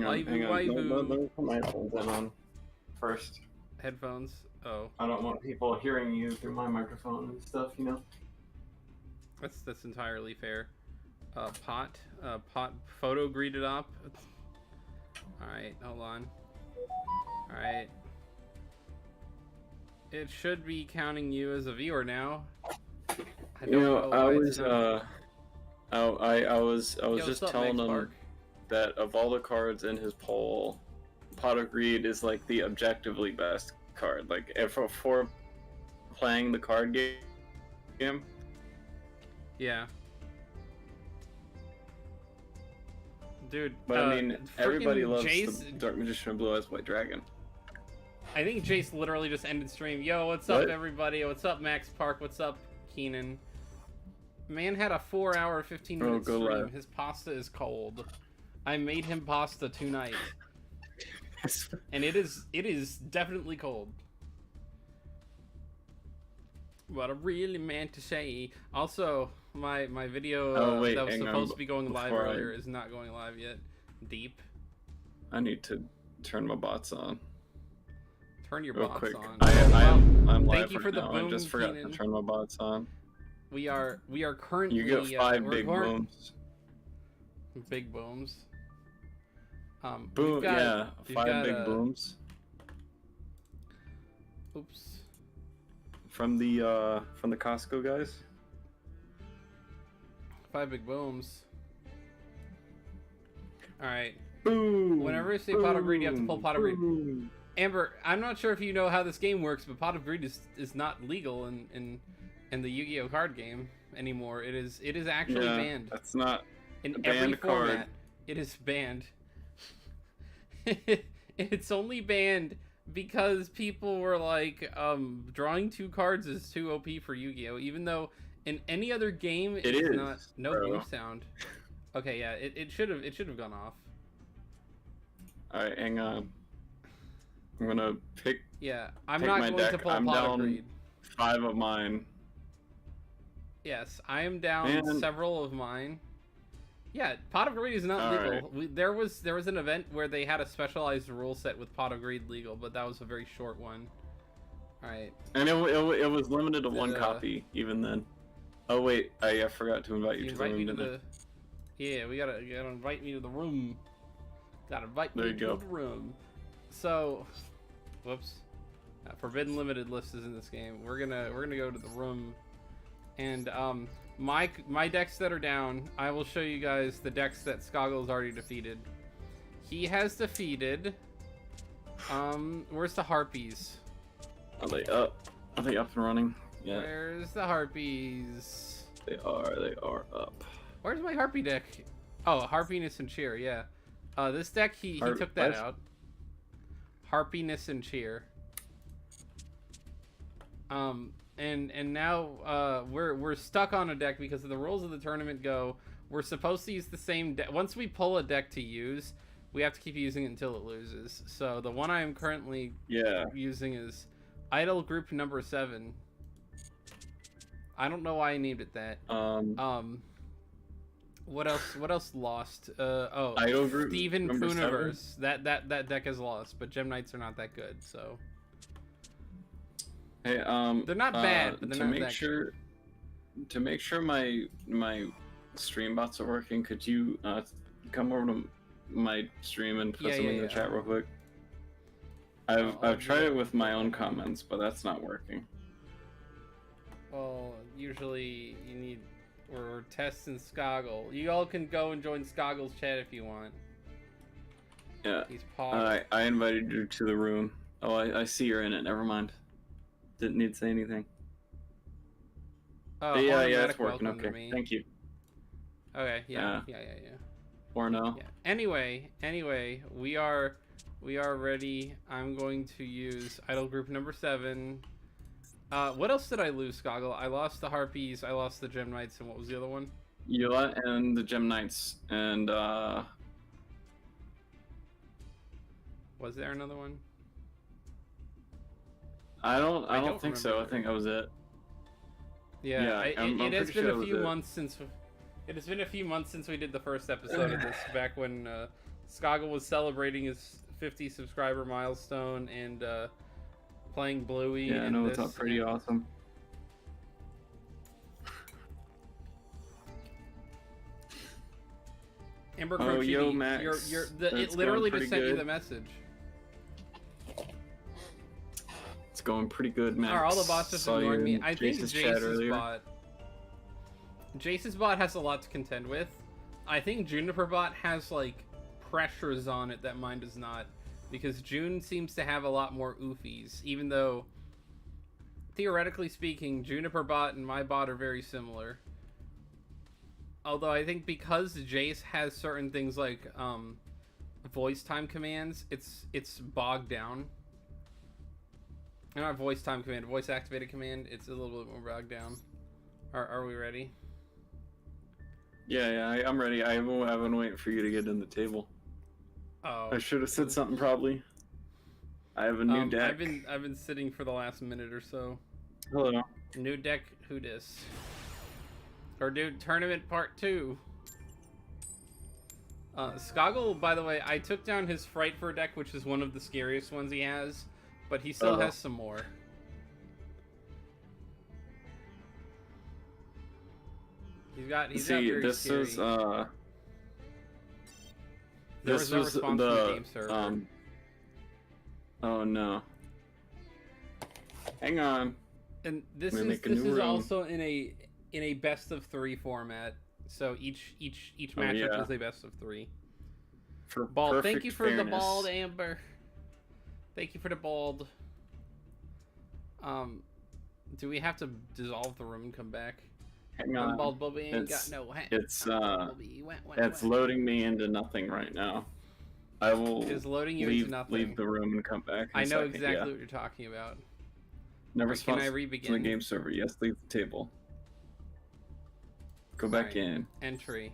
Let me put my headphones in on first. Headphones? Oh. I don't want people hearing you through my microphone and stuff, you know? That's entirely fair. Pot photo greeted up. Alright, hold on. Alright. It should be counting you as a viewer now. I was just telling him that of all the cards in his poll, Pot of Greed is like the objectively best card. Like for playing the card game. Yeah. Dude, but I mean, everybody loves the Dark Magician of Blue Eyes White Dragon. I think Jace literally just ended stream. Yo, what's up, everybody? What's up, Max Park? What's up, Keenan? Man had a 4-hour, 15-minute stream. Live. His pasta is cold. I made him pasta tonight, and it is definitely cold. What I really meant to say. Also, my video that was supposed to be going live earlier is not going live yet. Deep. I need to turn my bots on. Turn your bots on. I'm live Thank you for the boom, I just forgot to turn my bots on. We are currently. You get 5 big booms. Big booms. Boom! Yeah, 5 big booms. Oops. From the Costco guys. 5 big booms. All right. Boom. Whenever you say Pot of Greed, you have to pull Pot of Greed. Amber, I'm not sure if you know how this game works, but Pot of Greed is not legal in the Yu-Gi-Oh card game anymore. It is actually banned. That's not in a every banned format. Card. It is banned. It's only banned because people were like, drawing 2 cards is too OP for Yu-Gi-Oh, even though in any other game it is not. No boom sound. Okay, yeah, it should have gone off. All right, hang on. I'm gonna pick. Yeah, I'm not going to pull Pot of Greed. 5 of mine. Yes, I am down several of mine. Yeah, Pot of Greed is not legal. Right. There was an event where they had a specialized rule set with Pot of Greed legal, but that was a very short one. All right. And it was limited to 1 copy even then. Oh wait, I forgot to invite you to the room. Yeah, you gotta invite me to the room. Gotta invite me to the room. So, whoops. Forbidden Limited list is in this game. We're gonna go to the room, and my decks that are down. I will show you guys the decks that Skoggle's already defeated. He has defeated. Where's the Harpies? Are they up? Are they up and running? Yeah. Where's the Harpies? They are up. Where's my Harpy deck? Oh, Harpiness and Cheer. Yeah. This deck he took that out. Harpiness and Cheer. And now we're stuck on a deck because of the rules of the tournament go. We're supposed to use the same deck. Once we pull a deck to use, we have to keep using it until it loses. So the one I am currently using is Idol Group number 7. I don't know why I named it that. What else lost? Idol Group Steven Pooniverse. That deck is lost, but Gem Knights are not that good, so. Hey, they're not bad, but they're not that good. To make sure my stream bots are working, could you come over to my stream and put something in the chat real quick? I've tried it with my own comments, but that's not working. Well, usually you need or Test and Skoggle. You all can go and join Skoggle's chat if you want. Yeah. He's paused. I invited you to the room. Oh, I see you're in it. Never mind. Didn't need to say anything. Oh, yeah, it's working. Okay, thank you. Okay, yeah. Or no. Yeah. Anyway, we are ready. I'm going to use Idol Group number 7. What else did I lose, Skoggle? I lost the Harpies, I lost the Gem Knights, and what was the other one? Eula and the Gem Knights, and was there another one? I don't think so. I think that was it. Yeah, it has been a few months since. It has been a few months since we did the first episode of this. Back when Skoggle was celebrating his 50 subscriber milestone and playing Bluey. Yeah, I know it's not pretty awesome. Amber Oh, Crow yo, TV, Max. it literally just sent you the message. It's going pretty good, Max. Are all the bots just ignoring me? I think Jace's bot has a lot to contend with. I think Juniper bot has like pressures on it that mine does not, because June seems to have a lot more oofies, even though theoretically speaking Juniper bot and my bot are very similar. Although I think because Jace has certain things like voice time commands, it's bogged down. Not voice time command, voice activated command, it's a little bit more bogged down. Are we ready? Yeah, I'm ready. I've been waiting for you to get in the table. Oh. I should have said something probably. I have a new deck. I've been sitting for the last minute or so. Hello. New deck, who dis? Or dude, tournament part 2. Skoggle, by the way, I took down his Frightfur deck, which is one of the scariest ones he has, but he still has some more. He's got very scary. Is There this was no was response from the game server. Oh no. Hang on. And this is also in a best of 3 format. So each matchup is a best of 3. For bald. Thank you for fairness. the bald, Amber. Thank you for the bald. Do we have to dissolve the room and come back? Hang on. Bald Bubby ain't got no hat. It's loading me into nothing right now. I will into nothing. Leave the room and come back. I know exactly what you're talking about. Never Right, can I re-begin? to the game server. Yes, leave the table. Go back in. Entry.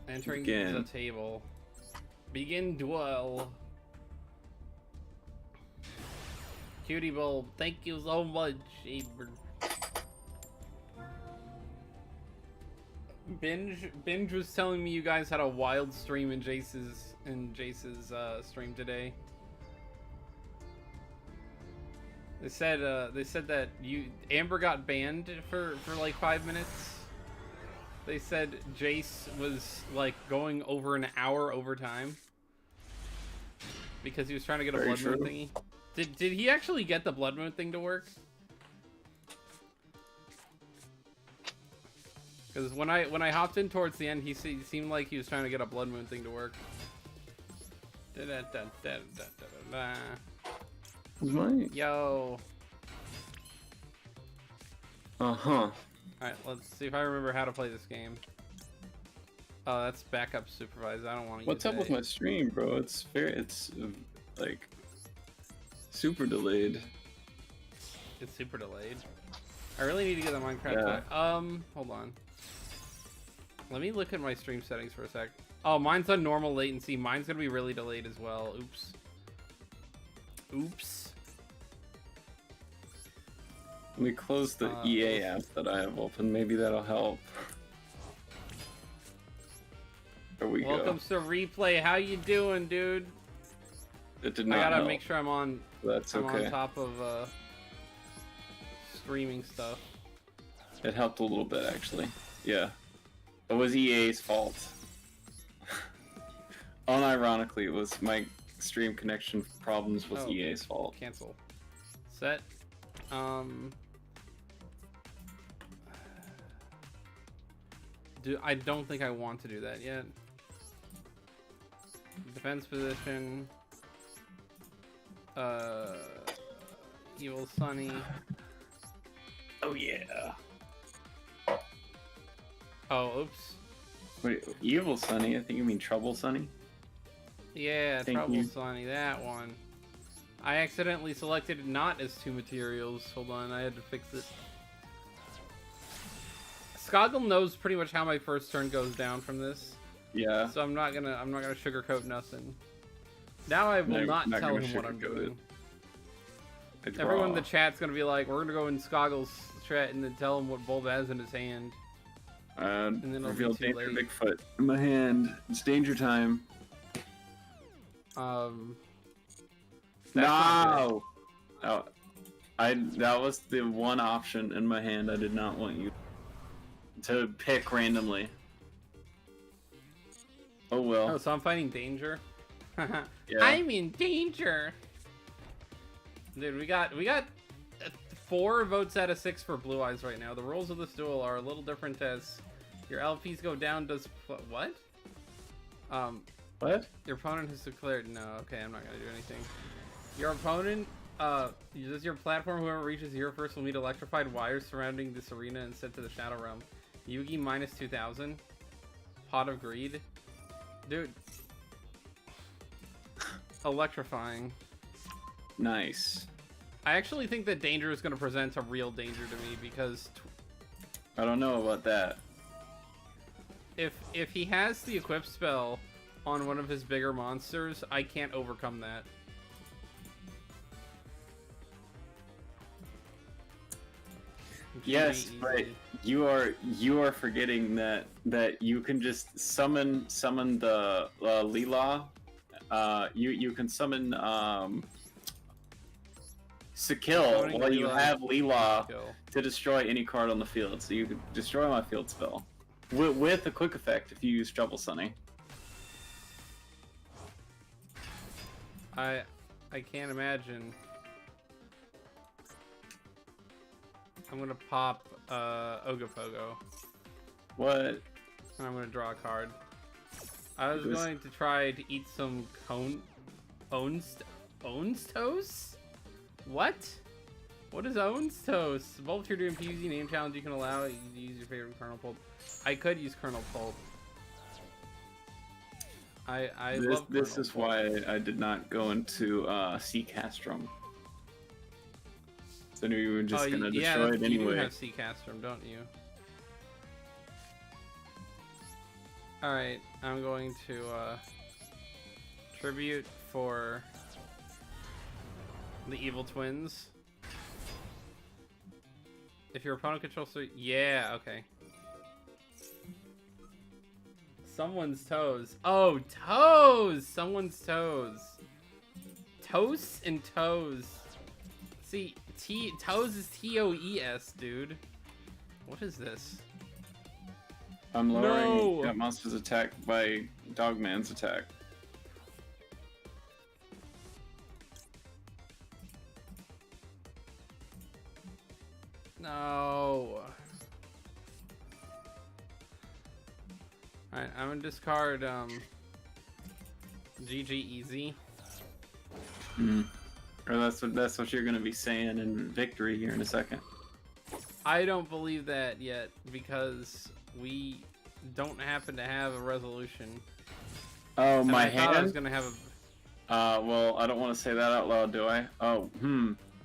Entering the table. Begin duel. Cutie Bulb, thank you so much, Amber. Binge was telling me you guys had a wild stream in Jace's stream today. They said that Amber got banned for like 5 minutes. They said Jace was like going over an hour over time because he was trying to get a blood moon thingy. Did he actually get the blood moon thing to work? Because when I hopped in towards the end, he seemed like he was trying to get a blood moon thing to work. Right. Yo. Uh-huh. Alright, let's see if I remember how to play this game. Oh, that's backup supervisor. I don't want to use What's up with my stream, bro? It's like super delayed. It's super delayed. I really need to get the Minecraft. Hold on. Let me look at my stream settings for a sec. Oh, mine's on normal latency. Mine's gonna be really delayed as well. Oops. Oops. Let me close the EA app that I have open. Maybe that'll help. There we go. Welcome to Replay. How you doing, dude? It did not I gotta help. make sure I'm on. That's I'm okay. on top of streaming stuff. It helped a little bit, actually. Yeah. It was EA's fault. Unironically, it was my stream connection problems was EA's fault. Cancel. Set. I don't think I want to do that yet. Defense position. Evil Sunny. Oh yeah. Oh, oops. Wait, Evil Sunny? I think you mean Trouble Sunny? Yeah, Trouble Sunny, that one. I accidentally selected it not as 2 materials. Hold on, I had to fix it. Skoggle knows pretty much how my first turn goes down from this. Yeah. So I'm not gonna sugarcoat nothing. Now I will not tell him what I'm doing. Everyone in the chat's gonna be like, we're gonna go in Skoggle's chat and then tell him what Bulb has in his hand. And then it'll Reveal be too danger late. Bigfoot in my hand. It's danger time. No! Oh, that was the one option in my hand I did not want you to pick randomly. Oh well. Oh, so I'm fighting danger? Yeah. I'm in danger! Dude, we got 4 votes out of 6 for Blue Eyes right now. The rules of this duel are a little different as your LPs go down, does... What? What? Your opponent has declared... No, okay, I'm not gonna do anything. Your opponent, uses your platform. Whoever reaches here first will meet electrified wires surrounding this arena and sent to the Shadow Realm. Yugi minus 2000. Pot of Greed. Dude. Electrifying. Nice. I actually think that danger is going to present a real danger to me because... I don't know about that. If he has the equip spell on one of his bigger monsters, I can't overcome that. Yes, but you are forgetting that you can just summon the Leela. You can summon Skill while you have Leela to destroy any card on the field. So you can destroy my field spell with a quick effect if you use Trouble Sunny. I can't imagine. I'm gonna pop Ogopogo. What? And I'm gonna draw a card. I was going to try to eat some Ownstos? What? What is Ownstos? Well, if you're doing PvZ name challenge, you can allow it. You can use your favorite kernel pulp. I could use kernel pulp. I love this is why I did not go into Sea Castrum. So I knew you were just gonna destroy it anyway. You do have Sea Castrum, don't you? Alright, I'm going to tribute for the evil twins. If your opponent controls... Yeah, okay. Someone's toes. Oh, toes! Someone's toes. Toes and toes. See, toes is T-O-E-S, dude. What is this? I'm lowering that monster's attack by Dogman's attack. No. Alright, I'm gonna discard GG Easy. Or that's what you're gonna be saying in victory here in a second. I don't believe that yet because we don't happen to have a resolution. Oh, and my I hand? thought I was gonna have a... well, I don't want to say that out loud, do I? Oh,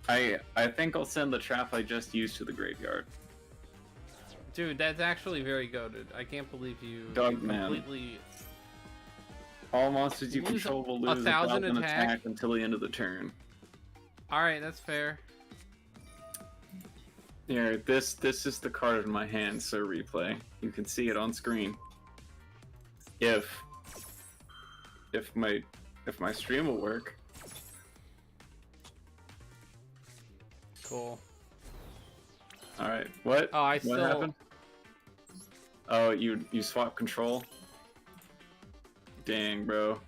I think I'll send the trap I just used to the graveyard. Dude, that's actually very goated. I can't believe you completely... All monsters you control will lose 1,000 attack until the end of the turn. Alright, that's fair. Here, this is the card in my hand, so replay. You can see it on screen. If my stream will work. Cool. Alright, what? Oh, what happened? Oh, you swap control? Dang, bro.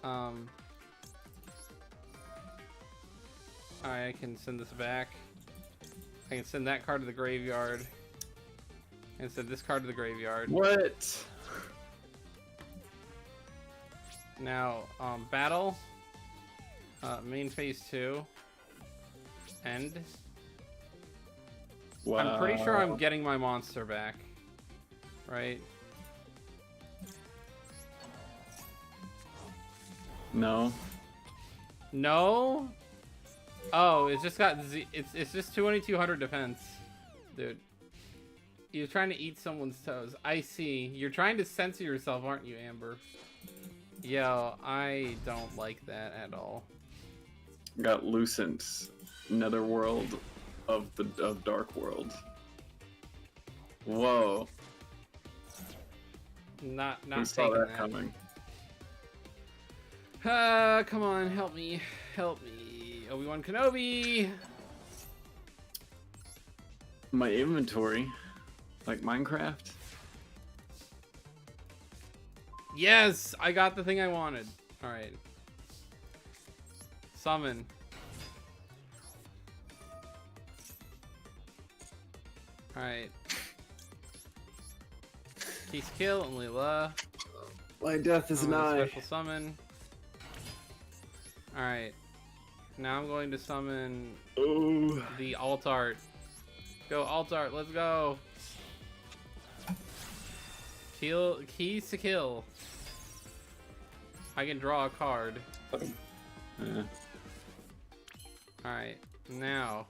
Alright, I can send this back. I can send that card to the graveyard. And send this card to the graveyard. What? Now, battle. Main phase 2. End. Wow. I'm pretty sure I'm getting my monster back. Right? No. No? Oh, it's just got it's just 2200 defense. Dude. You're trying to eat someone's toes. I see. You're trying to censor yourself, aren't you, Amber? Yo, I don't like that at all. Got Lucent's netherworld of Dark World. Whoa. Not Who saw taking that coming? Come on, help me. Help me. Obi-Wan Kenobi! My inventory. Like Minecraft? Yes! I got the thing I wanted. Alright. Summon. Alright. Keys kill and Leela. My death is nigh. Special summon. Alright. Now I'm going to summon the alt art. Go alt art, let's go. Keys to kill. I can draw a card. Yeah. Alright, now.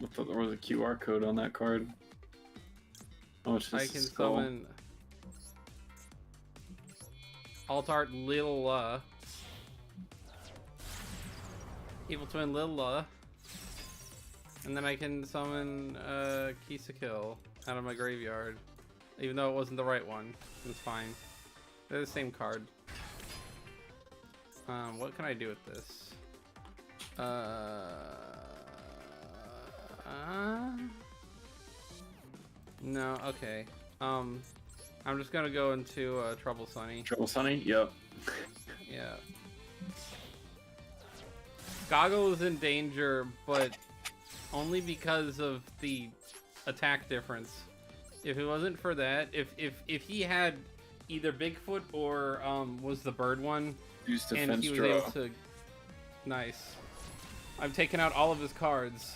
I thought there was a QR code on that card. Oh, it's just I can summon alt art Lil Evil Twin Lil and then I can summon Keys to Kill out of my graveyard. Even though it wasn't the right one. It's fine. They're the same card. What can I do with this? No, okay. I'm just gonna go into Trouble Sunny. Trouble Sunny? Yep. Yeah. Goggle is in danger, but only because of the attack difference. If it wasn't for that, if he had either Bigfoot or was the bird one, and he was able to, nice. I've taken out all of his cards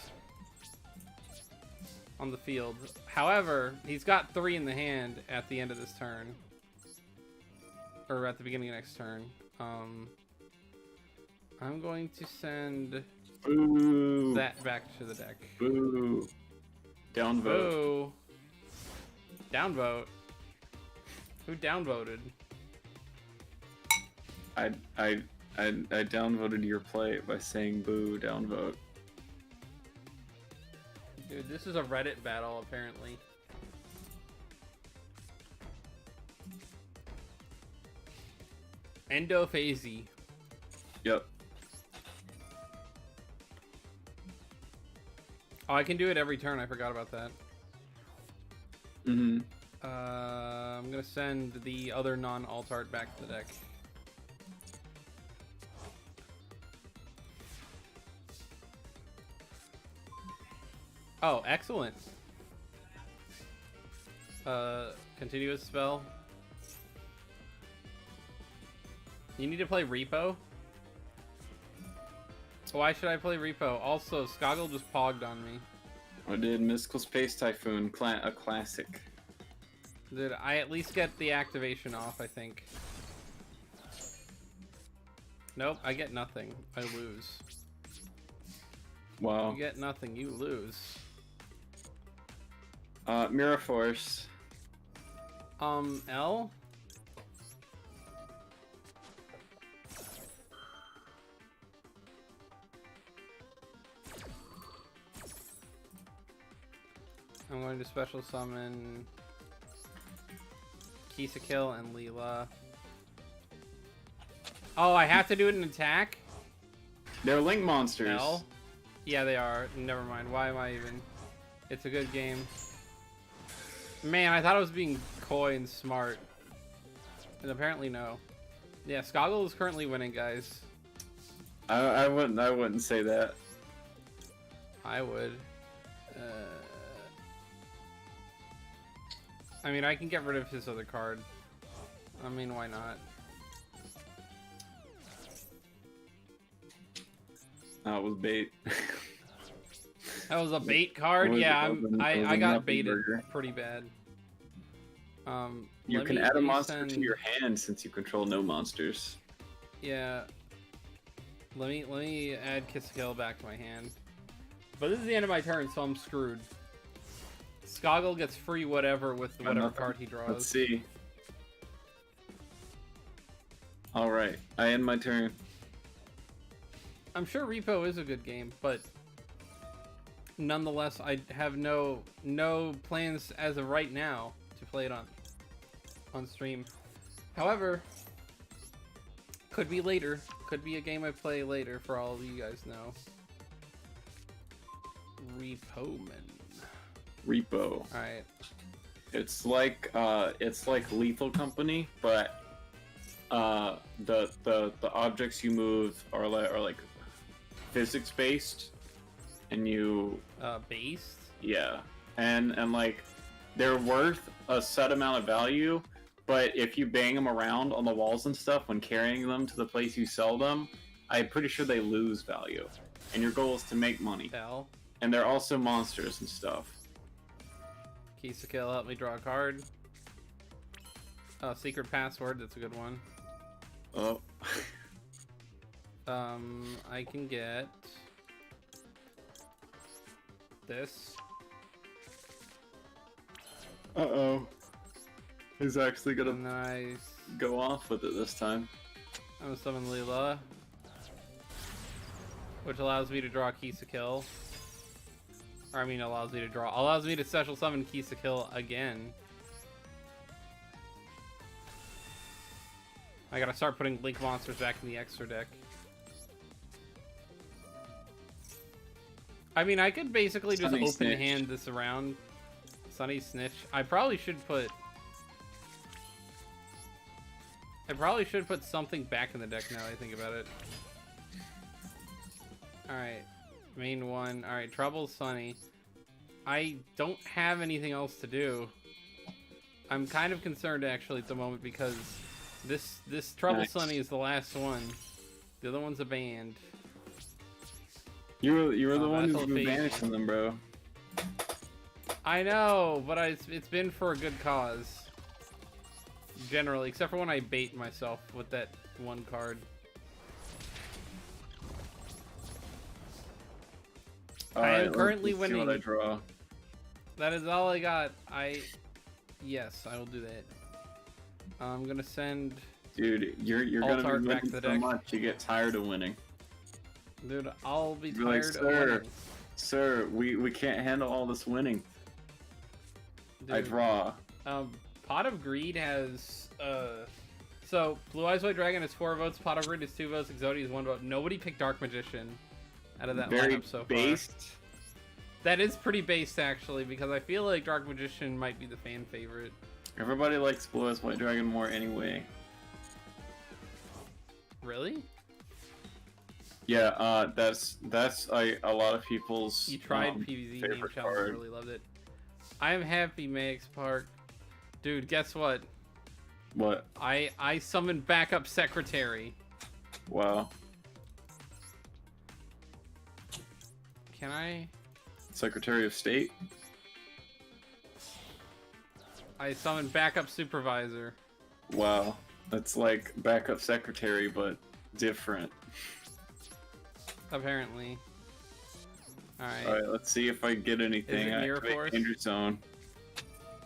on the field. However, he's got 3 in the hand at the end of this turn, or at the beginning of next turn. I'm going to send that back to the deck. Boo. Downvote. Boo. Downvote. Who downvoted? I downvoted your play by saying boo, downvote. Dude, this is a Reddit battle, apparently. Endophasy. Yep. Oh, I can do it every turn. I forgot about that. Mm-hmm. I'm gonna send the other non-alt art back to the deck. Oh, excellent. Continuous spell. You need to play Repo? Why should I play Repo? Also, Skoggle just pogged on me. I did Mystical Space Typhoon, a classic. Did I at least get the activation off, I think. Nope, I get nothing. I lose. Wow. You get nothing, you lose. Mirror Force. L? I'm going to special summon Kisa Kill and Leela. Oh, I have to do it in attack? They're link monsters. L? Yeah, they are. Never mind. Why am I even... It's a good game. Man, I thought I was being coy and smart. And apparently no. Yeah, Skoggle is currently winning, guys. I wouldn't say that. I would. I mean, I can get rid of his other card. I mean, why not? That was bait. That was a bait card? Yeah, I got baited pretty bad. You can add a monster to your hand since you control no monsters. Yeah. Let me add Kiss-Kill back to my hand. But this is the end of my turn, so I'm screwed. Skoggle gets free whatever with whatever card he draws. Let's see. Alright, I end my turn. I'm sure Repo is a good game, but nonetheless, I have no plans as of right now to play it on stream. However, could be later. Could be a game I play later for all of you guys know. Repo. Alright. It's like Lethal Company, but the objects you move are like physics based, and you based? Yeah. And like they're worth a set amount of value, but if you bang them around on the walls and stuff when carrying them to the place you sell them, I'm pretty sure they lose value. And your goal is to make money. Hell. And they're also monsters and stuff. Keys to kill, help me draw a card. Oh, secret password, that's a good one. Oh. I can get this. Uh-oh. He's actually gonna Nice. go off with it this time. I'm gonna summon Leela, which allows me to draw keys to kill. Or I mean, allows me to special summon keys to kill again. I gotta start putting Link monsters back in the extra deck. I mean, I could basically just Sunny open Snitch. hand this around. Sunny Snitch. I probably should put something back in the deck now that I think about it. Alright. Main one. Alright, Trouble Sunny. I don't have anything else to do. I'm kind of concerned actually at the moment because this Trouble Sunny is the last one. The other one's a band. You were the one who's been banishing them, bro. I know, but it's been for a good cause. Generally, except for when I bait myself with that one card. I am currently winning. See what I draw. That is all I got. Yes, I will do that. I'm gonna send. Dude, you're gonna be back winning to the so deck. much you get tired of winning. Dude, I'll be You're like, tired of winning. Sir, we can't handle all this winning. Dude, I draw. Pot of Greed has so Blue Eyes White Dragon has 4 votes, Pot of Greed is 2 votes, Exodia is 1 vote. Nobody picked Dark Magician out of that Very lineup so far. based. That is pretty based actually, because I feel like Dark Magician might be the fan favorite. Everybody likes Blue Eyes White Dragon more anyway. Really? Yeah, that's a lot of people's. You tried PvZ Game favorite Challenge, card. really loved it. I am happy, Max Park. Dude, guess what? What? I summoned backup secretary. Wow. Can I? Secretary of State. I summoned backup supervisor. Wow, that's like backup secretary, but different. Apparently. Alright. Alright, let's see if I get anything. Is it Mirror Activate Force? Danger Zone.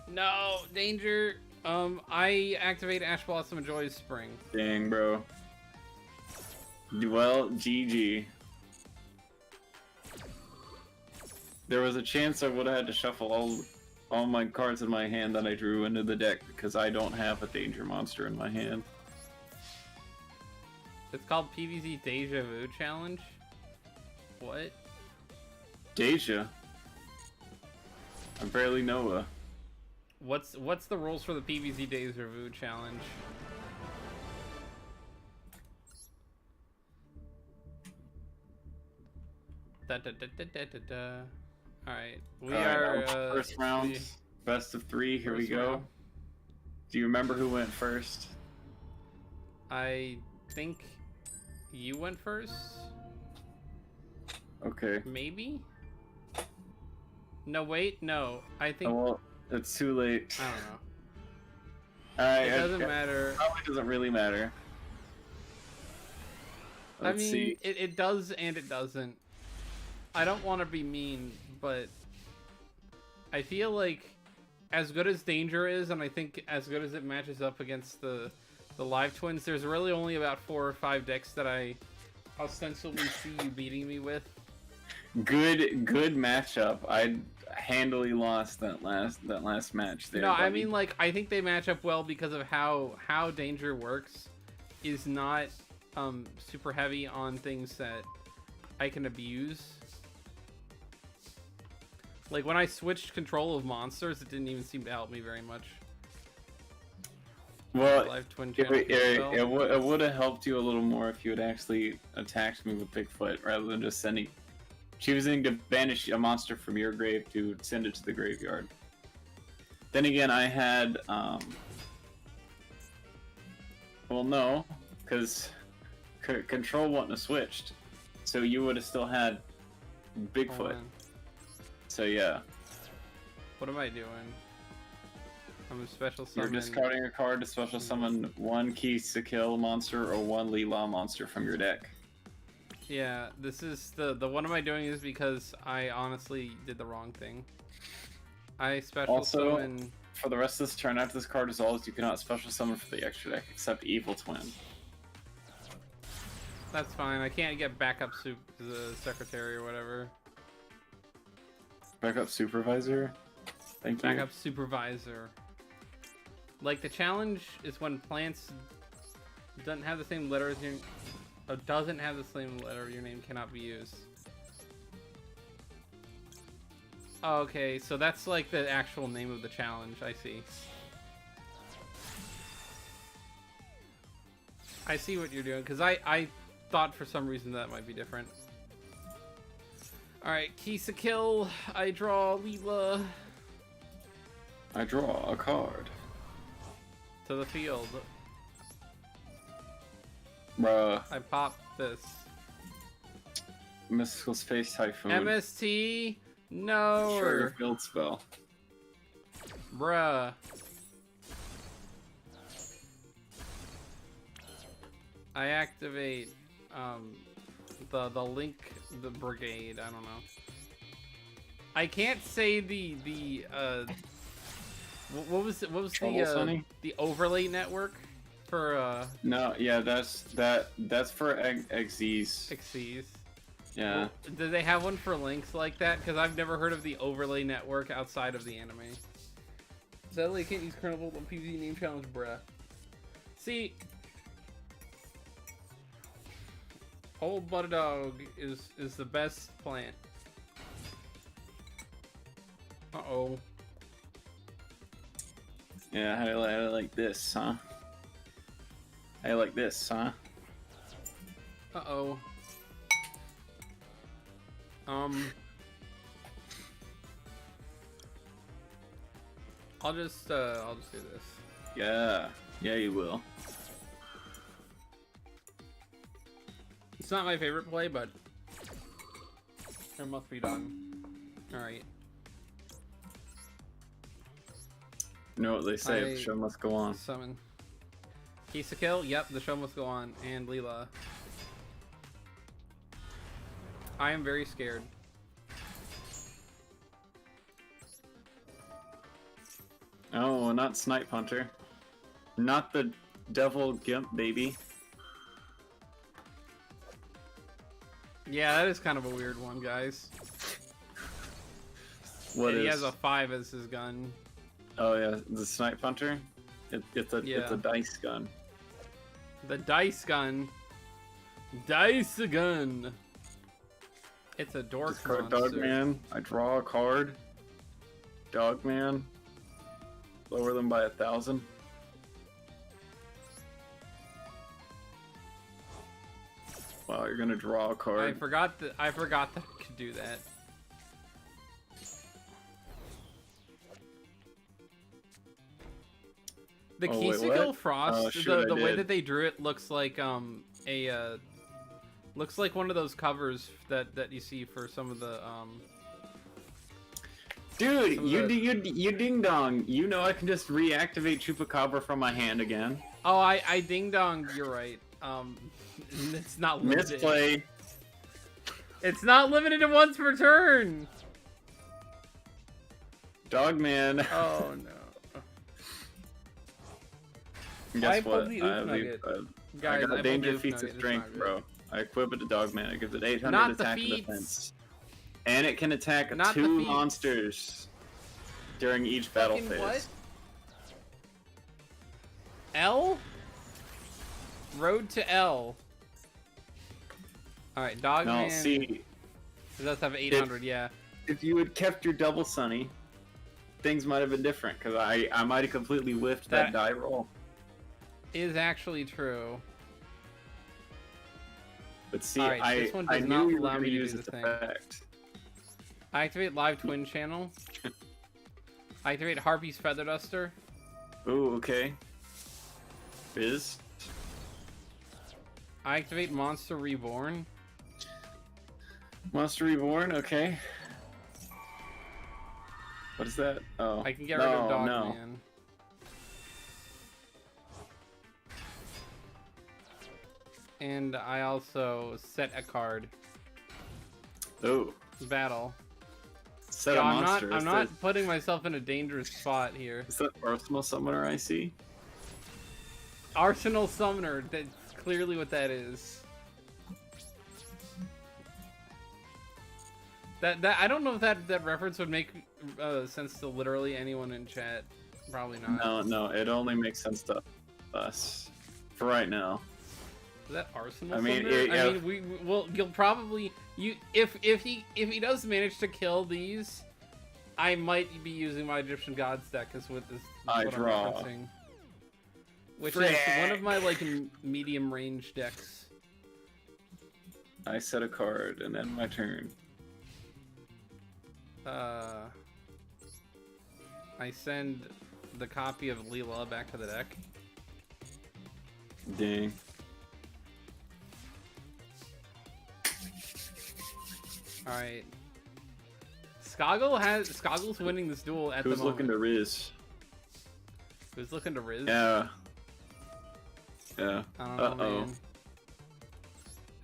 No! Danger! I activate Ash Blossom and Joy's Spring. Dang, bro. Well, GG. There was a chance I would have had to shuffle all my cards in my hand that I drew into the deck because I don't have a danger monster in my hand. It's called PvZ Deja Vu Challenge? What? Deja? I barely know her. What's the rules for the PvZ Deja Vu Challenge? Alright, we are first round, best of 3. Here we go. round. Do you remember who went first? I think you went first? Okay. Maybe? No, wait, no. I think... Oh, well, it's too late. I don't know. Alright, It doesn't matter. Probably doesn't really matter. Let's see. It does and it doesn't. I don't want to be mean, but I feel like as good as Danger is, and I think as good as it matches up against the Live Twins, there's really only about 4 or 5 decks that I ostensibly see you beating me with. Good matchup. handily lost that last match there. No, buddy. I mean, like, I think they match up well because of how danger works is not super heavy on things that I can abuse. Like, when I switched control of monsters, it didn't even seem to help me very much. Well, it would have helped you a little more if you had actually attacked me with Bigfoot rather than just choosing to banish a monster from your grave to send it to the graveyard. Then again, I had, well, no, because control wouldn't have switched, so you would have still had Bigfoot. So yeah. What am I doing? I'm a special summon. You're discarding a card to special summon one Kill monster or one Leela monster from your deck. Yeah, this is the what am I doing is because I honestly did the wrong thing. I special summon. For the rest of this turn, after this card dissolves, you cannot special summon for the extra deck except Evil Twin. That's fine. I can't get backup the secretary or whatever. Backup supervisor? Thank you. Backup supervisor. Like, the challenge is when plants doesn't have the same letter as your doesn't have the same letter, your name cannot be used. Okay, so that's like the actual name of the challenge, I see. I see what you're doing, because I thought for some reason that might be different. Alright, Kill, I draw Leela. I draw a card. To the field. Bruh. I pop this. Mystical Space Typhoon. MST? No. Trigger field spell. Bruh. I activate the link the brigade. I don't know. I can't say what was the overlay network for No, yeah, that's for Xyz. Xyz. Yeah. Well, do they have one for links like that? Because I've never heard of the overlay network outside of the anime. Sadly, I can't use Colonel Bolt on PvZ name challenge, bruh. See, Old Blooded Dog is the best plant. Uh-oh. Yeah, how do I like this, huh? How do you like this, huh? Uh-oh. I'll just do this. Yeah. Yeah, you will. It's not my favorite play, but it must be done. Alright. You know what they say, the show must go on. Summon. Kill? Yep, the show must go on. And Leela. I am very scared. Oh, not Snipe Hunter. Not the Devil Gimp, baby. Yeah, that is kind of a weird one, guys. He has a 5 as his gun. Oh yeah, the Snipe Hunter? It's a dice gun. The dice gun. Dice gun. It's a dork monster. Dogman. I draw a card. Dogman. Lower them by 1,000. Wow, you're gonna draw a card. I forgot that I could do that. The Kill Frost, the way that they drew it looks like looks like one of those covers that you see for some of the Dude, you ding dong. You know I can just reactivate Chupacabra from my hand again. Oh, I ding dong. You're right. It's not limited. Misplay. It's not limited to once per turn. Dogman. Oh no. Guess what? I got Danger Feats of Strength, bro. I equip it to Dogman. It gives it 800 attack and defense. And it can attack Not two defeat. monsters during each battle phase. What? L? Road to L. Alright, Dogman. No, see. It does have 800, yeah. If you had kept your double Sunny, things might have been different, because I might have completely whiffed that die roll. Is actually true. But see, right, this one does I not knew you were allow going to me to use do its the thing. effect. I activate Live Twin Channel. I activate Harpy's Feather Duster. Ooh, okay. Fizz. I activate Monster Reborn. Monster Reborn, okay. What is that? Oh. I can get rid of Dogman. No. And I also set a card. Oh. Battle. Set Yo, a monster. I'm not putting myself in a dangerous spot here. Is that Arsenal Summoner I see? Arsenal Summoner. That's clearly what that is. That I don't know if that reference would make sense to literally anyone in chat. Probably not. No, it only makes sense to us for right now. Is that Arsenal? I mean, Summoner? You'll probably if he does manage to kill these, I might be using my Egyptian Gods deck as with this. I draw. I'm referencing, which is one of my like medium range decks. I set a card and then my turn. I send the copy of Leela back to the deck. Dang. Alright. Skoggle's winning this duel at the moment. Who's looking to Riz? Who's looking to Riz? Yeah. Yeah. I don't know,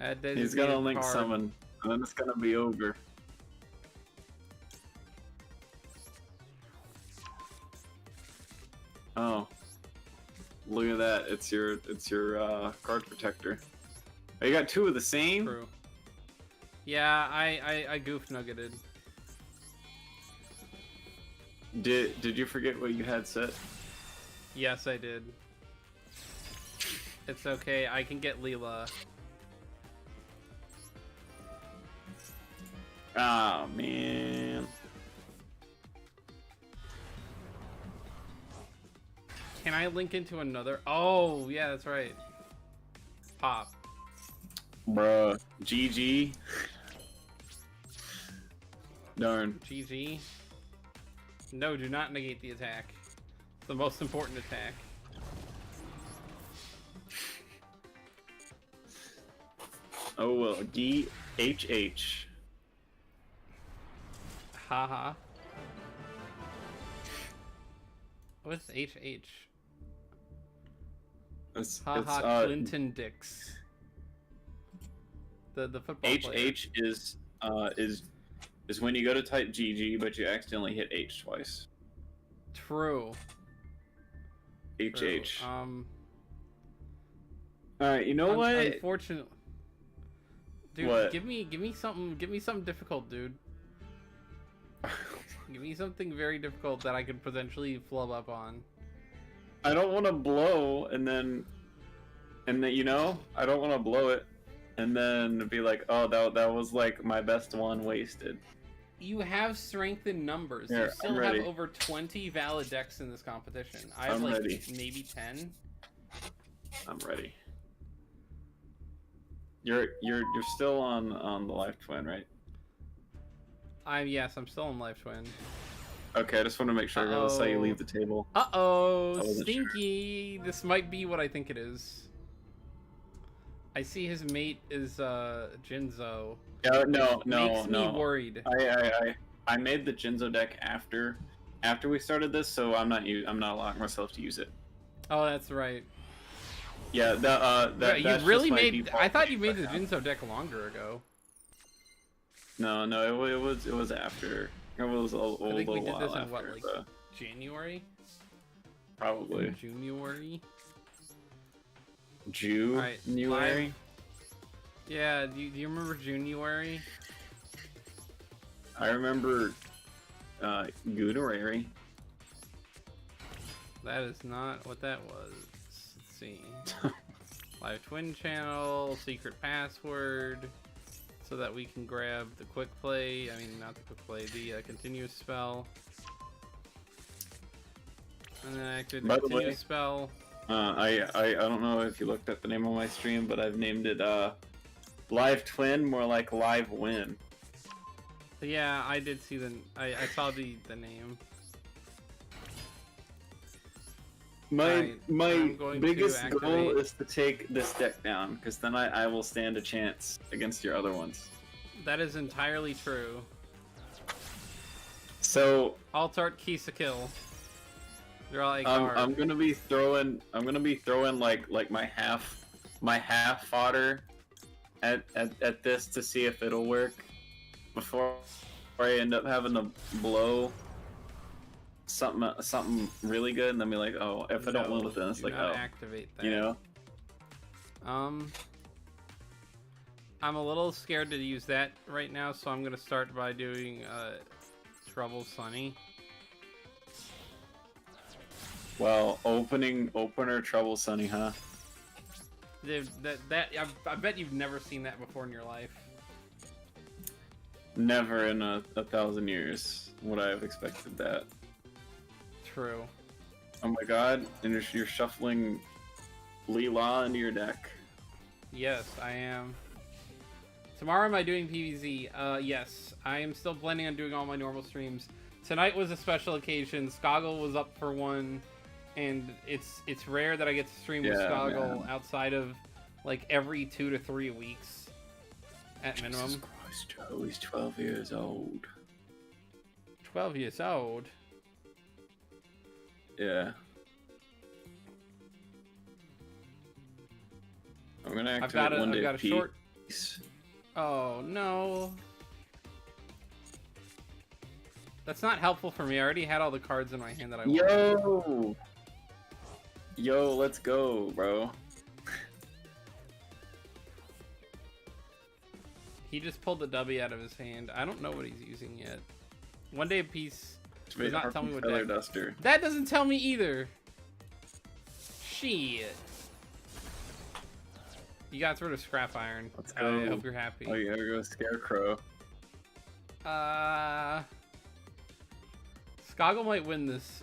man. He's gonna link summon, and then it's gonna be over. Oh. Look at that. It's your card protector. Oh, you got two of the same? True. Yeah, I goof nuggeted. Did you forget what you had set? Yes, I did. It's okay, I can get Leela. Ah, man. Can I link into another? Oh, yeah, that's right. Pop. Bruh. GG. Darn. GG. No, do not negate the attack. It's the most important attack. Oh well, DHH. Haha. What's HH? Haha, Clinton Dix. The football HH is when you go to type GG, but you accidentally hit H twice. True. HH. True. Alright, you know what? Unfortunately, dude, what? give me something difficult, dude. Give me something very difficult that I could potentially flub up on. I don't want to blow and then you know, I don't want to blow it and then be like, oh, that was like my best one wasted. You have strength in numbers. Here, you still have over 20 valid decks in this competition. I have like maybe 10. I'm ready. You're still on the Life Twin, right? Yes, I'm still in Life Twin. Okay, I just want to make sure I saw you leave the table. Stinky! Sure. This might be what I think it is. I see his mate is Jinzo. No. Makes me worried. I made the Jinzo deck after we started this, so I'm not allowing myself to use it. Oh, that's right. Yeah, you really made. I thought you made the Jinzo deck longer ago. No, it was after. It was a little I think we did while this in after, what, like January? Probably. January. January. Yeah, do you remember January? I remember Goodarary. That is not what that was. Let's see. Live twin channel, secret password, so that we can grab the quick play. I mean, not the quick play, the continuous spell. And then activate the continuous spell. I don't know if you looked at the name of my stream, but I've named it Live Twin, more like Live Win. Yeah, I did see I saw the name. My biggest goal is to take this deck down, because then I will stand a chance against your other ones. That is entirely true. So Alt Art Kisa kill. They're all I'm gonna be throwing like my half fodder at this to see if it'll work before I end up having to blow something really good and then be like, oh, if I don't win with this, like, oh, activate that. You know. I'm a little scared to use that right now, so I'm gonna start by doing Trouble Sunny. Well, opener Trouble Sunny, huh? Dude, I bet you've never seen that before in your life. Never in a 1,000 years would I have expected that. True. Oh my god, and you're shuffling Leela into your deck. Yes, I am. Tomorrow am I doing PvZ? Yes. I am still planning on doing all my normal streams. Tonight was a special occasion. Skoggle was up for one, and it's rare that I get to stream with Skoggle outside of like every 2 to 3 weeks at minimum. Jesus Christ, Joe, he's 12 years old. 12 years old? Yeah. I'm gonna activate one day. I've got a short. Oh no. That's not helpful for me. I already had all the cards in my hand that I wanted. Yo, let's go, bro. He just pulled the W out of his hand. I don't know what he's using yet. One day piece does not tell me what deck. Duster. That doesn't tell me either. Shit. You got rid of Scrap Iron. Let's go. I hope you're happy. Oh, you gotta go Scarecrow. Skoggle might win this.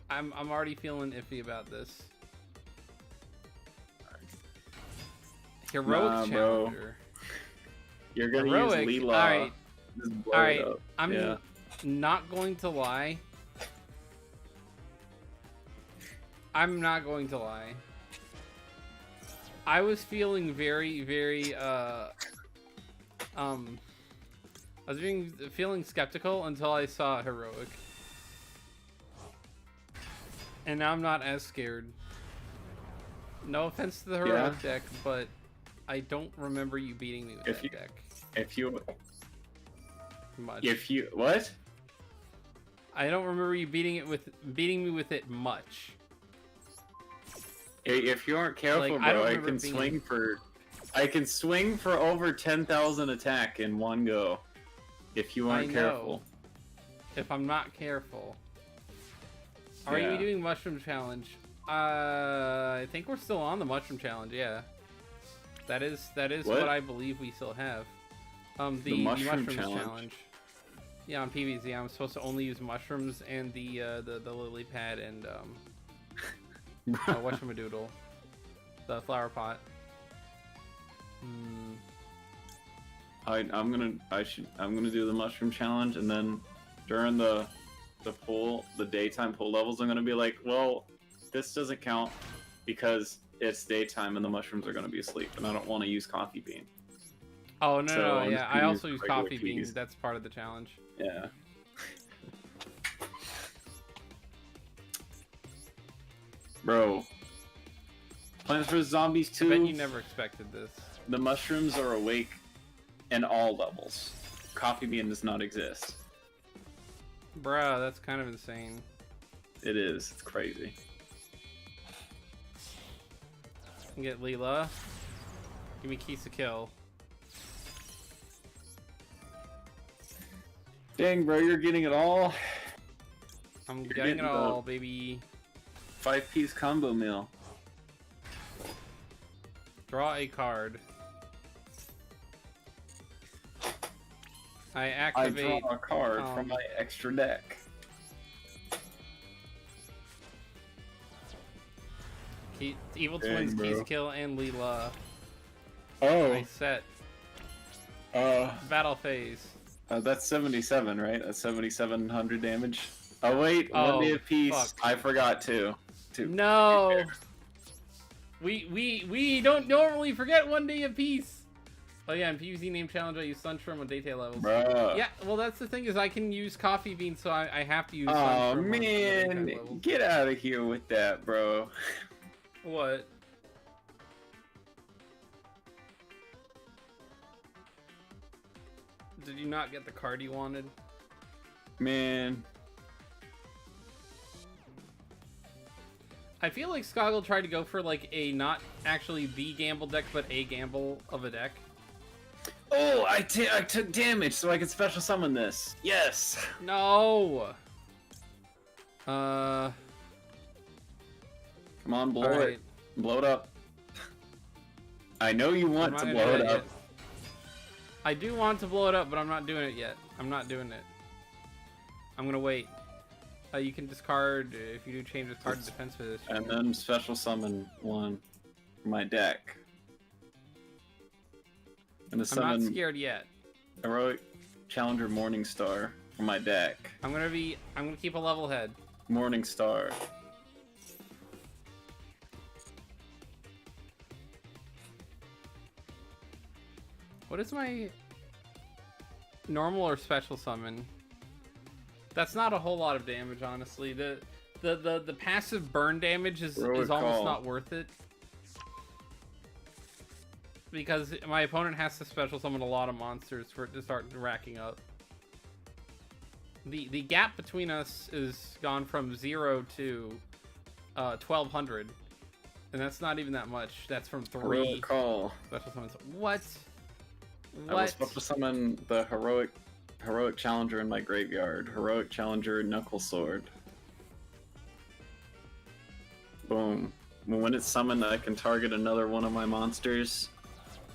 I'm already feeling iffy about this. Heroic Challenger. Bro. You're gonna Heroic. use Leela. Alright. Alright. I'm not going to lie. I'm not going to lie. I was feeling very, very, I was feeling skeptical until I saw Heroic. And now I'm not as scared. No offense to the Heroic deck, but I don't remember you beating me with that deck. What? I don't remember you beating me with it much. If you aren't careful, bro, I can swing for over 10,000 attack in one go. If you aren't careful. If I'm not careful. Are you doing Mushroom Challenge? I think we're still on the Mushroom Challenge, yeah. That is what I believe we still have. The Mushrooms Challenge. Yeah, on PvZ, I'm supposed to only use mushrooms and the lily pad and whatchamadoodle, the flower pot. I'm gonna do the mushroom challenge, and then during the daytime pool levels, I'm gonna be like, well, this doesn't count because it's daytime and the mushrooms are gonna be asleep, and I don't want to use coffee bean. Oh no, yeah, I also use coffee beans. That's part of the challenge. Yeah. Bro. Plants vs. Zombies 2. I bet you never expected this. The mushrooms are awake in all levels. Coffee bean does not exist. Bruh, that's kind of insane. It is. It's crazy. Get Leela. Give me Kisa kill. Dang, bro, you're getting it all. I'm getting it all, baby. 5-piece combo meal. Draw a card. I activate. I draw a card from my extra deck. Evil Twins, Keys Kill, and Leela. Oh. I set. Battle phase. That's 77, right? That's 7,700 damage. Oh wait, one day apiece. Fuck. I forgot to. No. We don't normally forget 1 day apiece. Oh yeah, in PvZ name challenge I use Sunshroom on daytale levels. Bruh. Yeah, well that's the thing is I can use Coffee Bean, so I have to use Oh Sunshroom man, on get out of here with that, bro. What? Did you not get the card you wanted? Man. I feel like Skoggle tried to go for like a not actually the gamble deck, but a gamble of a deck. Oh, I took damage so I could special summon this. Yes. No. Come on, blow All it. right. Blow it up. I know you want to blow it up. I do want to blow it up, but I'm not doing it yet. I'm not doing it. I'm gonna wait. You can discard if you do change this card to defense position. And then special summon one from my deck. I'm not scared yet. Heroic Challenger Morningstar from my deck. I'm gonna keep a level head. Morningstar. What is my normal or special summon? That's not a whole lot of damage, honestly. The passive burn damage is almost not worth it. Because my opponent has to special summon a lot of monsters for it to start racking up. The gap between us is gone from 0 to 1,200. And that's not even that much. That's from 3 special summons. What? I was supposed to summon the heroic challenger in my graveyard. Heroic challenger knuckle sword. Boom. When it's summoned, I can target another one of my monsters,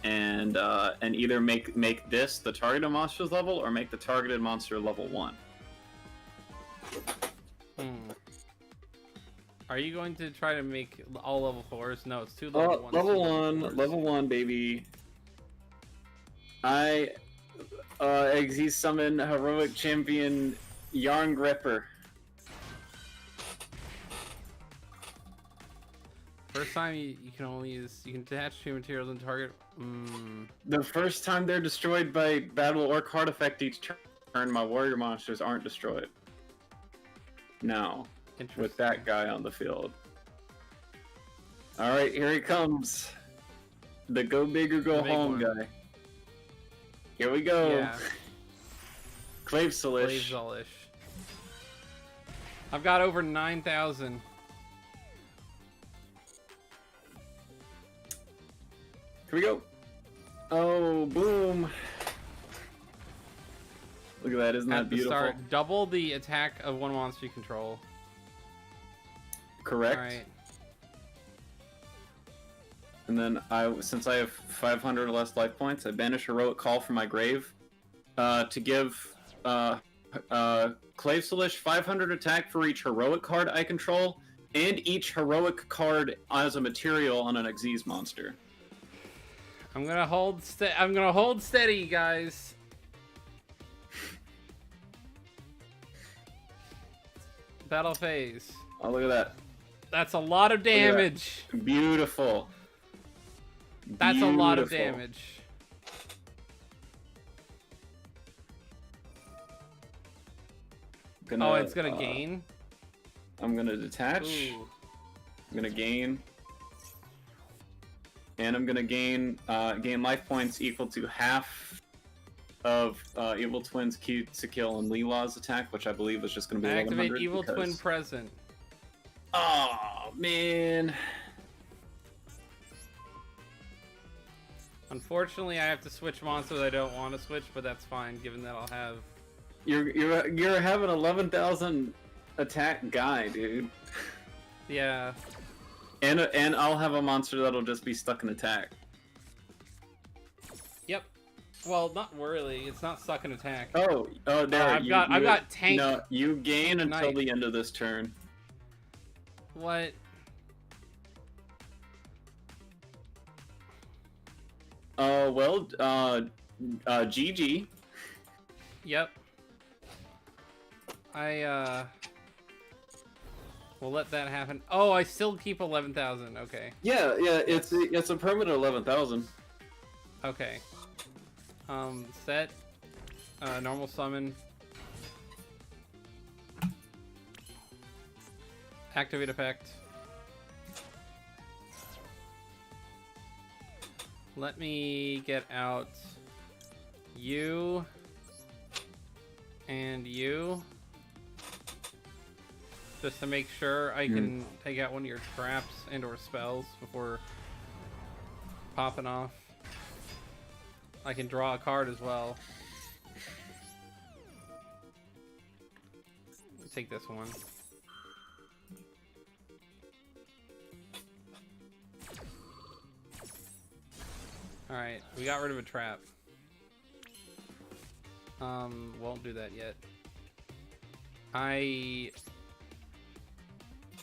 and either make this the targeted monster's level, or make the targeted monster level 1. Are you going to try to make all level 4s? No, it's 2 level 1s. Level 1, baby. I Exy summon heroic champion Yarn Gripper. First time you can only use, you can attach 2 materials and target. The first time they're destroyed by battle or card effect each turn, my warrior monsters aren't destroyed. Now, with that guy on the field. Alright, here he comes. The go big or go home guy. Here we go. Yeah. Clavesolish. I've got over 9,000. Here we go. Oh, boom. Look at that, isn't that beautiful? Start, double the attack of one monster you control. Correct. Alright. And then since I have 500 or less life points, I banish Heroic Call from my grave to give Clavesolish 500 attack for each heroic card I control, and each heroic card as a material on an Xyz monster. I'm gonna hold steady, guys. Battle phase. Oh, look at that. That's a lot of damage. Beautiful. That's a lot of damage. Oh, it's gonna gain? I'm gonna detach. Ooh. I'm gonna gain. And I'm gonna gain life points equal to half of Evil Twin's Cute to Kill and Leela's attack, which I believe is just gonna be 100. Activate Evil Twin present. Oh man. Unfortunately, I have to switch monsters I don't want to switch, but that's fine, given that I'll have You're having 11,000 attack guy, dude. Yeah. And I'll have a monster that'll just be stuck in attack. Yep. Well, not really. It's not stuck in attack. Oh, there. I've got tank. No, you gain tank until knight. the end of this turn. What? Well, GG. Yep. We'll let that happen. Oh, I still keep 11,000. Okay. Yeah, it's a permanent 11,000. Okay. Set. Normal summon. Activate effect. Let me get out you and you, just to make sure I can take out one of your traps and or spells before popping off. I can draw a card as well. Take this one. Alright, we got rid of a trap. Won't do that yet.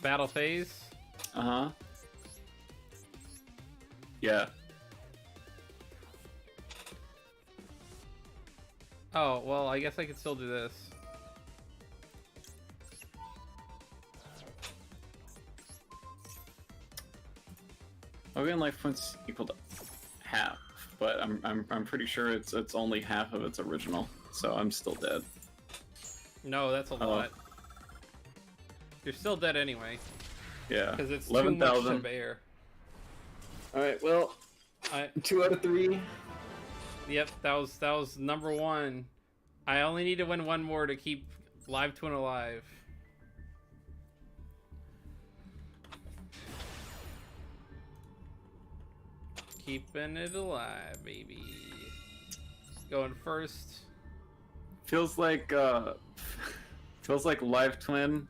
Battle phase? Uh-huh. Yeah. Oh, well, I guess I could still do this. Okay, life points equal to half, but I'm pretty sure it's only half of its original, so I'm still dead. No, that's a lot. You're still dead anyway. Yeah. Because it's 11,000 too much to bear. All right. Well, 2 out of 3. Yep, that was number 1. I only need to win one more to keep Live Twin alive. Keeping it alive, baby. Going first. Feels like Live Twin.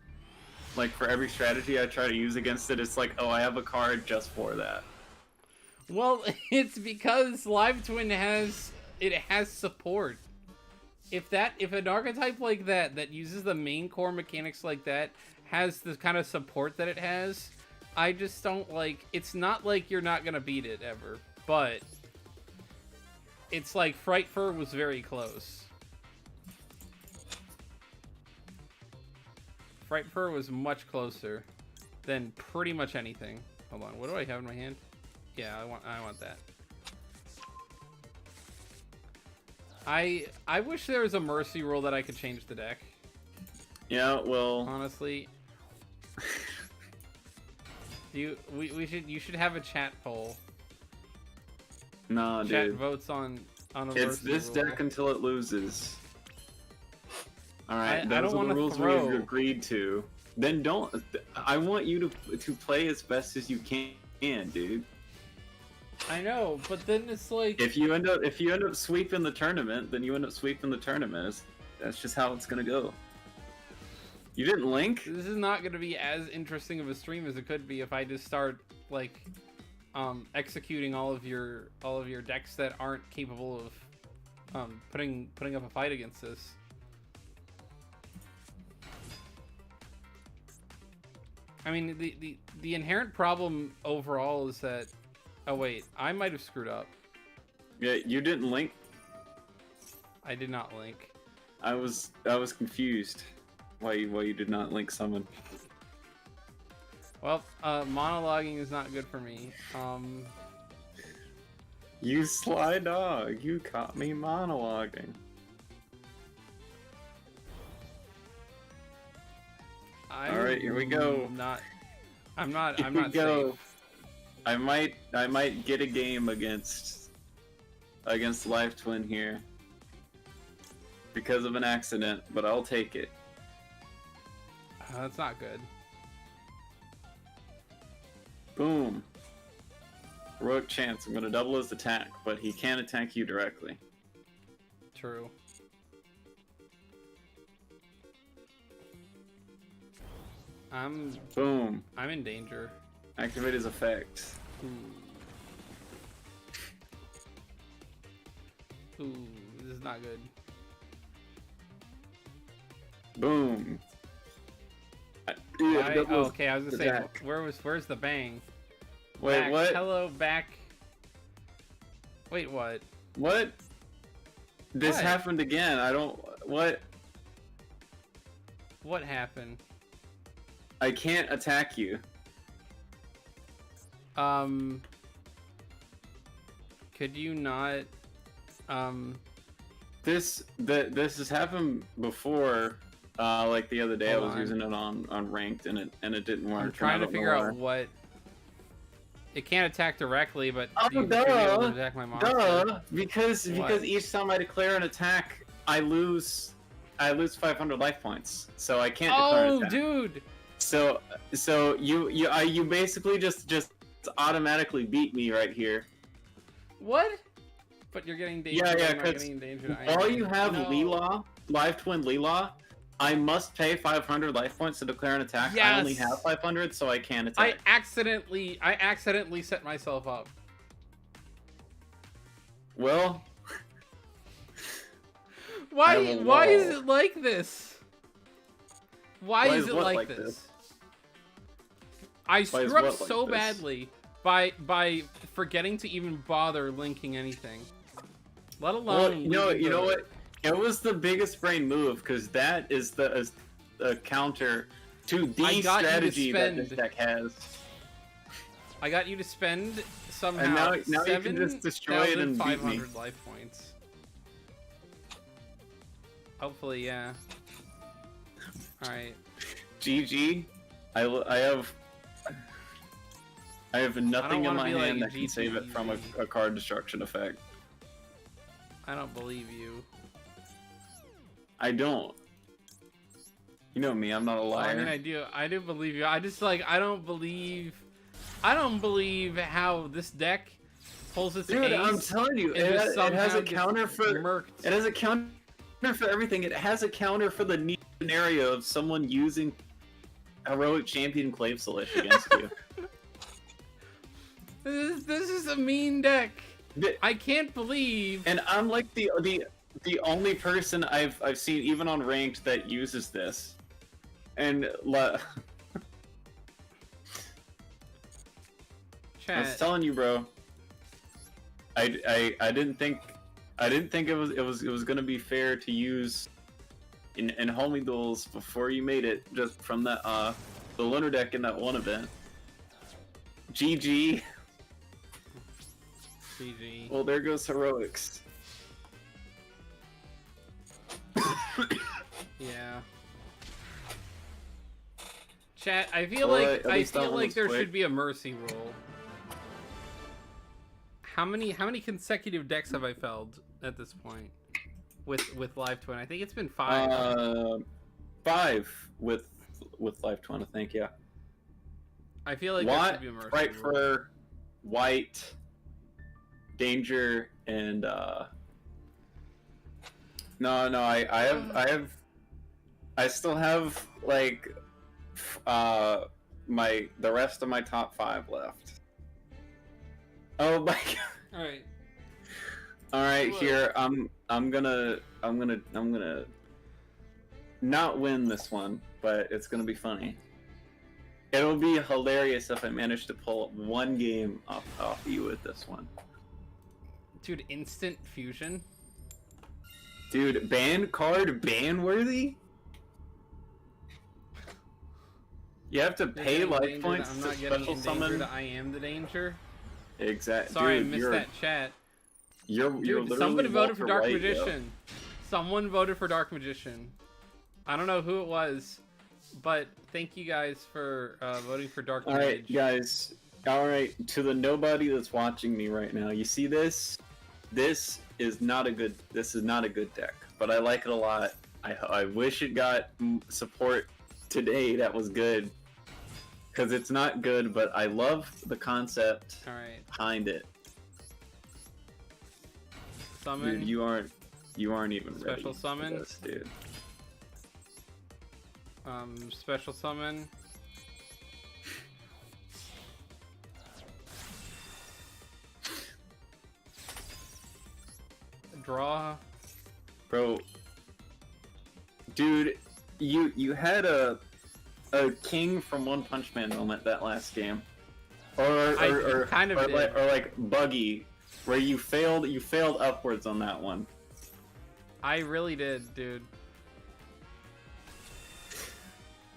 Like for every strategy I try to use against it, it's like, oh, I have a card just for that. Well, it's because Live Twin has support. If an archetype like that uses the main core mechanics like that has the kind of support that it has, I just don't like. It's not like you're not gonna beat it ever, but it's like Fright Fur was very close. Fright Fur was much closer than pretty much anything. Hold on, what do I have in my hand? Yeah, I want that. I wish there was a mercy rule that I could change the deck. Yeah, well, honestly, you should have a chat poll. Nah, chat dude. votes on a mercy It's this rule. deck until it loses. All right, I those don't are the want to rules throw. we agreed to. Then don't. I want you to play as best as you can, dude. I know, but then it's like If you end up sweeping the tournament, then you end up sweeping the tournament. That's just how it's gonna go. You didn't link? this is not going to be as interesting of a stream as it could be if I just start like executing all of your decks that aren't capable of putting up a fight against this. I mean, the inherent problem overall is that. Oh wait, I might have screwed up. Yeah, you didn't link. I did not link. I was confused why you did not link summon. Well, monologuing is not good for me. You sly dog, you caught me monologuing. Alright, here we go. I'm not Here we go. safe. I might get a game against Live Twin here because of an accident, but I'll take it. That's not good. Boom. Heroic chance. I'm gonna double his attack, but he can't attack you directly. True. Boom. I'm in danger. Activate his effect. Ooh, this is not good. Boom. Okay, I was gonna say, where's the bang? Wait, back, what? Hello, back. Wait, what? What? This What? happened again. I don't. What? What happened? I can't attack you. Could you not? This has happened before. Like the other day, I was using it on ranked, and it didn't work. I'm trying to figure out what. It can't attack directly, but oh, you should be able to attack my monster. Duh! Because each time I declare an attack, I lose 500 life points, so I can't declare an attack. Dude! So you basically just automatically beat me right here. What? But you're getting danger. Yeah, because while you have Leela, Live Twin Leela, I must pay 500 life points to declare an attack. Yes! I only have 500, so I can't attack. I accidentally set myself up. Well, why is it like this? Why is it like this? I screwed up so badly by forgetting to even bother linking anything. Let alone. Well, you know what? It was the biggest brain move because that is the counter to the strategy that this deck has. I got you to spend somehow and now you can just destroy it and beat me. 7,500 life points. Hopefully, yeah. All right. GG. I have nothing in my hand that can save it from a card destruction effect. I don't believe you. I don't. You know me, I'm not a liar. Well, I mean, I do believe you. I just I don't believe how this deck pulls its Dude, ace. I'm telling you, it has a counter for everything. It has a counter for the neat scenario of someone using heroic champion Clave Salish against you. This is a mean deck. I can't believe. And I'm like the only person I've seen even on ranked that uses this. And Chat. I was telling you, bro. I didn't think it was gonna be fair to use in homie duels before you made it just from that the lunar deck in that one event. GG. GG. Well, there goes heroics. Yeah. Chat, I feel like there should be a mercy roll. How many consecutive decks have I felled at this point with Live Twin? I think it's been 5. 5 with Live Twin, I think, yeah. I feel like there should be a mercy right roll. For white, danger, and I still have like the rest of my top 5 left. Oh my god. All right, here I'm gonna not win this one, but it's gonna be funny. It'll be hilarious if I manage to pull one game off you with this one. Dude, instant fusion? Dude, ban worthy? You have to pay life points I'm to not getting special summon. I am the danger. Exactly. Sorry, dude, I missed that chat. You're Dude, somebody voted for Dark Magician. Someone voted for Dark Magician. I don't know who it was, but thank you guys for voting for Dark Magician. Alright, guys. Alright, to the nobody that's watching me right now, you see this? This is not a good deck, but I like it a lot. I wish it got support today that was good. Because it's not good, but I love the concept behind it. Summon. Dude, you aren't even ready. Special summon. For this, dude. Special summon. straw. Bro, dude, you had a King from One Punch Man moment that last game, or like Buggy, where you failed upwards on that one. I really did, dude.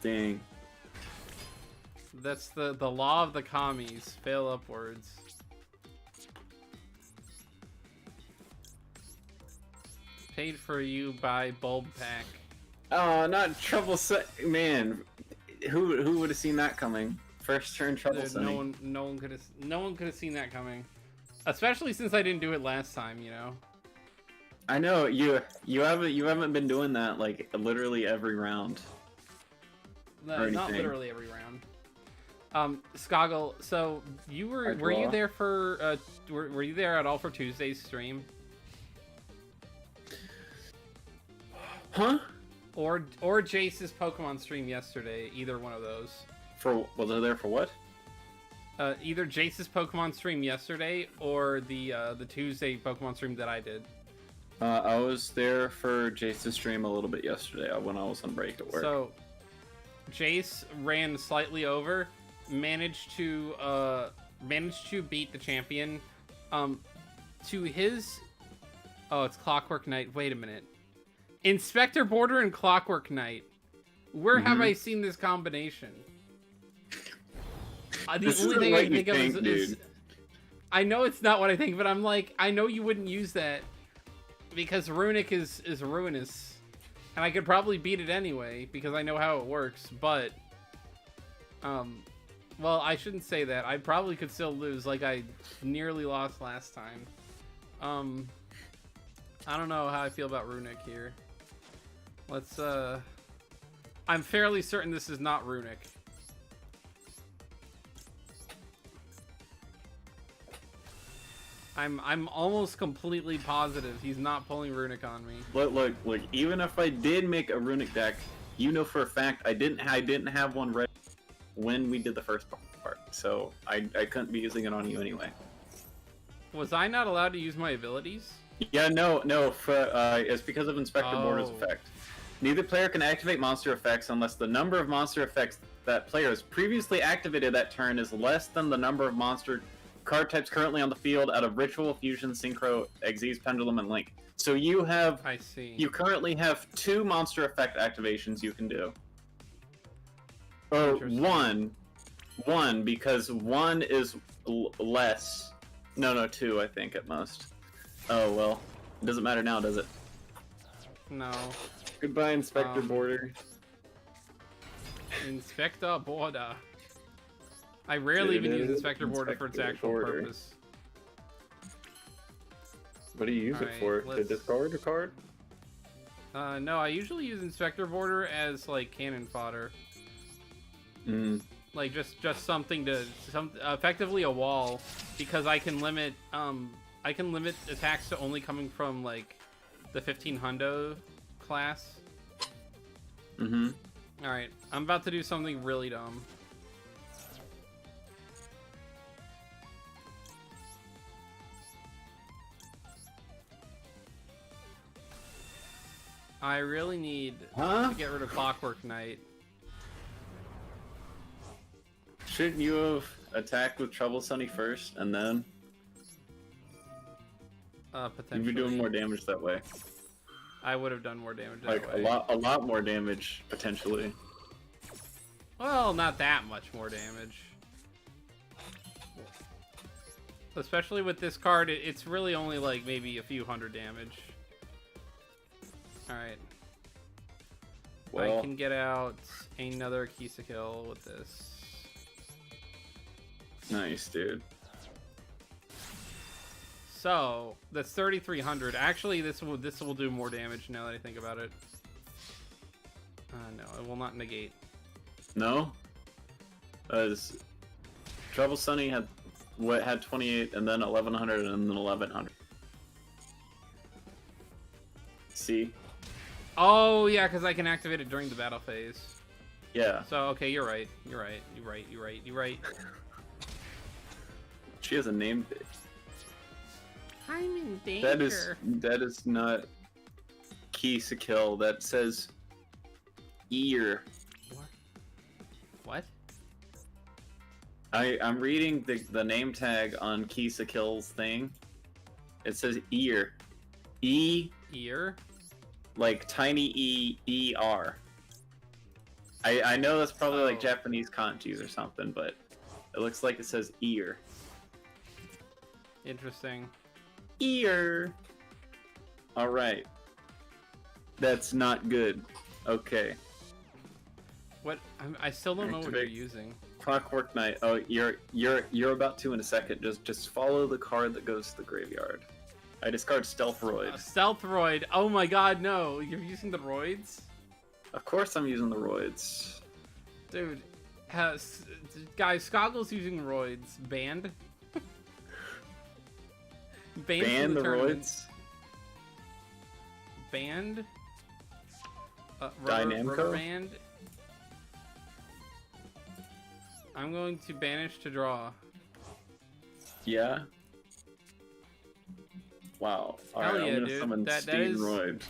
Dang. That's the law of the commies. Fail upwards. Paid for you by Bulb Pack. Oh, not Trouble Man. Who would have seen that coming? First turn Trouble Sunny. No one could have seen that coming. Especially since I didn't do it last time, you know. I know you haven't been doing that like literally every round. No, not literally every round. Skoggle, so were you there for were you there at all for Tuesday's stream? Huh? Or Jace's Pokemon stream yesterday, either one of those. Was I there for what? Either Jace's Pokemon stream yesterday or the Tuesday Pokemon stream that I did. I was there for Jace's stream a little bit yesterday when I was on break at work. So, Jace ran slightly over, managed to beat the champion. To his, oh, it's Clockwork Knight. Wait a minute. Inspector Border and Clockwork Knight. Where have I seen this combination? The only thing I can think of is I know it's not what I think, but I'm like, I know you wouldn't use that because Runic is ruinous, and I could probably beat it anyway because I know how it works. But, well, I shouldn't say that. I probably could still lose, like I nearly lost last time. I don't know how I feel about Runic here. Let's, I'm fairly certain this is not Runic. I'm almost completely positive he's not pulling Runic on me. Look, even if I did make a Runic deck, you know for a fact I didn't have one ready when we did the first part, so I couldn't be using it on you anyway. Was I not allowed to use my abilities? Yeah, no, it's because of Inspector Border's effect. Neither player can activate monster effects unless the number of monster effects that players previously activated that turn is less than the number of monster card types currently on the field out of Ritual, Fusion, Synchro, Xyz, Pendulum, and Link. So you have... I see. You currently have 2 monster effect activations you can do. Or one, because 1 is less. No, 2, I think, at most. Oh, well. It doesn't matter now, does it? No. Goodbye, Inspector Border. Inspector Border. I rarely even use Inspector Border for its actual purpose. What do you use it for? To discard a card? No, I usually use Inspector Border as, like, cannon fodder. Like, just something to... effectively a wall, because I can limit attacks to only coming from, like, the 15 hundo class. Alright, I'm about to do something really dumb. I really need to get rid of Clockwork Knight. Shouldn't you have attacked with Trouble Sunny first, and then... potentially. You'd be doing more damage that way. I would have done more damage that way. Like, a lot more damage, potentially. Well, not that much more damage. Especially with this card, it's really only, like, maybe a few hundred damage. Alright. Well, I can get out another Kisa kill with this. Nice, dude. So, that's 3,300. Actually, this will do more damage now that I think about it. No, it will not negate. No? Trouble Sunny had 28, and then 1,100, and then 1,100. See? Oh, yeah, because I can activate it during the battle phase. Yeah. So, okay, you're right. You're right. She has a name. I'm in danger. That is not Kill. That says ear. What? I'm reading the name tag on Kill's thing. It says ear. Ear? Like tiny E-E-R. I know that's probably like Japanese kanjis or something, but it looks like it says ear. Interesting. Ear. Alright. That's not good. Okay. What? I still don't know what you're using. Clockwork Knight. Oh, you're about to in a second. Just follow the card that goes to the graveyard. I discard Stealthroid. Stealthroid. Oh my god, no. You're using the roids? Of course I'm using the roids. Dude. Guys, Skoggle's using roids. Banned? Ban the roids? Banned? Dynamco? Banned? I'm going to banish to draw. Yeah? Wow. Hell Alright, yeah, I'm gonna dude. summon That Steam is Roid.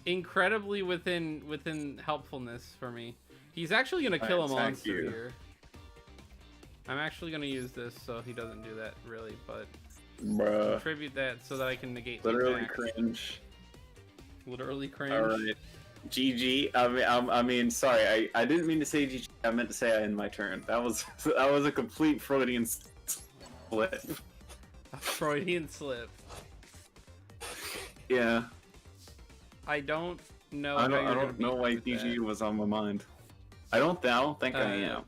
incredibly within helpfulness for me. He's actually gonna kill a monster here. I'm actually gonna use this so he doesn't do that really, but bruh. contribute that so that I can negate. Literally cringe. Literally cringe. Alright. GG. I mean, sorry. I didn't mean to say GG. I meant to say I end my turn. That was a complete Freudian slip. A Freudian slip. Yeah. I don't know. I don't know why GG was on my mind. I don't think I am.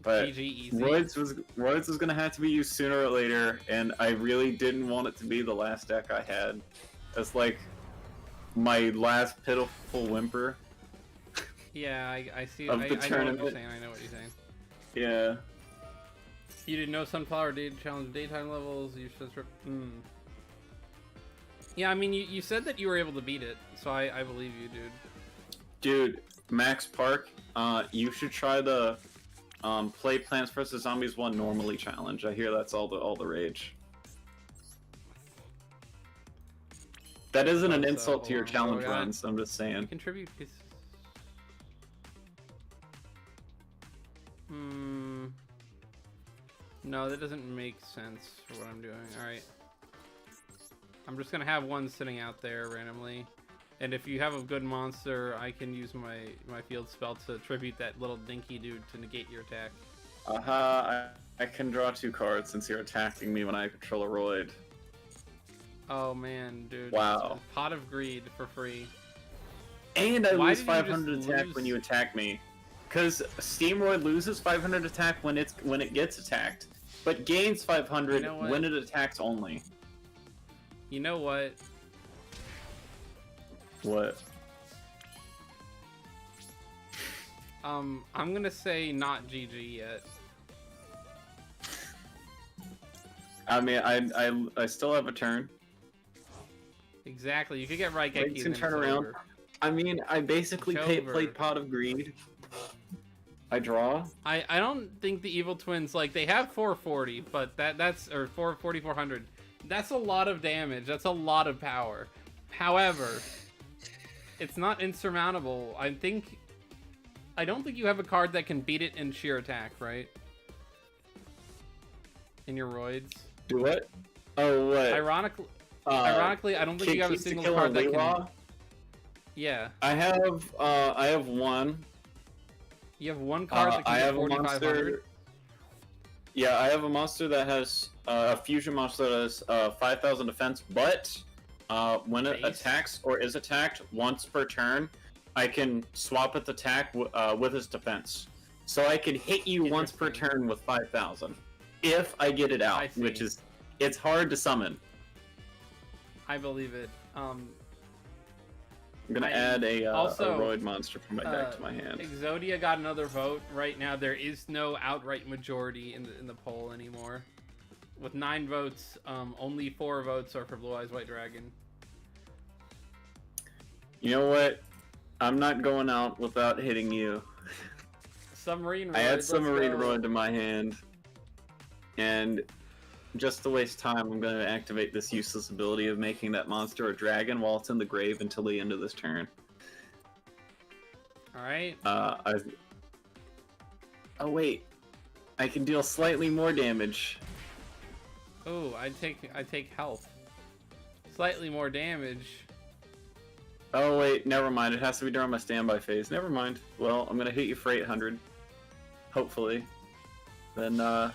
But GG easy. Roids was gonna have to be used sooner or later, and I really didn't want it to be the last deck I had. It's like my last pitiful whimper. Yeah, I see. Of the I know what tournament. you're saying. I know what you're saying. Yeah. You didn't know Sunflower did challenge daytime levels. You should. Yeah, I mean, you said that you were able to beat it, so I believe you, dude. Dude, Max Park, you should try the play Plants vs Zombies 1 normally challenge. I hear that's all the rage. That isn't an insult to your challenge runs. I'm just saying. Contribute. No, that doesn't make sense for what I'm doing. All right. I'm just gonna have one sitting out there randomly, and if you have a good monster, I can use my field spell to tribute that little dinky dude to negate your attack. I can draw 2 cards since you're attacking me when I control a Roid. Oh man, dude. Wow. Pot of Greed for free. And I lose 500 attack when you attack me. Because Steamroid loses 500 attack when it gets attacked, but gains 500 when it attacks only. You know what? What? I'm gonna say not GG yet. I mean, I still have a turn. Exactly. You could get Raigeki and turn around. Over. I mean, I basically played Pot of Greed. I draw. I don't think the Evil Twins, like, they have 440, but that's or 400. That's a lot of damage. That's a lot of power. However, it's not insurmountable. I don't think you have a card that can beat it in sheer attack, right? In your roids. Do what? Oh, what? Ironically, I don't think you have a single card that can. Yeah. I have one. You have one card that can get 4,500? Yeah, I have a monster that has a fusion monster that has 5,000 defense, but when it attacks or is attacked once per turn, I can swap its attack with its defense. So I can hit you once per turn with 5,000 if I get it out, which is it's hard to summon. I believe it. I'm gonna add a Roid monster from my deck to my hand. Exodia got another vote. Right now, there is no outright majority in the poll anymore. With 9 votes, only 4 votes are for Blue Eyes White Dragon. You know what? I'm not going out without hitting you. Submarine Roid. I add Submarine Roid to my hand, and just to waste time, I'm going to activate this useless ability of making that monster a dragon while it's in the grave until the end of this turn. Alright. Oh wait, I can deal slightly more damage. Oh, I take health. Slightly more damage. Oh wait, never mind. It has to be during my standby phase. Never mind. Well, I'm gonna hit you for 800. Hopefully. Then, oh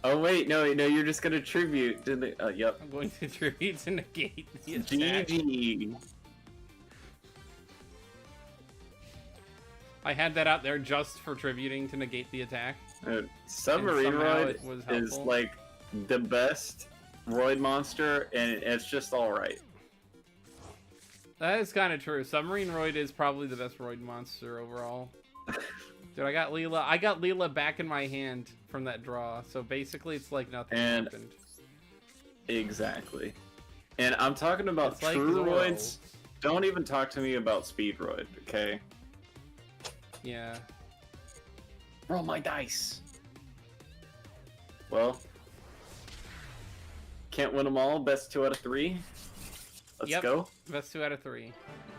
wait, no, you're just gonna tribute to the, yep. I'm going to tribute to negate the attack. GG. I had that out there just for tributing to negate the attack. Submarine Roid is like the best Roid monster, and it's just alright. That is kind of true. Submarine Roid is probably the best Roid monster overall. Dude, I got Leela back in my hand from that draw, so basically it's like nothing happened. Exactly. And I'm talking about it's true like Roids. Don't even talk to me about Speed Roid, okay? Yeah. Roll my dice. Well, can't win them all. Best 2 out of 3. Let's go. Best 2 out of 3.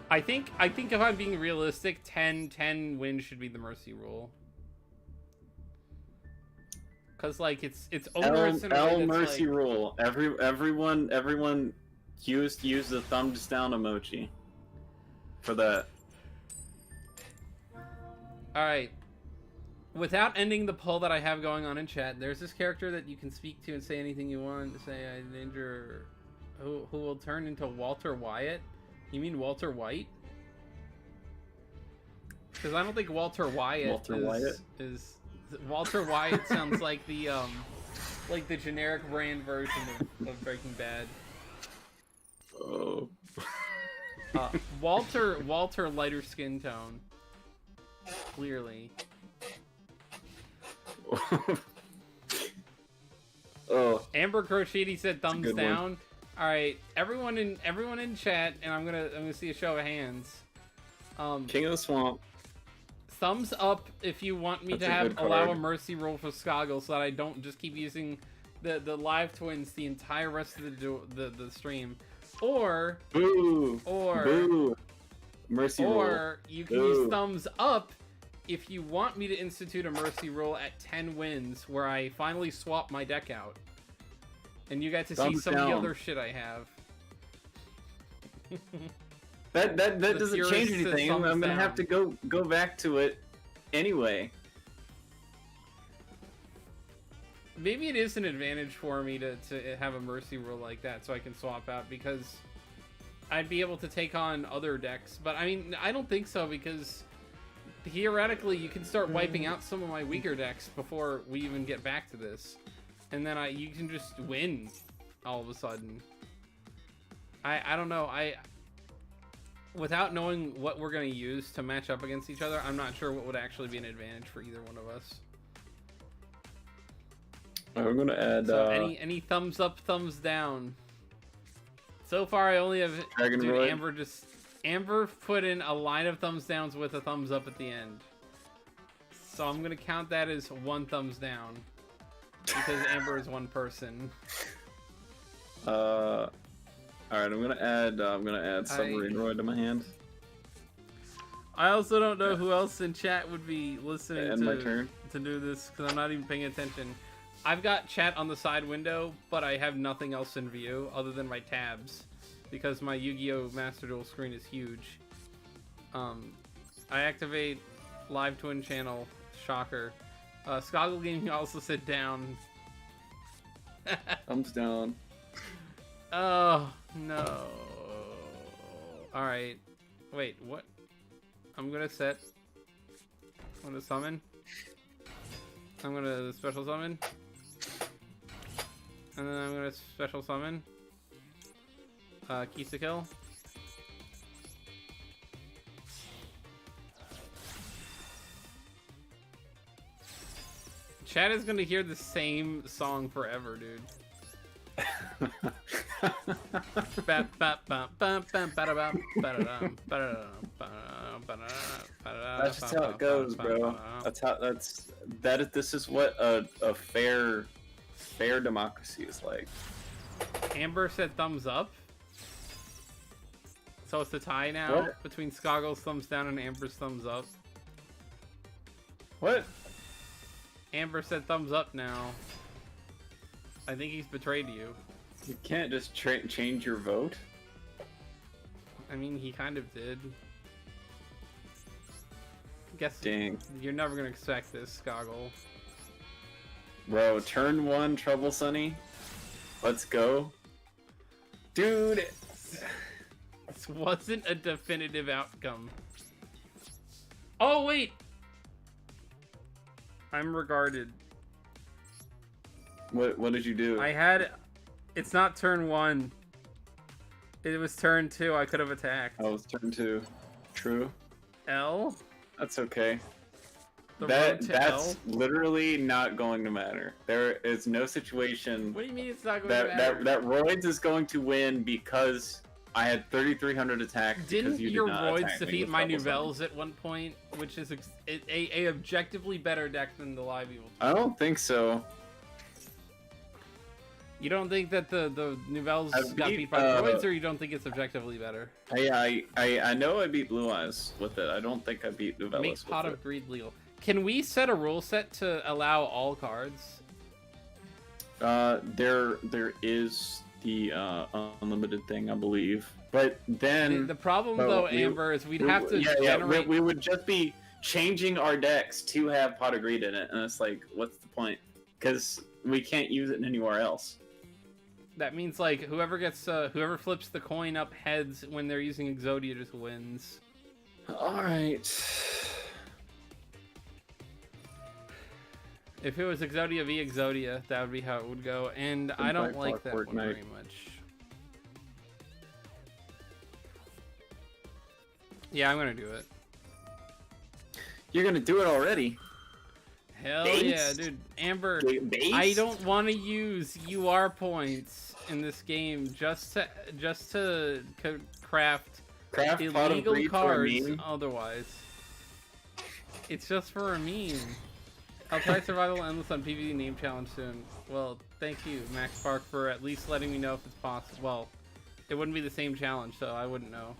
I think if I'm being realistic, 10 wins should be the mercy rule. Cause like it's onerous in a way that's mercy like... rule. Everyone use the thumbs down emoji for that. Alright. Without ending the poll that I have going on in chat, there's this character that you can speak to and say anything you want. Say, I danger... Who will turn into Walter Wyatt? You mean Walter White? Because I don't think Walter Wyatt is... Walter Wyatt sounds like the generic brand version of Breaking Bad. Oh. Walter lighter skin tone. Clearly. Oh. Amber Crochetti said thumbs down. All right, everyone in chat, and I'm gonna see a show of hands. King of the Swamp. Thumbs up if you want me to allow a mercy roll for Skoggle, so that I don't just keep using the live twins the entire rest of the stream, or boo, mercy roll. Or you can use thumbs up if you want me to institute a mercy roll at 10 wins, where I finally swap my deck out. And you get to see some of the other shit I have. that doesn't change anything. I'm gonna have to go back to it anyway. Maybe it is an advantage for me to have a mercy rule like that, so I can swap out, because I'd be able to take on other decks. But I mean, I don't think so, because theoretically you can start wiping out some of my weaker decks before we even get back to this. And then you can just win all of a sudden. I don't know. Without knowing what we're going to use to match up against each other, I'm not sure what would actually be an advantage for either one of us. I'm going to add... So any thumbs up, thumbs down. So far, I only have... Amber put in a line of thumbs downs with a thumbs up at the end. So I'm going to count that as 1 thumbs down. Because Amber is one person. Alright, I'm gonna add Submarine Roid to my hand. I also don't know who else in chat would be listening to do this, because I'm not even paying attention. I've got chat on the side window, but I have nothing else in view other than my tabs, because my Yu-Gi-Oh! Master Duel screen is huge. I activate live twin channel, shocker. Skoggle Gaming also said down. Thumbs down. Oh, no. Alright. Wait, what? I'm gonna summon. I'm gonna special summon. And then I'm gonna special summon. Keys to kill. Chad is gonna hear the same song forever, dude. That's just how it goes, bro. This is what a fair fair democracy is like. Amber said thumbs up. So it's a tie now What? between Skoggle's thumbs down and Amber's thumbs up. What? Amber said thumbs up now. I think he's betrayed you. You can't just change your vote. I mean, he kind of did. Guess Dang. you're never gonna expect this, Skoggle. Bro, turn 1, Trouble Sunny. Let's go. Dude! This wasn't a definitive outcome. Oh, wait! I'm regarded. What did you do? I had... It's not turn 1. It was turn 2. I could have attacked. Oh, it's turn 2. True. L? That's okay. The road That's to L? literally not going to matter. There is no situation What do you mean it's not going to matter? that Roids is going to win because I had 3,300 attack. Didn't your Roids attack me defeat with my Trouble Sunny. Nouvelles at one point, which is a objectively better deck than the Live Evil? I don't think so. You don't think that the Nouvelles I've got beat, beat by the Roids, or you don't think it's objectively better? I know I beat Blue Eyes with it. I don't think I beat Nouvelles Make with Pot it. of Greed legal. Can we set a rule set to allow all cards? There is the unlimited thing, I believe. But then The problem, though, Amber, is we'd have to generate... we would just be changing our decks to have Pot of Greed in it, and it's like, what's the point? Because we can't use it anywhere else. That means, like, whoever flips the coin up heads when they're using Exodia just wins. Alright. If it was Exodia v Exodia, that would be how it would go, and I don't like that one very much. Yeah, I'm gonna do it. You're gonna do it already? Hell Base? yeah, dude. Amber, Base? I don't want to use UR points in this game just to craft Pot of illegal Greed for a cards meme? otherwise. It's just for a meme. I'll try Survival Endless on PvD Name Challenge soon. Well, thank you, Max Park, for at least letting me know if it's possible. Well, it wouldn't be the same challenge, so I wouldn't know.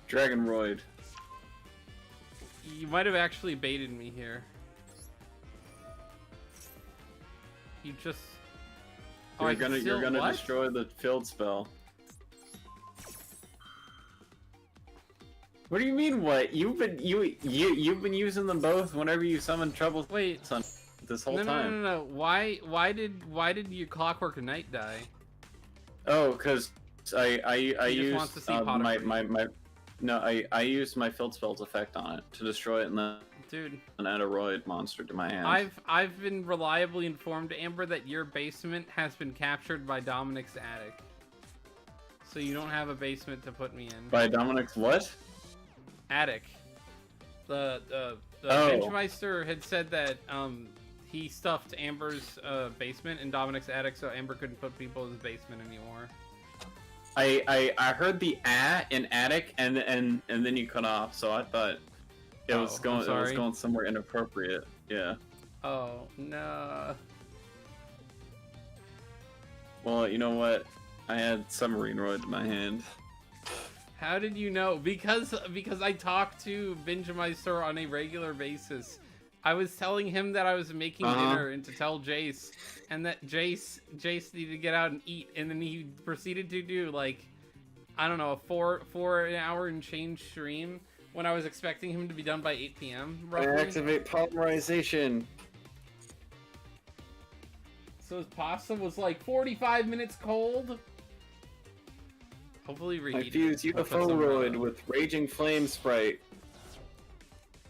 Dragon Roid. You might have actually baited me here. You just... You're gonna what? destroy the field spell. What do you mean? What you've been using them both whenever you summon Trouble. Wait, Sun this whole no, time. No. Why did your Clockwork Knight die? Oh, because I He just wants to used see Pot of Greed. I used my field spell's effect on it to destroy it and then add a Roid monster to my hand. I've been reliably informed, Amber, that your basement has been captured by Dominic's attic. So you don't have a basement to put me in. By Dominic's what? Attic. The Oh. Benchmeister had said that he stuffed Amber's basement in Dominic's attic, so Amber couldn't put people in his basement anymore. I heard the in attic and then you cut off, so I thought it was going somewhere inappropriate. Yeah. Oh no. Well, you know what? I had Submarine Roid in my hand. How did you know? Because I talk to Benjameister on a regular basis. I was telling him that I was making dinner and to tell Jace, and that Jace needed to get out and eat, and then he proceeded to do like, I don't know, a four an hour and change stream when I was expecting him to be done by 8 p.m. roughly. I activate polymerization. So his pasta was like 45 minutes cold. Hopefully reheated. I fuse UFO Roid with Raging Flame Sprite.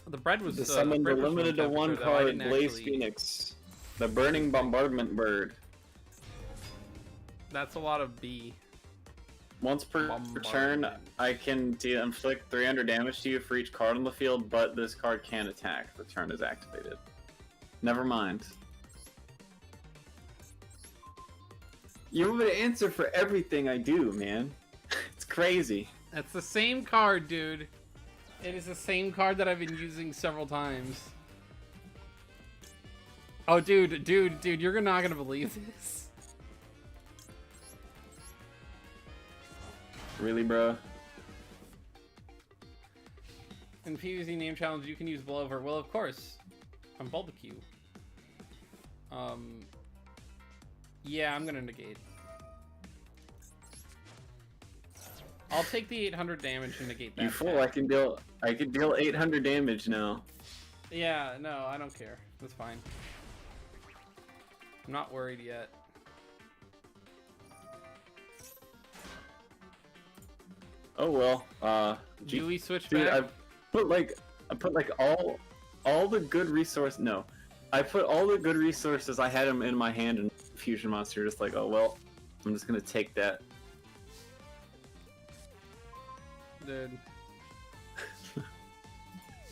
The bread was to summon the limited to one card Blaze actually... Phoenix, the Burning Bombardment Bird. That's a lot of B. Once per turn, I can inflict 300 damage to you for each card on the field, but this card can't attack. The turn is activated. Never mind. You have an answer for everything I do, man. It's crazy. That's the same card, dude. It is the same card that I've been using several times. Oh, dude, you're not gonna believe this. Really, bro? In PvZ name challenge, you can use blowover. Well, of course. I'm Bulbucks. Yeah, I'm gonna negate. I'll take the 800 damage and negate that. You fool! I can deal 800 damage now. Yeah, no, I don't care. That's fine. I'm not worried yet. Oh well. Do we switch dude, back? I put like all the good resources. No, I put all the good resources. I had them in my hand, and Fusion Monster just like, oh well, I'm just gonna take that. Dude.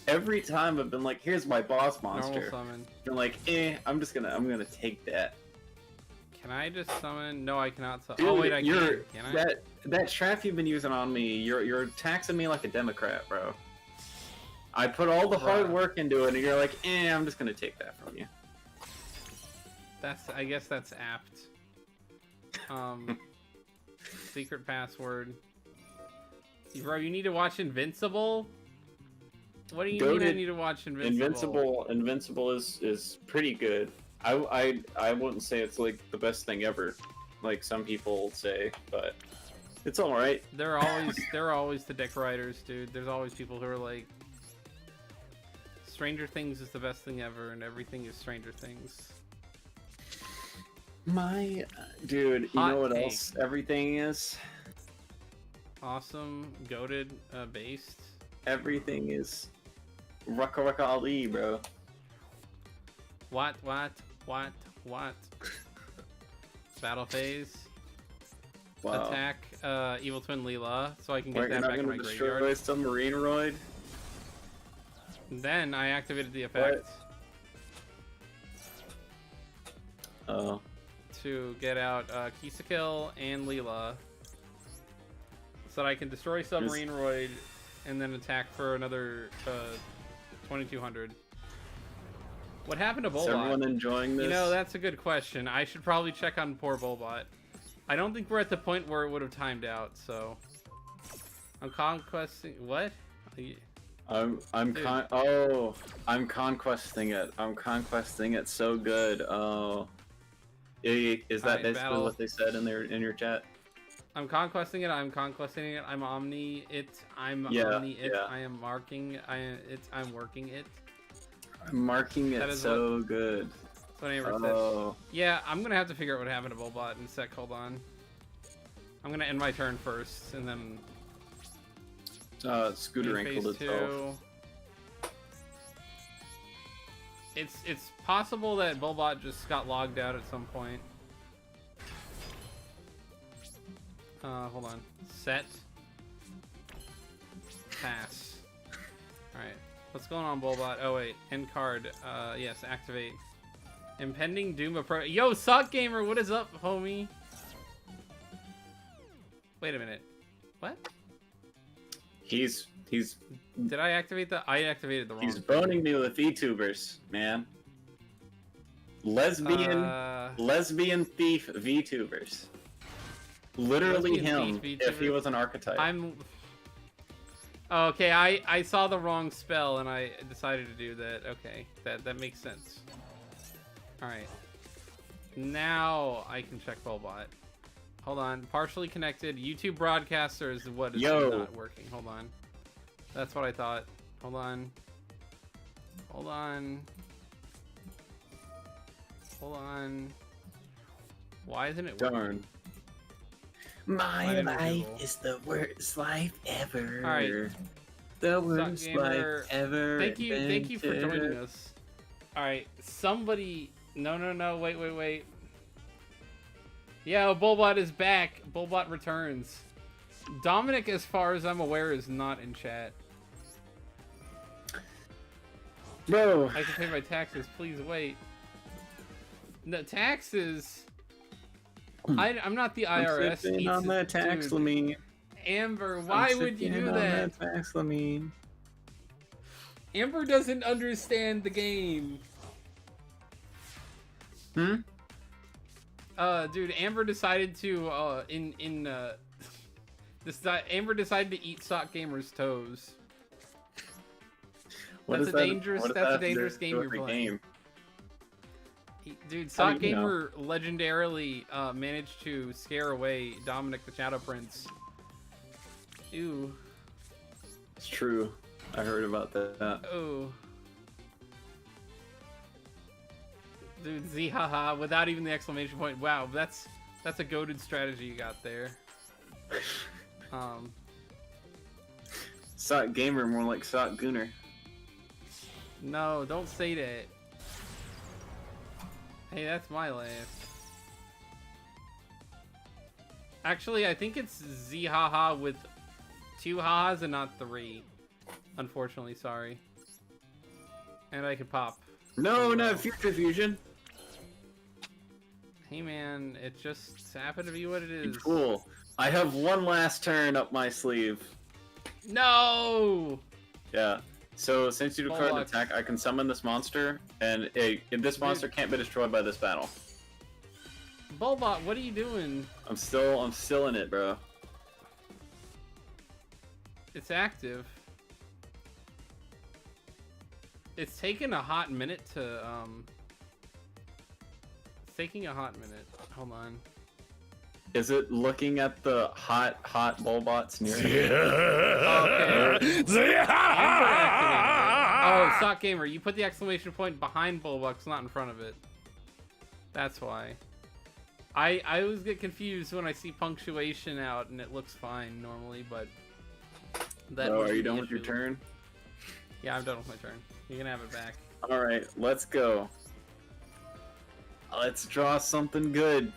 Every time I've been like, here's my boss monster. Normal summon. Been like, I'm gonna take that. Can I just summon? No, I cannot summon. Dude, Oh wait, I can. Can I? That trap you've been using on me, you're taxing me like a Democrat, bro. I put all the hard work into it, and you're like, I'm just gonna take that from you. I guess that's apt. Secret password. Bro, you need to watch Invincible? What do you mean I need to watch Invincible? Invincible is pretty good. I wouldn't say it's like the best thing ever, like some people say, but it's all right. There are always the deck writers, dude. There's always people who are like, Stranger Things is the best thing ever, and everything is Stranger Things. Dude, you know what else everything is? Awesome, goated, based. Everything is Rucka Ali, bro. What? Battle phase. Wow. Attack, Evil Twin Leela, so I can get that back in my graveyard. Destroy Submarine Roid? Then I activated the effect. Oh. To get out Kisakill and Leela, so that I can destroy Submarine Roid and then attack for another 2200. What happened to Bulbot? Is everyone enjoying this? You know, that's a good question. I should probably check on poor Bulbot. I don't think we're at the point where it would have timed out, so I'm conquesting. What? I'm conquesting it. I'm conquesting it so good. Oh. Is that basically what they said in your chat? I'm conquesting it. I'm conquesting it. I'm omni it. I'm omni it. Yeah. I am marking. I'm working it. I'm marking it so good. That's what Amber said. Yeah, I'm gonna have to figure out what happened to Bulbot in a sec. Hold on. I'm gonna end my turn first, and then. Scooter ankled itself. It's possible that Bulbot just got logged out at some point. Hold on. Set. Pass. Alright. What's going on, Bulbot? Oh, wait. End card. Yes, activate. Impending Doom approach. Yo, Sock Gamer, what is up, homie? Wait a minute. What? Did I activate the? I activated the wrong. He's boning me with VTubers, man. Lesbian thief VTubers. Literally him, if he was an archetype. Okay, I saw the wrong spell and I decided to do that. Okay, that makes sense. All right. Now I can check Bulbot. Hold on, partially connected. YouTube broadcaster is what is not working. Hold on. That's what I thought. Hold on. Hold on. Hold on. Why isn't it working? Darn. My life is the worst life ever. Alright. The worst life ever. Thank you for joining us. Alright, somebody... No, wait. Yeah, Bulbot is back. Bulbot returns. Dominic, as far as I'm aware, is not in chat. Bro. I can pay my taxes. Please wait. No, taxes... I'm not the IRS. I'm sitting on that tax lamine. Amber, why would you do that? Tax lamine. Amber doesn't understand the game. Hmm. Dude, Amber decided to Amber decided to eat Sock Gamer's toes. That's a dangerous game you're playing. Dude, Sock Gamer legendarily managed to scare away Dominic the Shadow Prince. Ew. It's true. I heard about that. Oh. Dude, zehaha, without even the exclamation point. Wow, that's a goated strategy you got there. Sock Gamer, more like Sock Gooner. No, don't say that. Hey, that's my laugh. Actually, I think it's zehaha with 2 ha-has and not 3. Unfortunately, sorry. And I could pop. No, not Future Fusion. Hey man, it just happened to be what it is. Cool. I have one last turn up my sleeve. No! Yeah. So since you declared an attack, I can summon this monster, and this monster can't be destroyed by this battle. Bulbot, what are you doing? I'm still in it, bro. It's active. It's taken a hot minute to It's taking a hot minute. Hold on. Is it looking at the hot Bulbots near you? Okay. Oh, Sock Gamer, you put the exclamation point behind Bulbucks, not in front of it. That's why. I always get confused when I see punctuation out and it looks fine normally, but that. Oh, are you done with your turn? Yeah, I'm done with my turn. You can have it back. All right, let's go. Let's draw something good.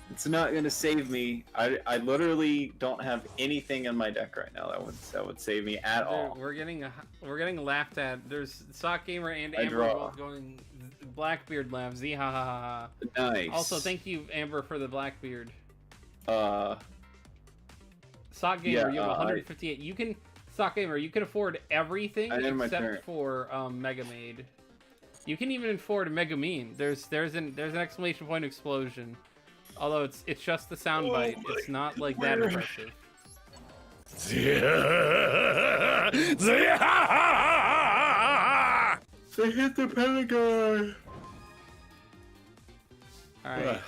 It's not gonna save me. I literally don't have anything in my deck right now that would save me at all. We're getting laughed at. There's Sock Gamer and Amber both going Blackbeard laugh. Zehaha. Nice. Also, thank you, Amber, for the Blackbeard. Sock Gamer, you have 158. You can Sock Gamer, you can afford everything except for Mega Maid. You can even afford a Mega Mean. There's an exclamation point explosion. Although it's just the soundbite. It's not like that impressive. They hit the Pentagon. Alright.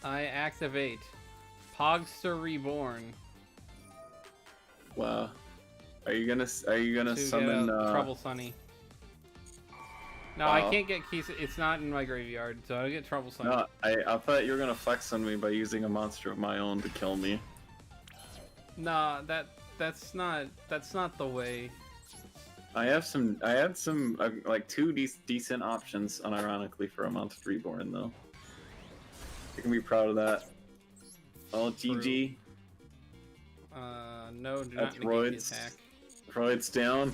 I activate Pogster Reborn. Wow. Are you gonna summon Trouble Sunny? No, I can't get keys. It's not in my graveyard, so I get Trouble Sunny. No, I thought you were gonna flex on me by using a monster of my own to kill me. Nah, that's not the way. I had some like 2 decent options, unironically, for a monster reborn though. You can be proud of that. Oh, GG. No, do That's not negate the attack. Roids down.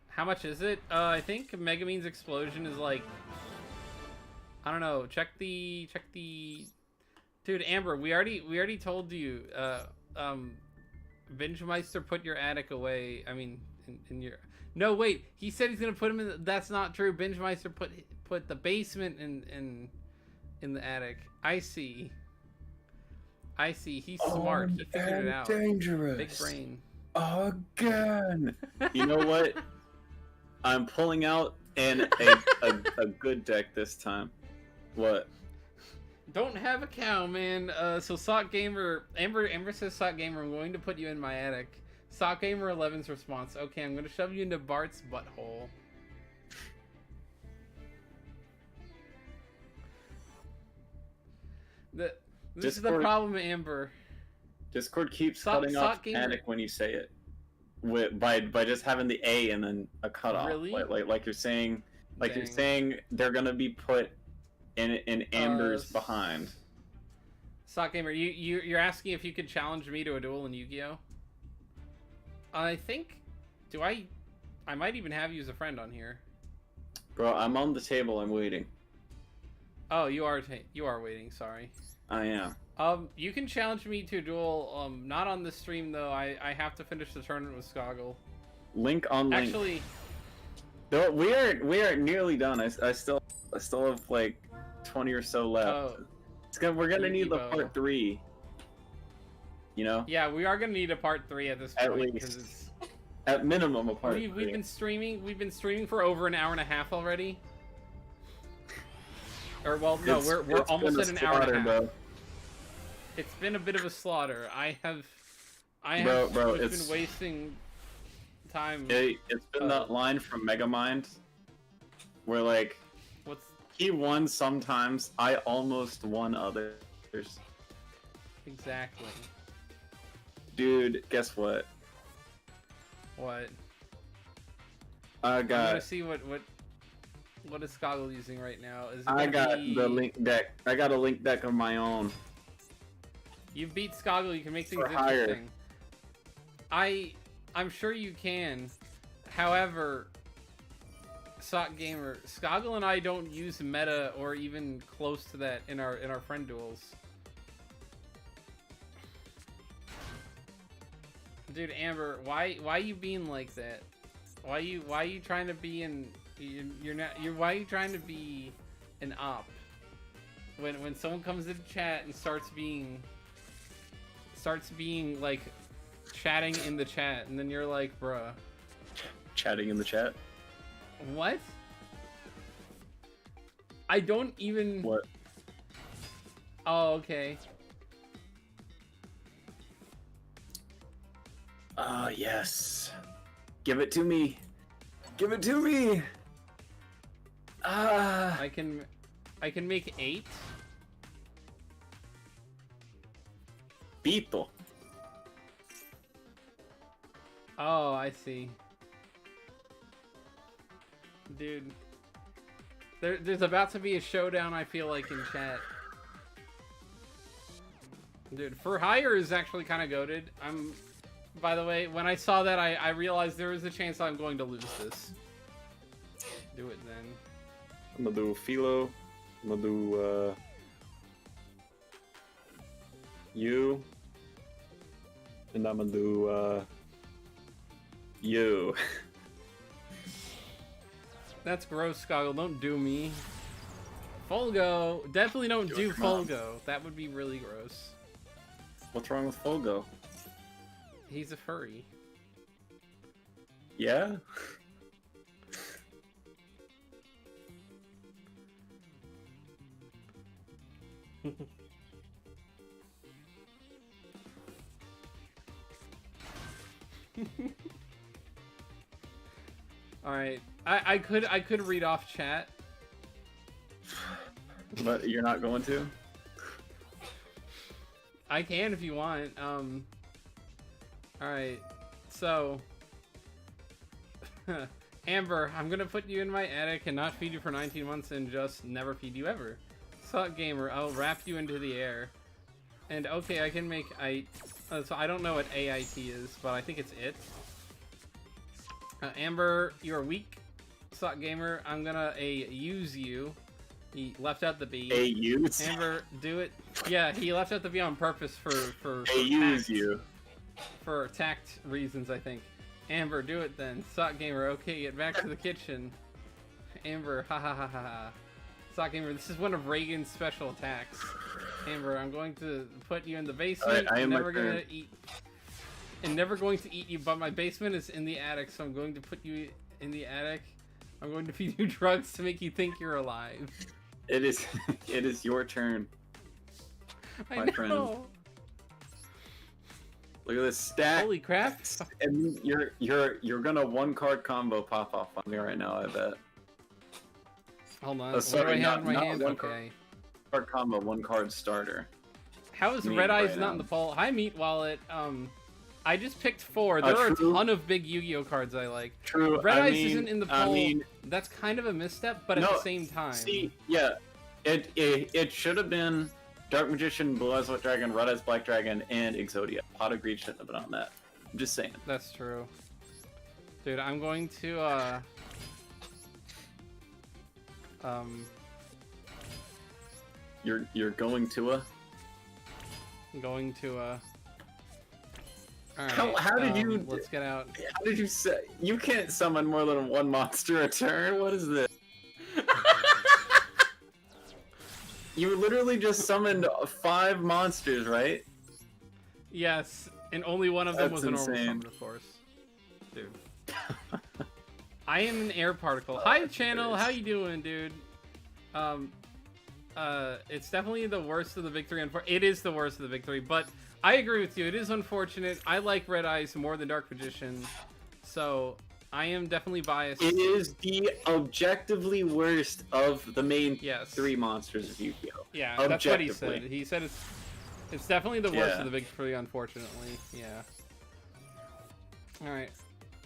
How much is it? I think Mega Mean's explosion is like, I don't know. Check the. Dude, Amber, we already told you. Bingemeister put your attic away. I mean, in your. No, wait. He said he's gonna put him in. That's not true. Bingemeister put the basement in the attic. I see. He's smart. He figured it out. Dangerous. Big brain. Again. You know what? I'm pulling out a good deck this time. What? Don't have a cow, man. So Sock Gamer, Amber says Sock Gamer, I'm going to put you in my attic. Sock Gamer 11's response. Okay, I'm going to shove you into Bart's butthole. This is the problem, Amber. Discord keeps cutting off attic when you say it. By just having the A and then a cutoff. Really? Like you're saying, you're saying they're gonna be put in Amber's behind. Sock Gamer, you're asking if you could challenge me to a duel in Yu-Gi-Oh? I think, I might even have you as a friend on here. Bro, I'm on the table. I'm waiting. Oh, you are waiting. Sorry. I am. You can challenge me to a duel. Not on the stream though. I have to finish the tournament with Skoggle. Link on link. Actually, No, we are nearly done. I still have like 20 or so left. Oh, We're gonna need the part 3. You know? Yeah, we are gonna need a part 3 at this point. At least. It's... At minimum, a part 3. We've been streaming for over an hour and a half already. Or well, no, we're almost at an hour and a half. Bro. It's been a bit of a slaughter. I have been wasting time. It's been that line from Megamind where like he won sometimes, I almost won others. Exactly. Dude, guess what? What? I'm gonna see what is Skoggle using right now. I got the link deck. I got a link deck of my own. You beat Skoggle, you can make things interesting. I'm sure you can. However, Sock Gamer, Skoggle and I don't use meta or even close to that in our friend duels. Dude, Amber, why you being like that? Why you trying to be why are you trying to be an op? When someone comes into chat and starts being like chatting in the chat, and then you're like, bruh. Chatting in the chat? What? I don't even... What? Oh, okay. Ah, yes. Give it to me. Give it to me. Ah. I can make 8. Pito. Oh, I see. Dude. There's about to be a showdown, I feel like, in chat. Dude, For Hire is actually kind of goated. By the way, when I saw that, I realized there is a chance I'm going to lose this. Do it then. I'm gonna do Philo. I'm gonna do, you. And I'm gonna do, you. That's gross, Skoggle. Don't do me. Folgo. Definitely don't do Folgo. That would be really gross. What's wrong with Folgo? He's a furry. Yeah? Alright. I could read off chat. But you're not going to? I can if you want. Alright. So Amber, I'm gonna put you in my attic and not feed you for 19 months and just never feed you ever. Suck Gamer, I'll wrap you into the air. And okay, I can make so I don't know what AIT is, but I think it's it. Amber, you're weak. Suck Gamer, I'm gonna use you. He left out the B. Use? Amber, do it. Yeah, he left out the B on purpose for use you. For tact reasons, I think. Amber, do it then. Sock Gamer, okay, get back to the kitchen. Amber, ha ha ha ha ha. Sock Gamer, this is one of Reagan's special attacks. Amber, I'm going to put you in the basement. I am never gonna eat. And never going to eat you, but my basement is in the attic, so I'm going to put you in the attic. I'm going to feed you drugs to make you think you're alive. It is your turn. My friend. Look at this stack. Holy crap. And you're gonna 1-card combo pop off on me right now, I bet. Hold on. What do I have in my hand? Okay. Card combo, 1-card starter. How is Red Eyes not in the poll? Hi, Meat Wallet. I just picked 4. There are a ton of big Yu-Gi-Oh cards I like. True. Red Eyes isn't in the poll. That's kind of a misstep, but at the same time. See, yeah, it should have been Dark Magician, Blue Eyes White Dragon, Red Eyes Black Dragon, and Exodia. Pot of Greed shouldn't have been on that. I'm just saying. That's true. Dude, I'm going to You're going to I'm going to All right, how did you? Let's get out. How did you say you can't summon more than one monster a turn? What is this? You literally just summoned 5 monsters, right? Yes, and only one of them That's was a normal insane. summon, of course. Dude. I am an air particle. Hi, channel. How you doing, dude? It's definitely the worst of the big three. It is the worst of the big three, but I agree with you. It is unfortunate. I like Red Eyes more than Dark Magician, so I am definitely biased. It is the objectively worst of the main 3 monsters of Yu-Gi-Oh! Yeah, that's what he said. He said it's definitely the worst of the big three, unfortunately. Yeah. Alright.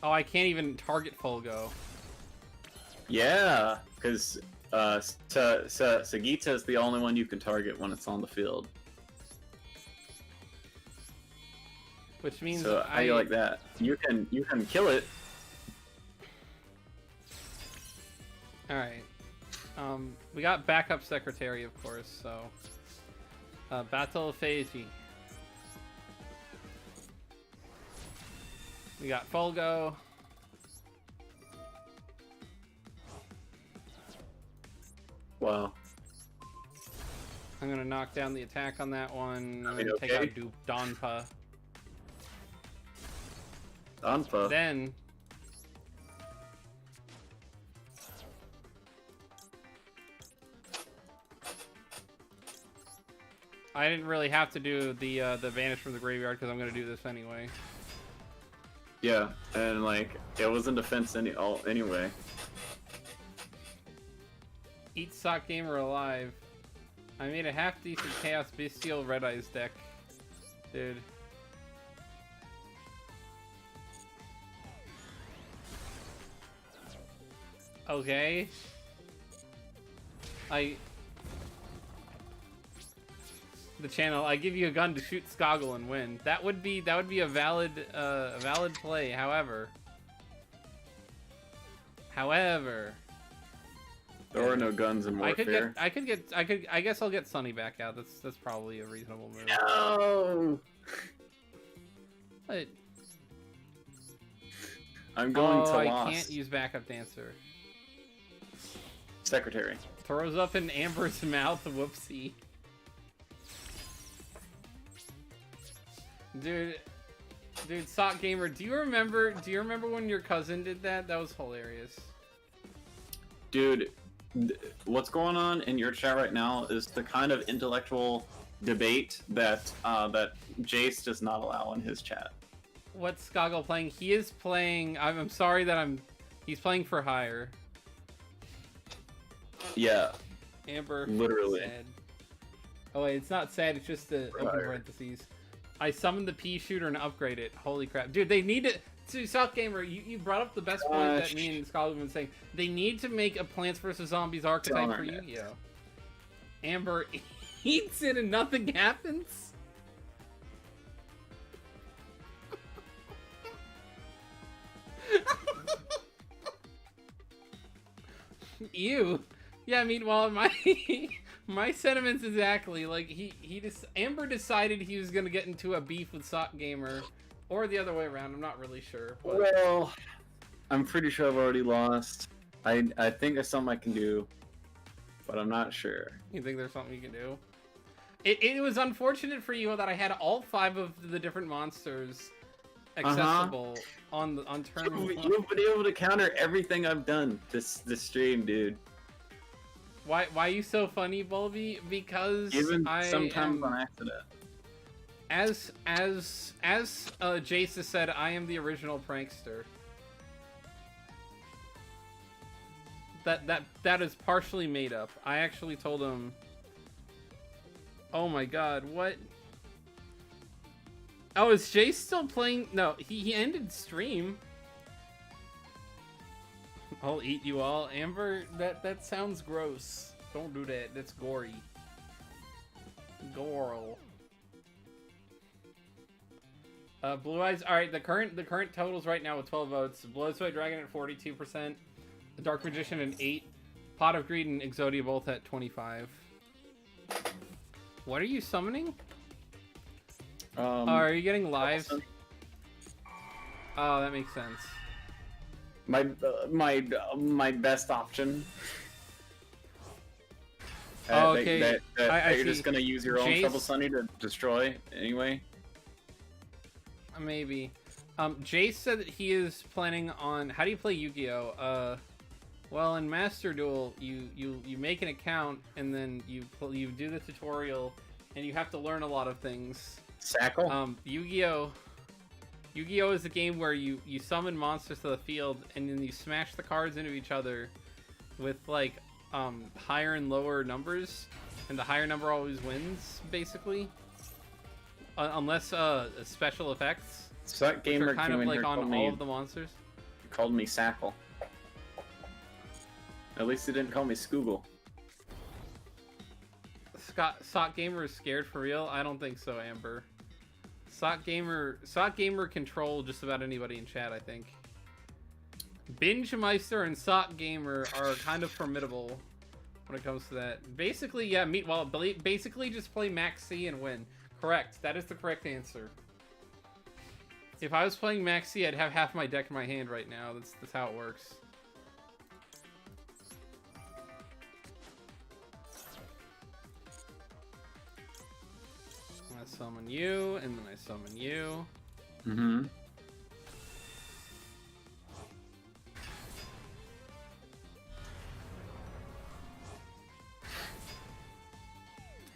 Oh, I can't even target Fulgo. Yeah, because Sagita is the only one you can target when it's on the field. Which means so how you like that? You can kill it. Alright. We got backup secretary, of course, so Battle of Feiji. We got Fulgo. Wow. I'm gonna knock down the attack on that one. I'm gonna take out Donpa. Donpa. Then I didn't really have to do the vanish from the graveyard because I'm gonna do this anyway. Yeah, and like it was in defense anyway. Eat Sock Gamer alive. I made a half decent Chaos Bestial Red Eyes deck, dude. Okay. The channel. I give you a gun to shoot Skoggle and win. That would be a valid play. However, there are no guns in warfare. I guess I'll get Sunny back out. That's probably a reasonable move. No. But I'm going to I loss. can't use backup dancer. Secretary. Throws up in Amber's mouth. Whoopsie. Dude, Sock Gamer, do you remember when your cousin did that? That was hilarious. Dude, what's going on in your chat right now is the kind of intellectual debate that Jace does not allow in his chat. What's Skoggle playing? He is playing. I'm sorry that he's playing for hire. Yeah. Amber. Literally. Sad. Oh wait, it's not sad. It's just the open parentheses. I summoned the pea shooter and upgrade it. Holy crap, dude! They need to. So, South Gamer, you brought up the best point that me and Skoggle have been saying. They need to make a Plants vs Zombies archetype for Yu-Gi-Oh. Amber eats it and nothing happens. Ew. Yeah, meanwhile, my sentiments exactly. Like, Amber decided he was gonna get into a beef with Sock Gamer. Or the other way around, I'm not really sure. But... Well, I'm pretty sure I've already lost. I think there's something I can do, but I'm not sure. You think there's something you can do? It was unfortunate for you that I had all 5 of the different monsters accessible on turn 1. You've been able to counter everything I've done this stream, dude. Why are you so funny, Bulby? Because sometimes on accident. As Jace has said, I am the original prankster. That is partially made up. I actually told him. Oh my god, what? Oh, is Jace still playing? No, he ended stream. I'll eat you all. Amber, that sounds gross. Don't do that. That's gory. Goral. Blue Eyes. All right, the current totals right now with 12 votes. Blue Eyes White Dragon at 42%, the Dark Magician at 8, Pot of Greed and Exodia both at 25. What are you summoning? Are you getting lives? Oh, that makes sense. My best option. Oh, okay. You're just gonna use your own Trouble Sunny to destroy anyway. Maybe. Jace said that he is planning on. How do you play Yu-Gi-Oh? Well, in Master Duel, you make an account and then you do the tutorial, and you have to learn a lot of things. Sackle. Yu-Gi-Oh is a game where you summon monsters to the field and then you smash the cards into each other with like higher and lower numbers, and the higher number always wins, basically. Unless special effects. So that gamer kind of like on all of the monsters. He called me Sackle. At least he didn't call me Scoogle. Sock Gamer is scared for real? I don't think so, Amber. Sock Gamer control just about anybody in chat, I think. Binge Meister and Sock Gamer are kind of formidable when it comes to that. Basically, yeah, basically just play Max C and win. Correct. That is the correct answer. If I was playing Max C, I'd have half my deck in my hand right now. That's how it works. I summon you, and then I summon you. Mm-hmm.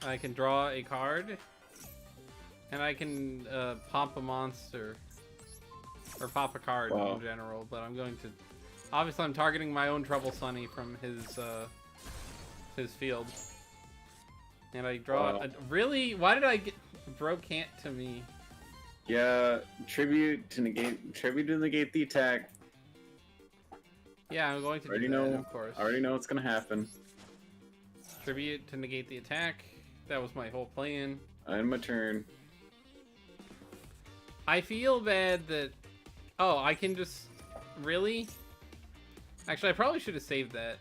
I can draw a card, and I can pop a monster, or pop a card in general, but I'm going to... Obviously, I'm targeting my own Trouble Sunny from his field. And I draw... Really? Why did I get... Bro can't to me. Yeah, tribute to negate the attack. Yeah, I'm going to do that, of course. I already know what's gonna happen. Tribute to negate the attack. That was my whole plan. And my turn. I feel bad that... Oh, I can just... Really? Actually, I probably should have saved that.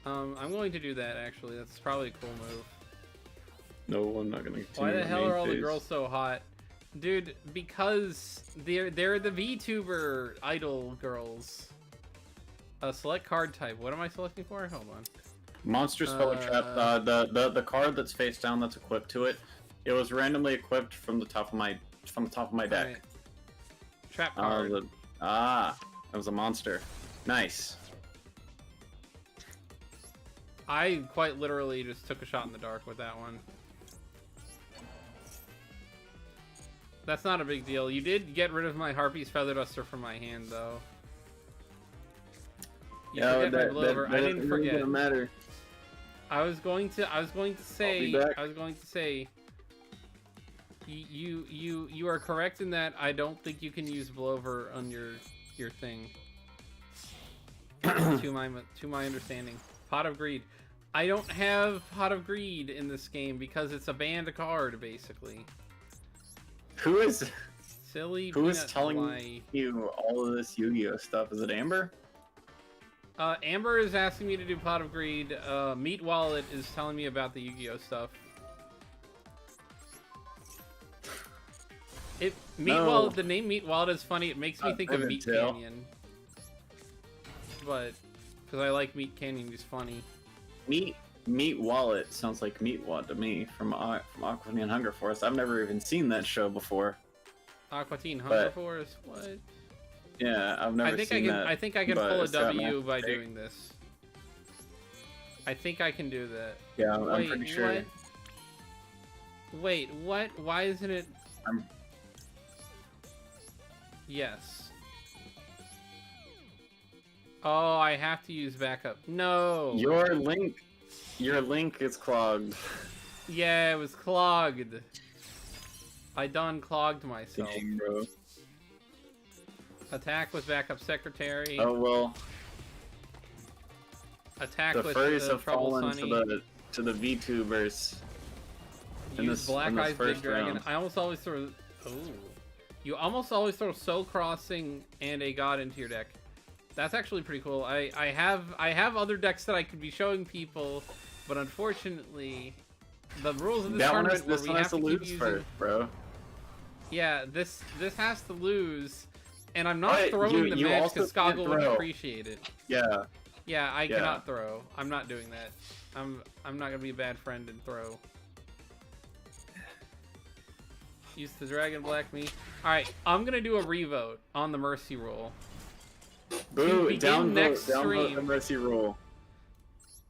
I'm going to do that, actually. That's probably a cool move. No, I'm not gonna continue. Why the hell are all the girls so hot? Dude, because they're the VTuber idol girls. Select card type. What am I selecting for? Hold on. Monster Spell Trap. The card that's face down that's equipped to it. It was randomly equipped from the top of my deck. Right. Trap card. That was a monster. Nice. I quite literally just took a shot in the dark with that one. That's not a big deal. You did get rid of my Harpy's Feather Duster from my hand, though. Yeah, that I didn't forget. Doesn't matter. I was going to say. You are correct in that I don't think you can use blowover on your thing. to my understanding. Pot of Greed. I don't have Pot of Greed in this game because it's a banned card, basically. Who is telling you all of this Yu-Gi-Oh stuff? Is it Amber? Amber is asking me to do Pot of Greed. Meat Wallet is telling me about the Yu-Gi-Oh stuff. Wallet, the name Meat Wallet is funny. It makes me think of Meat Canyon. But because I like Meat Canyon, he's funny. Meat Wallet sounds like Meat Wad to me from Aqua Teen Hunger Force. I've never even seen that show before. Aqua Teen Hunger Force? What? Yeah, I've never seen that. I think I can pull a W by doing this. I think I can do that. Yeah, I'm pretty sure. What? Wait, what? Why isn't it... Yes. Oh, I have to use backup. No! Your link is clogged. Yeah, it was clogged. I done clogged myself. Dang, bro. Attack with backup secretary. Oh well. Attack the with furries have Trouble fallen Sunny. to the VTubers. Use Black Eyes Big Dragon. I almost always throw. Oh. You almost always throw Soul Crossing and a God into your deck. That's actually pretty cool. I have other decks that I could be showing people, but unfortunately, the rules of this tournament where we have to keep using... first, bro. Yeah, this has to lose, and I'm not throwing the match because Skoggle would appreciate it. Yeah. Yeah, I cannot throw. I'm not doing that. I'm not gonna be a bad friend and throw. Use the dragon black me. All right, I'm gonna do a revote on the mercy rule. Boo! Downvote the mercy rule.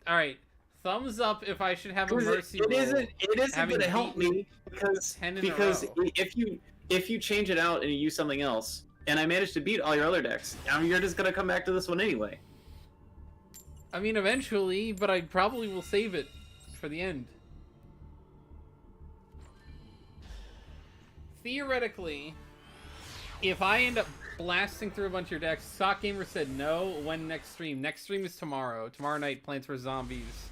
All right, thumbs up if I should have a mercy rule. It isn't gonna help me because if you change it out and you use something else, and I manage to beat all your other decks, I mean, you're just gonna come back to this one anyway. I mean, eventually, but I probably will save it for the end. Theoretically, if I end up blasting through a bunch of your decks, Sock Gamer said no. When next stream? Next stream is tomorrow. Tomorrow night, Plants vs. Zombies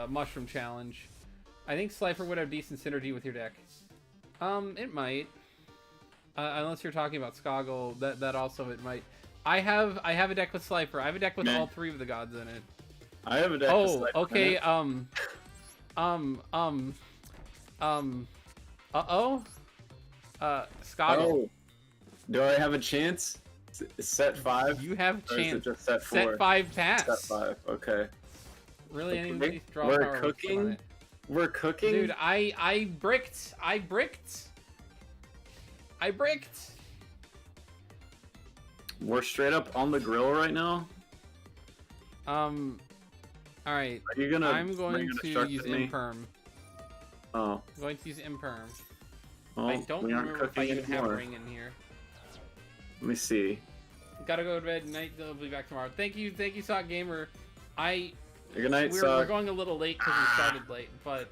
Mushroom Challenge. I think Slifer would have decent synergy with your deck. It might. Unless you're talking about Skoggle, that also it might. I have a deck with Slifer. I have a deck with all 3 of the gods in it. I have a deck with Slifer. Okay, Skoggle. Oh, do I have a chance? Set 5? You have a chance. Or is it just set 4? Set 5 pass. Set 5, okay. Really, anybody draw We're power cooking? We're cooking? Dude, I bricked. We're straight up on the grill right now? Alright. I'm going to use Imperm. Oh. I'm going to use Imperm. Oh, I don't remember if I even have Ring in here. Let me see. Gotta go to bed. Night. I'll be back tomorrow. Thank you, Sock Gamer. Good night, we're going a little late because we started late, but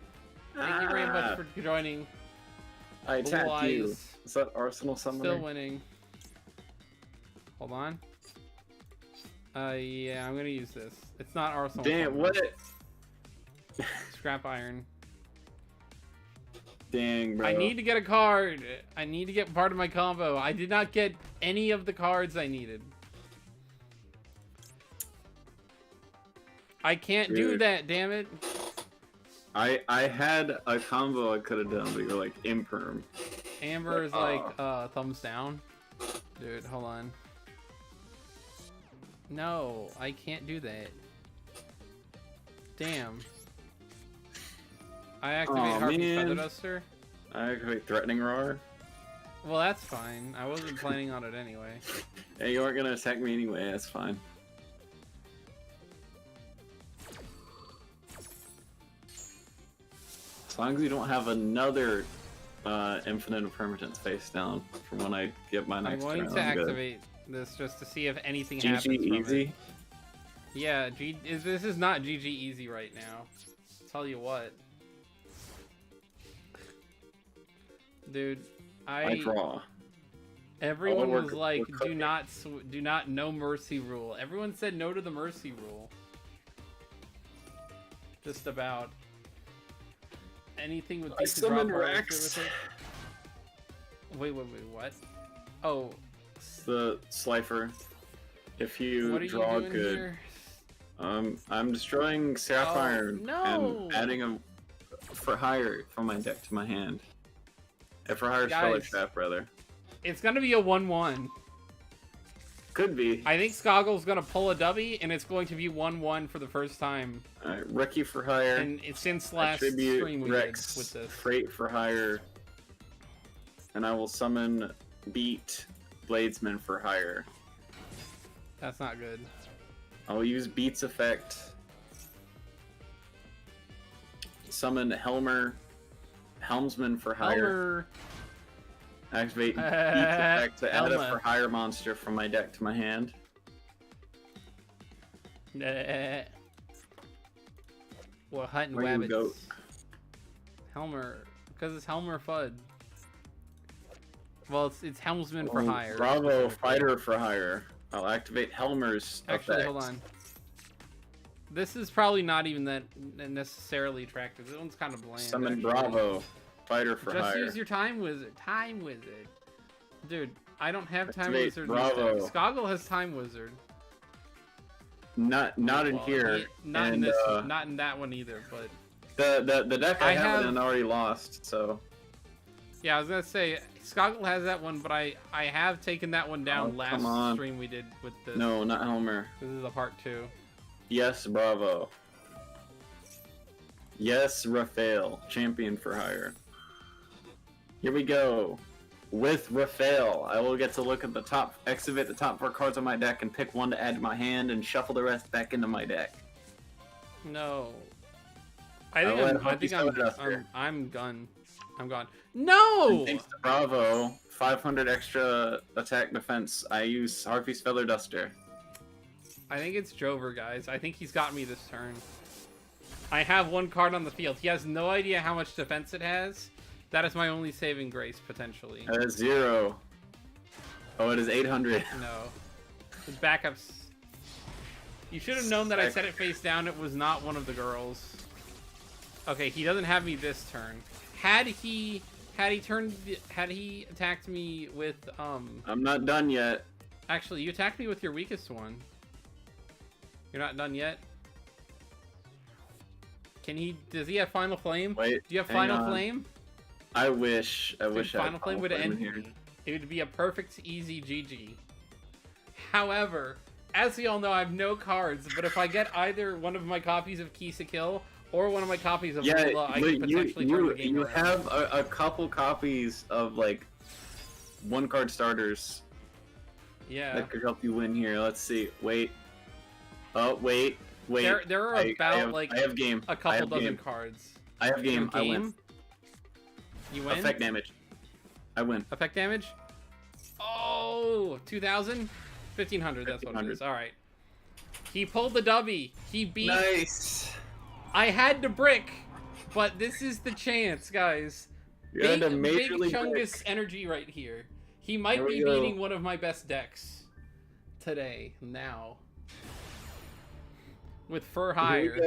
thank you very much for joining. I attacked you. Is that Arsenal summoner? Still winning. Hold on. Yeah, I'm gonna use this. It's not Arsenal. Damn, summoner. what? Scrap iron. Dang, bro. I need to get a card. I need to get part of my combo. I did not get any of the cards I needed. I can't do that, damn it. I had a combo I could have done, but you're like Imperm. Amber is like thumbs down. Dude, hold on. No, I can't do that. Damn. I activate Harpy Feather Duster. I activate Threatening Roar. Well, that's fine. I wasn't planning on it anyway. Yeah, you aren't gonna attack me anyway, that's fine. As long as you don't have another Infinite Impermanence face down from when I get my next turn. I'm going to activate this just to see if anything happens from easy? it. Yeah, this is not GG easy right now. I'll tell you what. Dude, I draw. Everyone was like, do not no mercy rule. Everyone said no to the mercy rule. Just about. Anything with decent drop with it. Wait, what? Oh. The Slifer. If you draw good. Here? I'm destroying Seraph Iron and adding a for hire from my deck to my hand. For hire Speller Trap, rather. It's gonna be a 1-1. Could be. I think Skoggle's gonna pull a W, and it's going to be 1-1 for the first time. Alright, Ricky for hire. And since last stream we Rex, did with this. Freight for hire. And I will summon Beat Bladesman for hire. That's not good. I'll use Beat's effect. Summon Helmsman for hire. Activate Beat's effect to add a for hire monster from my deck to my hand. Well, hunting rabbits. Helmer, because it's Helmer Fudd. Well, it's Helmsman for hire. Bravo, fighter for hire. I'll activate Helmer's effect. Hold on. This is probably not even that necessarily attractive. This one's kind of bland. Summon Bravo, fighter for hire. Just use your Time Wizard. Time Wizard. Dude, I don't have Time Wizard. Bravo. Skoggle has Time Wizard. Not in here. Not in this. Not in that one either. But the deck I have it and already lost. So. Yeah, I was gonna say Skoggle has that one, but I have taken that one down last stream we did with this. No, not Helmer. This is a part 2. Yes, bravo. Yes, Raphael, champion for hire. Here we go. With Raphael, I will get to look at the top, activate the top 4 cards on my deck, and pick one to add to my hand, and shuffle the rest back into my deck. No. I'm gone. I'm gone. No! And thanks to Bravo, 500 extra attack defense. I use Harpy's Feather Duster. I think it's Jover, guys. I think he's got me this turn. I have 1 card on the field. He has no idea how much defense it has. That is my only saving grace, potentially. That is 0. Oh, it is 800. No. His backups. You should have known that I set it face down. It was not one of the girls. Okay, he doesn't have me this turn. Had he attacked me with I'm not done yet. Actually, you attacked me with your weakest one. You're not done yet. Does he have Final Flame? Wait, do you have Final Flame? I wish I Final had Flame would end here. It would be a perfect, easy GG. However, as we all know, I have no cards, but if I get either one of my copies of Kisa Kill or one of my copies of Lula, I can potentially turn the game around. You have a couple copies of, like, 1-card starters. Yeah. That could help you win here. Let's see. Wait. Oh, wait. There are about, I have game. A couple dozen cards. I have game. I win. You win? Effect damage. I win. Effect damage? Oh, 2,000? 1,500, that's what it is. Alright. He pulled the dubby. He beat... Nice. I had to brick, but this is the chance, guys. Big Chungus energy right here. He might be beating one of my best decks today, now. With Fur Hire.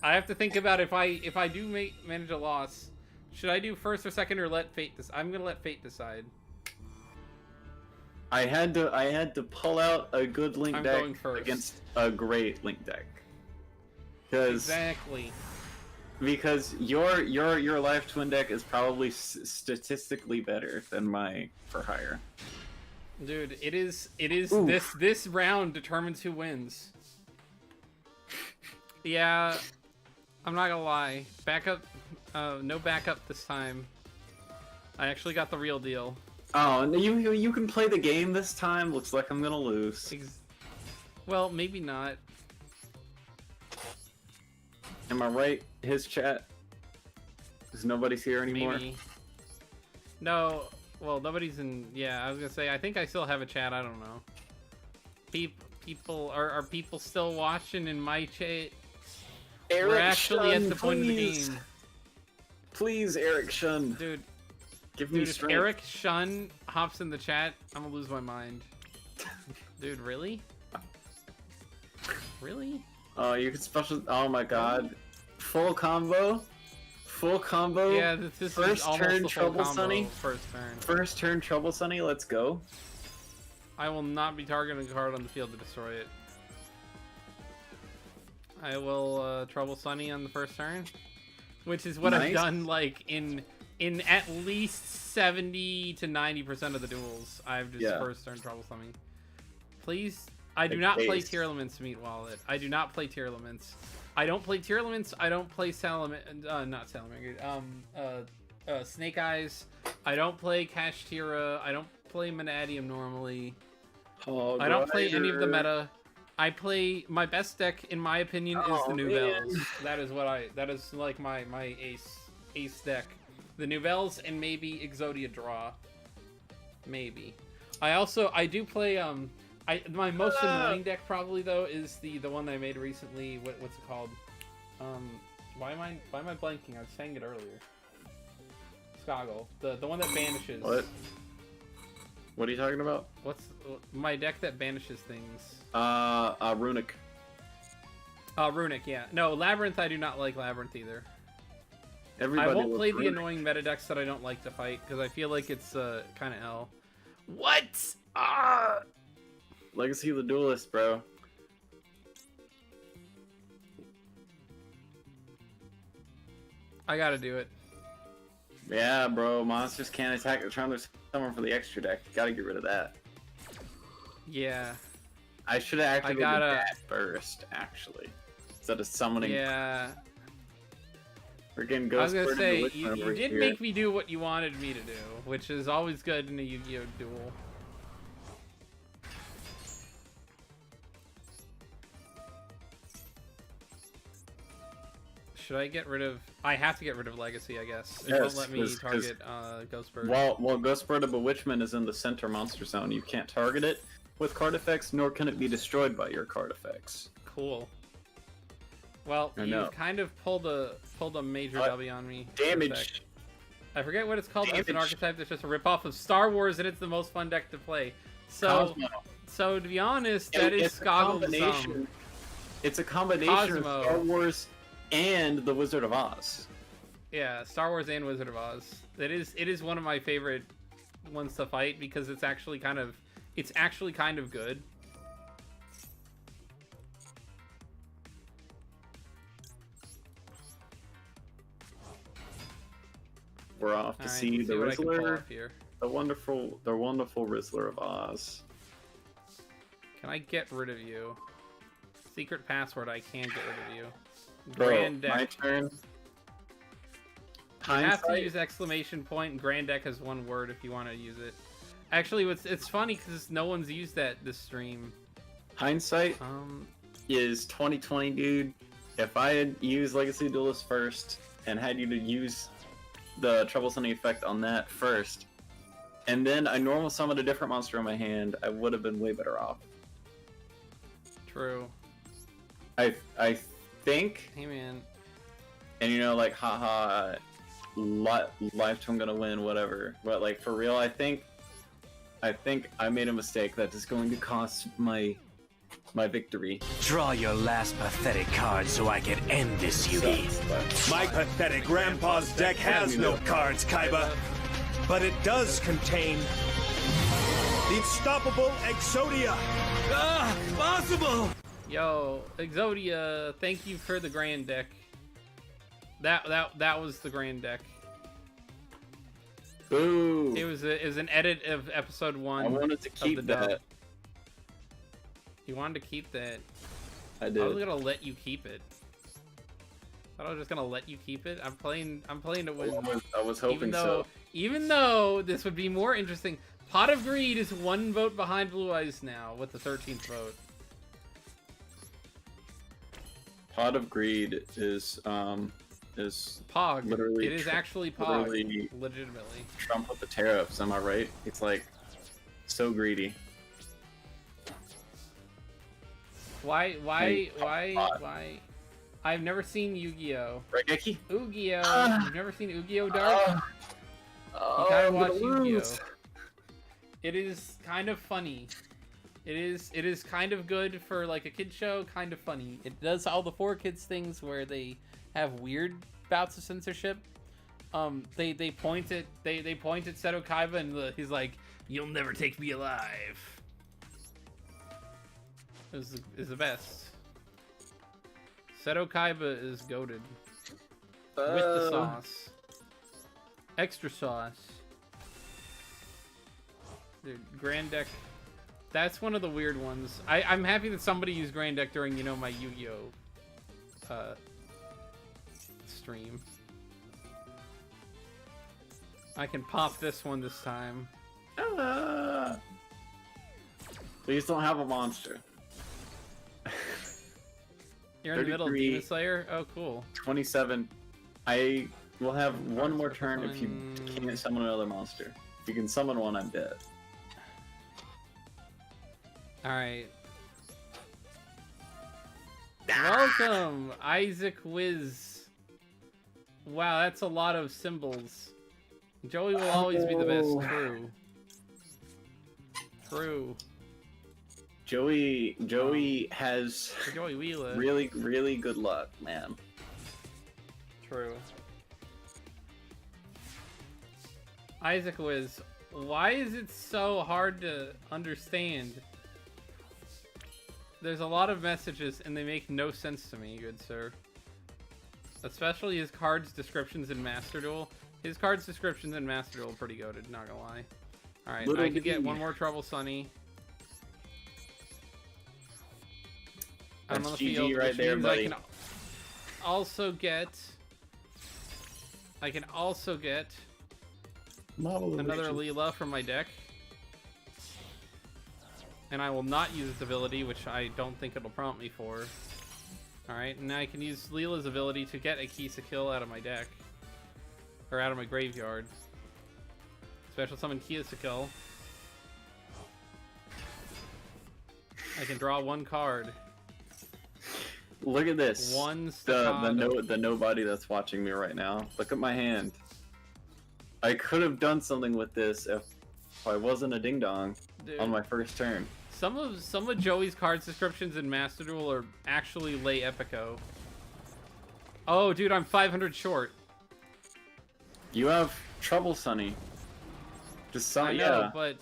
I have to think about if I do manage a loss. Should I do first or second or let fate decide? I'm gonna let fate decide. I had to pull out a good Link deck against a great Link deck. Exactly. Because your Life Twin deck is probably statistically better than my For Hire. Dude, it is this round determines who wins. Yeah, I'm not gonna lie. Backup, no backup this time. I actually got the real deal. Oh, you can play the game this time. Looks like I'm gonna lose. Well, maybe not. Am I right? His chat? Because nobody's here anymore? Maybe. No, well, nobody's in... Yeah, I was gonna say, I think I still have a chat, I don't know. Are people still watching in my chat? Eric We're actually Shun, at the point of the game. Please, Eric Shun. Dude, give me strength. If Eric Shun hops in the chat, I'm gonna lose my mind. Dude, really? Really? Oh, you can special. Oh my god. Full combo? Full combo? Yeah, this first is almost turn the Trouble full combo. Sunny? First turn Trouble Sunny, let's go. I will not be targeting a card on the field to destroy it. I will Trouble Sunny on the first turn. Which is what I've done, like, in at least 70 to 90% of the duels. I've just first turn Trouble Sunny. Please. I do not play Tier Elements, Meat Wallet. I do not play Tier Elements. I don't play Tier Elements. I don't play not Salamander. Snake Eyes. I don't play Kashtira. I don't play Manadium normally. I don't play any of the meta. I play my best deck, in my opinion, is the Novels. That is like my ace deck. The Novels and maybe Exodia Draw. Maybe. I do play my most annoying deck probably though is the one that I made recently. What's it called? Why am I blanking? I was saying it earlier. Skoggle, the one that banishes. What are you talking about? What's my deck that banishes things? Runic. Runic, yeah. No, Labyrinth. I do not like Labyrinth either. Everybody I won't play the Runic. annoying meta decks that I don't like to fight because I feel like it's kind of L. What? Legacy of the Duelist, bro. I gotta do it. Yeah, bro. Monsters can't attack the turn. There's someone for the extra deck. Gotta get rid of that. Yeah. I should have activated that first, actually, instead of summoning. Yeah. Freaking I was Ghost gonna Bird say, and the you Witchman over did here. make me do what you wanted me to do, which is always good in a Yu-Gi-Oh! Duel. Should I get rid of... I have to get rid of Legacy, I guess. It won't let me target Ghost Bird. While Ghost Bird of Bewitchment is in the center monster zone, you can't target it with card effects, nor can it be destroyed by your card effects. Cool. Well, you've kind of pulled a major W on me. Damage. I forget what it's called. It's an archetype that's just a ripoff of Star Wars, and it's the most fun deck to play. So, so to be honest, that is Skoggle. It's a combination of Star Wars and the Wizard of Oz. Yeah, Star Wars and Wizard of Oz. It is one of my favorite ones to fight because it's actually kind of good. We're off to see the Rizzler, the wonderful Rizzler of Oz. Can I get rid of you? Secret password. I can get rid of you. Grandeck. My turn. You have to use exclamation point, and Grandeck has one word if you want to use it. Actually, it's funny because no one's used that this stream. Hindsight is 2020, dude. If I had used Legacy Duelist first and had you to use the troublesome effect on that first, and then I normal summoned a different monster in my hand, I would have been way better off. True. I think. Hey man. And you know, like, haha, lifetime gonna win, whatever. But like for real, I think I made a mistake that is going to cost my victory. Draw your last pathetic card so I can end this, Yugi. My pathetic grandpa's deck has no cards, Kaiba, but it does contain the unstoppable Exodia. Ah, possible! Yo, Exodia, thank you for the Grandeck. That was the Grandeck. Ooh. It was an edit of episode 1. I wanted to keep that. You wanted to keep that. I did. I was gonna let you keep it. I thought I was just gonna let you keep it. I'm playing to win. I was hoping so. Even though this would be more interesting. Pot of Greed is 1 vote behind Blue Eyes now with the 13th vote. Pot of Greed is Pog. Literally, it is actually Pog. Legitimately. Trump with the tariffs. Am I right? It's like so greedy. Why? I've never seen Yu-Gi-Oh. Regeki? Yu-Gi-Oh. You've never seen Yu-Gi-Oh, Dark? You gotta watch Yu-Gi-Oh. It is kind of funny. It is kind of good for like a kid show, kind of funny. It does all the 4Kids things where they have weird bouts of censorship. They point at Seto Kaiba and he's like, "You'll never take me alive." Is the best. Seto Kaiba is goated. With the sauce. Extra sauce. Dude, Grandeck. That's one of the weird ones. I'm happy that somebody used Grandeck during, my Yu-Gi-Oh! Stream. I can pop this one this time. Please don't have a monster. You're in the middle of Demon Slayer? Oh, cool. 27. I will have one more turn if you can't summon another monster. If you can summon one, I'm dead. Alright. Welcome, Isaac Wiz. Wow, that's a lot of symbols. Joey will always be the best. True. True. Joey has Joey Wheeler. really good luck, man. True. Isaac Wiz, why is it so hard to understand? There's a lot of messages and they make no sense to me, good sir. Especially his cards, descriptions in Master Duel. His card's descriptions in Master Duel are pretty goated, not gonna lie. Alright, Little I can get D. one more Trouble Sunny. That's I'm on the GG field, right which there, means buddy. I can also get another Leela from my deck. And I will not use its ability, which I don't think it'll prompt me for. Alright, and now I can use Leela's ability to get a Kisa kill out of my deck. Or out of my graveyard. Special summon Kisa kill. I can draw one card. Look at this. One the nobody that's watching me right now. Look at my hand. I could have done something with this if I wasn't a ding dong on my first turn. Some of Joey's cards descriptions in Master Duel are actually lay epico. Oh, dude, I'm 500 short. You have Trouble Sunny. Just some, I know, but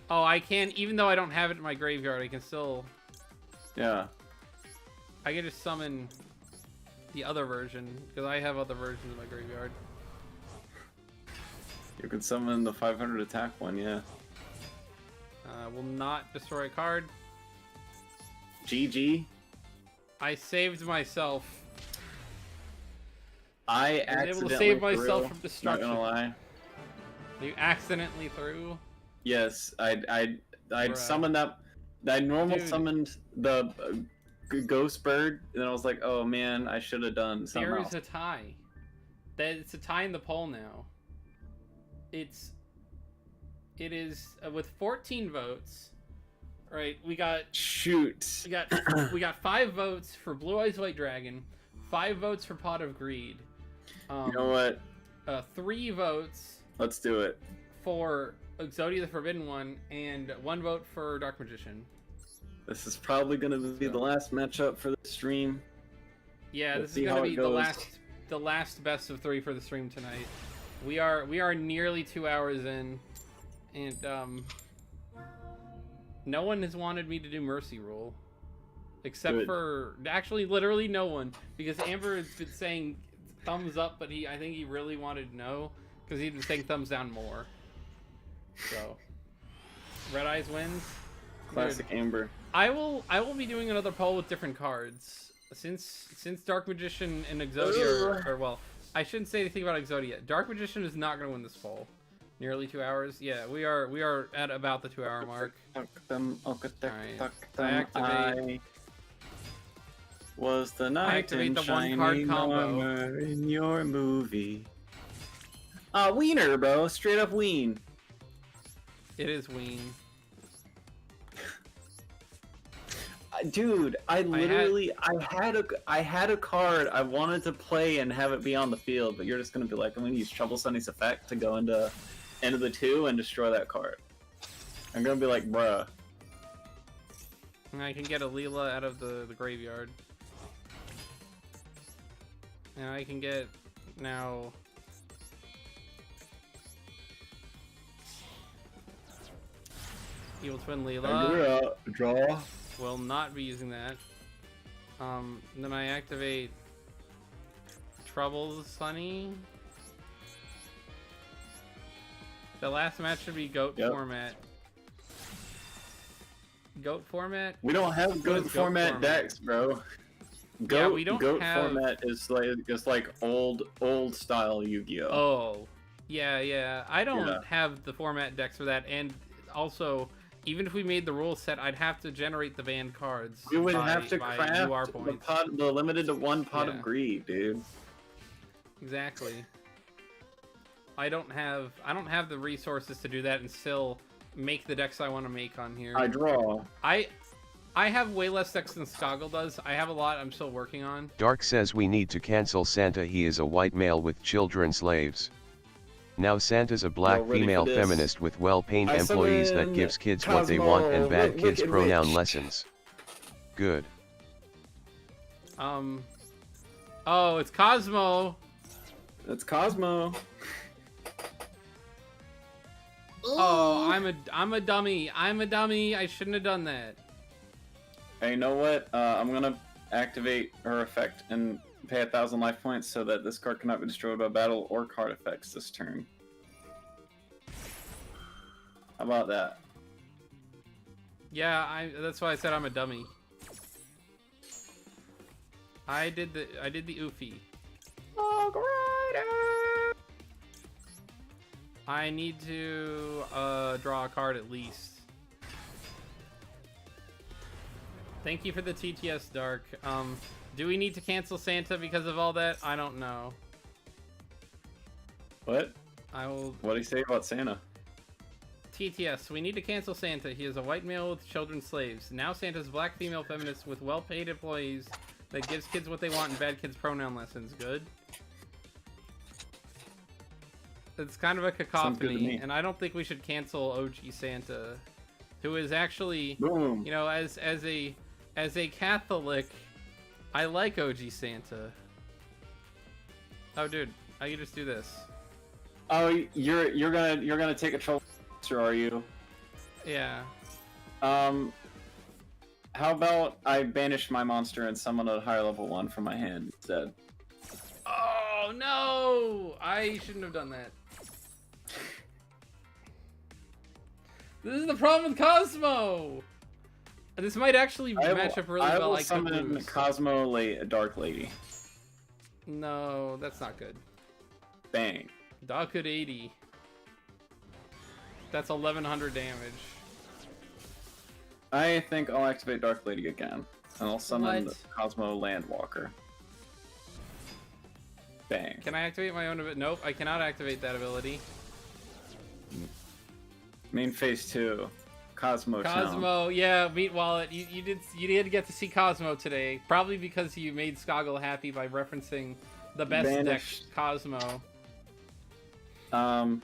oh, I can, even though I don't have it in my graveyard, I can still. Yeah. I can just summon the other version because I have other versions in my graveyard. You can summon the 500 attack one, yeah. Will not destroy a card. GG. I saved myself. I was able to accidentally save myself threw, from destruction. Not gonna lie. You accidentally threw? Yes, I'd summoned that. I summoned the ghost bird, and I was like, oh man, I should have done something else. There is a tie. It's a tie in the poll now. It is with 14 votes. Right, we got we got 5 votes for Blue Eyes White Dragon, 5 votes for Pot of Greed. You know what? 3 votes. Let's do it. For Exodia the Forbidden One, and 1 vote for Dark Magician. This is probably going to be the last matchup for the stream. Yeah, Let's this is going to be the last best of 3 for the stream tonight. We are nearly 2 hours in, and no one has wanted me to do Mercy Rule, except for actually literally no one, because Amber has been saying thumbs up, but I think he really wanted no, because he'd been saying thumbs down more. So, Red Eyes wins. Classic Amber. I will be doing another poll with different cards since Dark Magician and Exodia are well. I shouldn't say anything about Exodia. Dark Magician is not going to win this poll. Nearly 2 hours. Yeah, we are at about the 2 hour mark. Alright. I activate. Was the knight in the shining 1 card combo armor in your movie? Wiener, bro. Straight up ween. It is Ween. Dude, I had a card I wanted to play and have it be on the field, but you're just gonna be like, I'm gonna use Trouble Sunny's effect to go into end of the 2 and destroy that card. I'm gonna be like, bruh. And I can get a Leela out of the graveyard. And I can get now. Evil Twin Leela. Draw. Will not be using that. Then I activate Trouble Sunny. The last match should be Goat format. Goat format? We don't have Goat format decks, bro. Yeah, we don't Goat have... format is like old style Yu-Gi-Oh. Oh, yeah. I don't have the format decks for that, and also, even if we made the rule set, I'd have to generate the banned cards. We would have to craft the limited to 1 pot of greed, dude. Exactly. I don't have the resources to do that and still make the decks I want to make on here. I draw. I have way less decks than Skoggle does. I have a lot I'm still working on. Dark says we need to cancel Santa. He is a white male with children slaves. Now Santa's a black female feminist with well-paid employees that gives kids what they want and bad kids pronoun lessons. Good. Oh, it's Cosmo. It's Cosmo. Oh, I'm a dummy. I'm a dummy. I shouldn't have done that. Hey, you know what? I'm gonna activate her effect and pay 1,000 life points so that this card cannot be destroyed by battle or card effects this turn. How about that? Yeah, that's why I said I'm a dummy. I did the oofy. I need to draw a card at least. Thank you for the TTS, Dark. Do we need to cancel Santa because of all that? I don't know. What? I will. What do you say about Santa? TTS, we need to cancel Santa. He is a white male with children slaves. Now Santa's a black female feminist with well-paid employees that gives kids what they want and bad kids pronoun lessons. Good. It's kind of a cacophony, and I don't think we should cancel OG Santa, who is actually, Boom. you know, as a Catholic, I like OG Santa. Oh, dude, I can just do this. Oh, you're gonna take a troll monster, are you? Yeah. How about I banish my monster and summon a higher level one from my hand instead? Oh no! I shouldn't have done that. This is the problem with Cosmo. This might actually match up really well. I will summon Cosmo Dark Lady. No, that's not good. Bang. Dark at 80. That's 1100 damage. I think I'll activate Dark Lady again, and I'll summon the Cosmo Landwalker. Bang. Can I activate my own ability? Nope, I cannot activate that ability. Main phase 2. Cosmo Town. Yeah, Meat Wallet. You did get to see Cosmo today, probably because you made Skoggle happy by referencing the best deck, Cosmo. I'll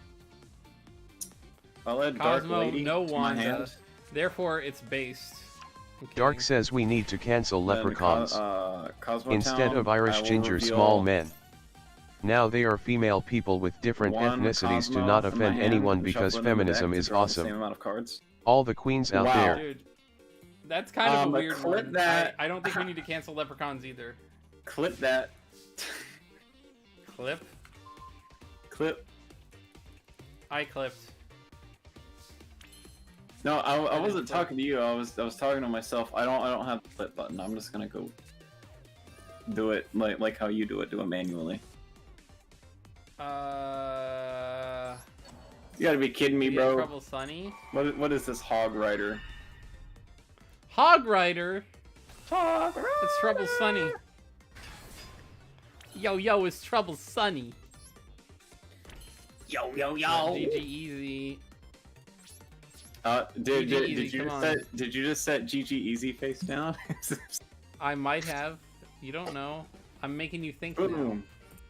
add Dark Lady no to my hand. Wanda. Therefore, it's based. Dark says we need to cancel leprechauns. Instead Town, of Irish ginger small men. Now they are female people with different ethnicities. Do not offend anyone because feminism is awesome. Same amount of cards. All the queens out there. Dude, that's kind of a weird one. That. I don't think we need to cancel leprechauns either. Clip that. Clip? Clip. I clipped. No, I wasn't talking to you. I was talking to myself. I don't have the clip button. I'm just gonna go do it like how you do it. Do it manually. You gotta be kidding me, bro. Trouble Sunny. What is this Hog Rider? Hog Rider? Hog Rider. It's Trouble Sunny. Yo, it's Trouble Sunny. Yo. GG Easy. Did you just set GG Easy face down? I might have. You don't know. I'm making you think now.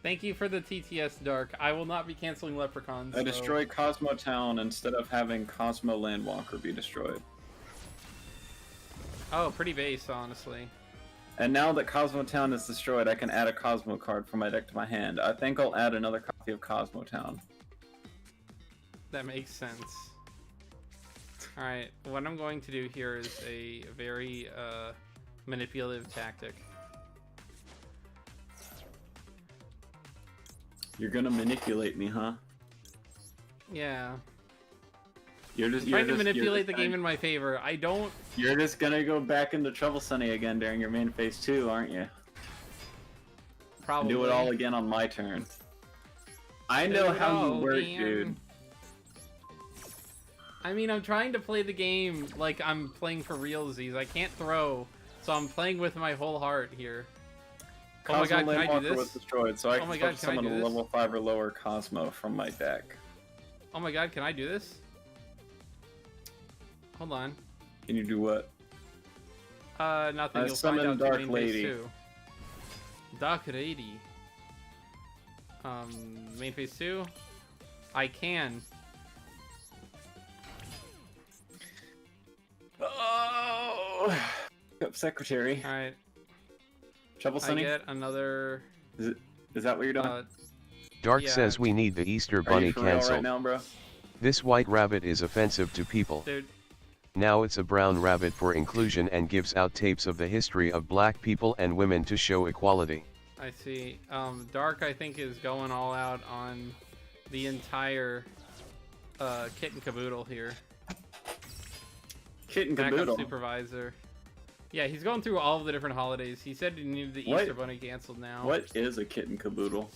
Thank you for the TTS, Dark. I will not be canceling Leprechauns. I destroyed Cosmo Town instead of having Cosmo Landwalker be destroyed. Oh, pretty base, honestly. And now that Cosmo Town is destroyed, I can add a Cosmo card from my deck to my hand. I think I'll add another copy of Cosmo Town. That makes sense. Alright, what I'm going to do here is a very manipulative tactic. You're gonna manipulate me, huh? Yeah. You're just trying to manipulate the game in my favor. I don't. You're just gonna go back into Trouble Sunny again during your main phase 2, aren't you? Probably. And do it all again on my turn. I know how you work, dude. I mean, I'm trying to play the game like I'm playing for realsies. I can't throw, so I'm playing with my whole heart here. Oh my god, can I do this? Was destroyed, so I can summon a level 5 or lower Cosmo from my deck. Oh my god, can I do this? Hold on. Can you do what? Nothing. You'll find out Dark Lady. Dark Lady. Main phase 2? I can. Oh! Secretary. Alright. Trouble Sunny? I get another... Is that what you're doing? Dark says we need the Easter Bunny canceled. Right now, bro? This white rabbit is offensive to people. Dude. Now it's a brown rabbit for inclusion and gives out tapes of the history of black people and women to show equality. I see. Dark, I think, is going all out on the entire kit and caboodle here. Kit and Backup caboodle. supervisor. Yeah, he's going through all of the different holidays. He said he needed the Easter Bunny canceled now. What is a kit and caboodle?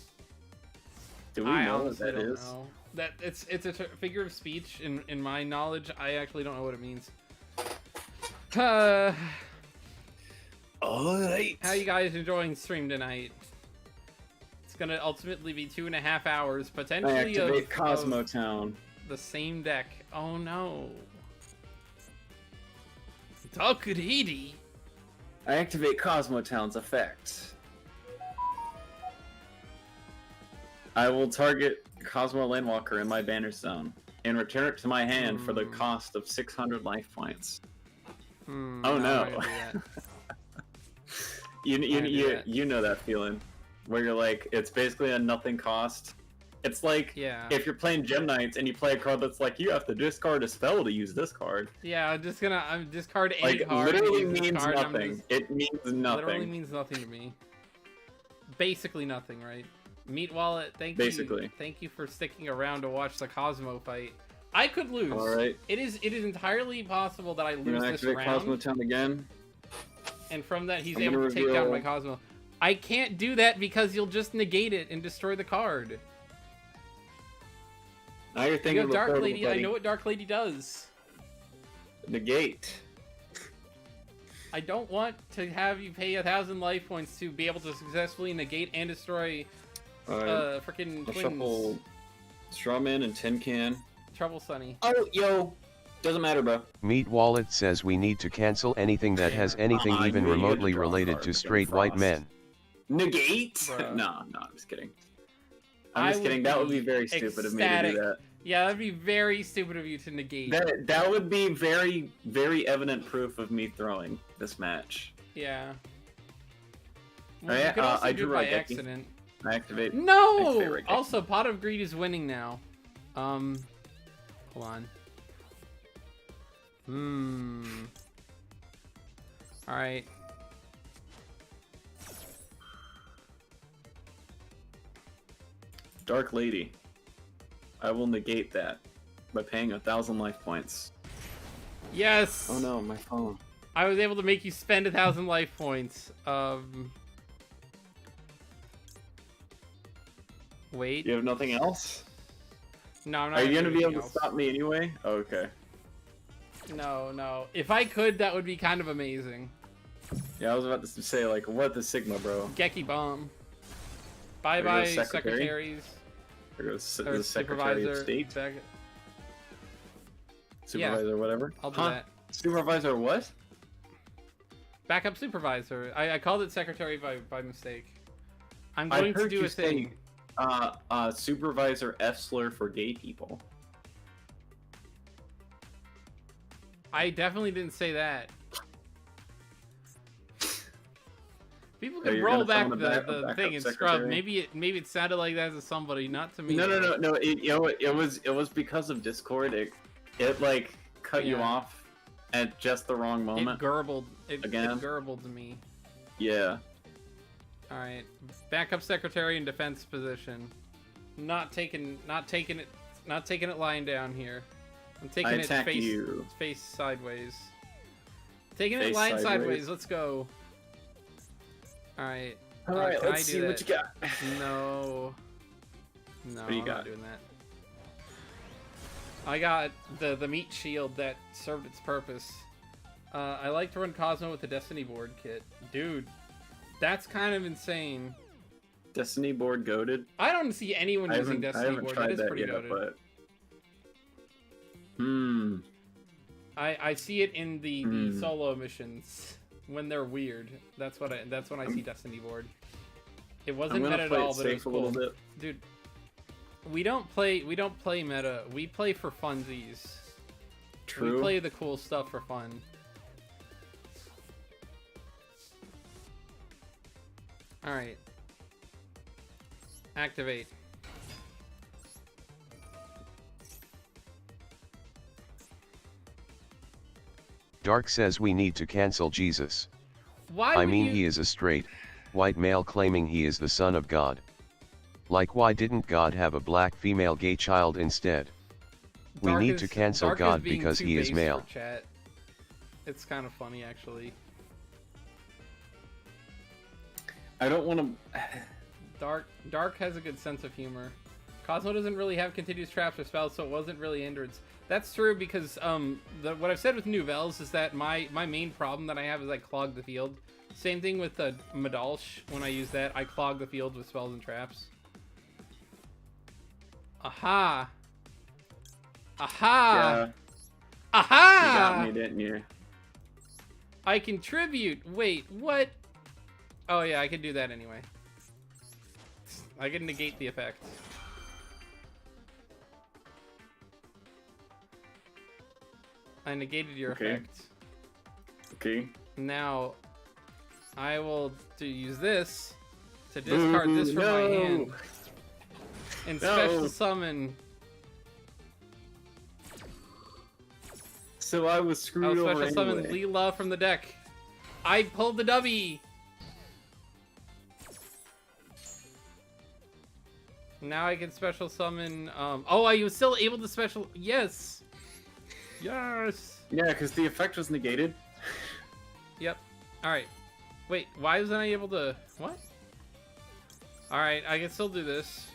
Do we I know what honestly that don't is? know. That it's a figure of speech. In my knowledge, I actually don't know what it means. Alright. How you guys enjoying stream tonight? It's gonna ultimately be 2.5 hours, I potentially activate of Cosmo Town. the same deck. Oh no. Talkity. I activate Cosmo Town's effect. I will target Cosmo Landwalker in my banner zone and return it to my hand for the cost of 600 life points. Oh I'm not no. gonna do that. You know that feeling where you're like, it's basically a nothing cost. It's like if you're playing Gem Knights and you play a card that's like, you have to discard a spell to use this card. Yeah, I'm discard any Like, card. literally use this means card, nothing. It means nothing. Literally means nothing to me. Basically nothing, right? Meat Wallet, thank Basically. you. Thank you for sticking around to watch the Cosmo fight. I could lose. Alright. It is entirely possible that I I'm lose gonna this activate round. Cosmo Town again. And from that, he's I'm able gonna to take down reveal- my Cosmo. I can't do that because you'll just negate it and destroy the card. Now you're You thinking have of a Dark portable Lady. I buddy. know what Dark Lady does. Negate. I don't want to have you pay 1,000 life points to be able to successfully negate and destroy freaking I'll twins. shuffle Strawman and Tin Can. Trouble Sunny. Oh, yo. Doesn't matter, bro. Meat Wallet says we need to cancel anything that has anything even you remotely had to draw a related card to to straight get white Frost. men. Negate? Bruh. No, I'm just kidding. I I'm just would kidding. That would be be very stupid of me to ecstatic. do that. Yeah, that'd be very stupid of you to negate. That would be very, very evident proof of me throwing this match. Yeah. Oh, Well, yeah, you could also I do it drew by Raigeki. accident. I activate. No! Raigeki. Also, Pot of Greed is winning now. Hold on. Alright. Dark Lady. I will negate that by paying 1,000 life points. Yes! Oh no, my phone. I was able to make you spend 1,000 life points. Wait. You have nothing else? No, I'm not Are you gonna gonna do be able anything to else. stop me anyway? Oh, okay. No. If I could, that would be kind of amazing. Yeah, I was about to say, like, what the Sigma, bro? Geki Bomb. There Bye-bye, goes Secretary. secretaries. There goes Or the Secretary of supervisor. State. Back- Supervisor, whatever. I'll do that. Supervisor what? Backup supervisor. I called it secretary by mistake. I'm I going to heard do you a thing. say, Supervisor F-slur for gay people. I definitely didn't say that. People Oh, can you're roll gonna back summon a the backup thing and secretary? scrub. Maybe it sounded like that to somebody, not to me. No. It was because of Discord. It like cut you Yeah. off at just the wrong It moment. gurbled. It Again? gurbled to me. Yeah. All right, backup secretary in defense position. Not taking it lying down here. I'm taking I it attack you. face sideways. Taking it Face lying sideways. sideways. Let's go. All right. All right, can let's I do see what that? you got. No, do you I'm got? not doing that. I got the meat shield that served its purpose. I like to run Cosmo with the Destiny board kit. Dude, that's kind of insane. Destiny board goated. I don't see anyone I using haven't Destiny board. That tried is that pretty yet, goated. but I see it in the Hmm. solo missions when they're weird. That's when I see Destiny board. It I'm wasn't gonna meta at play all, it but it was safe a cool. little bit. Dude, we don't play meta. We play for funsies. True. We play the cool stuff for fun. All right. Activate. Dark says we need to cancel Jesus. Why? I would mean, you... he is a straight. white male claiming he is the son of God. Like, why didn't God have a black female gay child instead? We need to cancel God because he is male. Chat. It's kind of funny, actually. I don't want to... Dark has a good sense of humor. Cosmo doesn't really have continuous traps or spells, so it wasn't really hindrance. That's true because what I've said with Nouvelles is that my main problem that I have is I clog the field. Same thing with the Madalsh. When I use that, I clog the field with spells and traps. Aha! Aha! Yeah. Aha! You got me, didn't you? I contribute. Wait, what? Oh yeah, I can do that anyway. I can negate the effect. I negated your effect. Okay. Now, I will use this to discard this from my hand. And special summon. So I was screwed over anyway. Special summon Leela from the deck. I pulled the W. Now I can special summon. Oh, I was still able to special. Yes. Yes. Yeah, because the effect was negated. Yep. All right. Wait, why wasn't I able to? What? All right, I can still do this.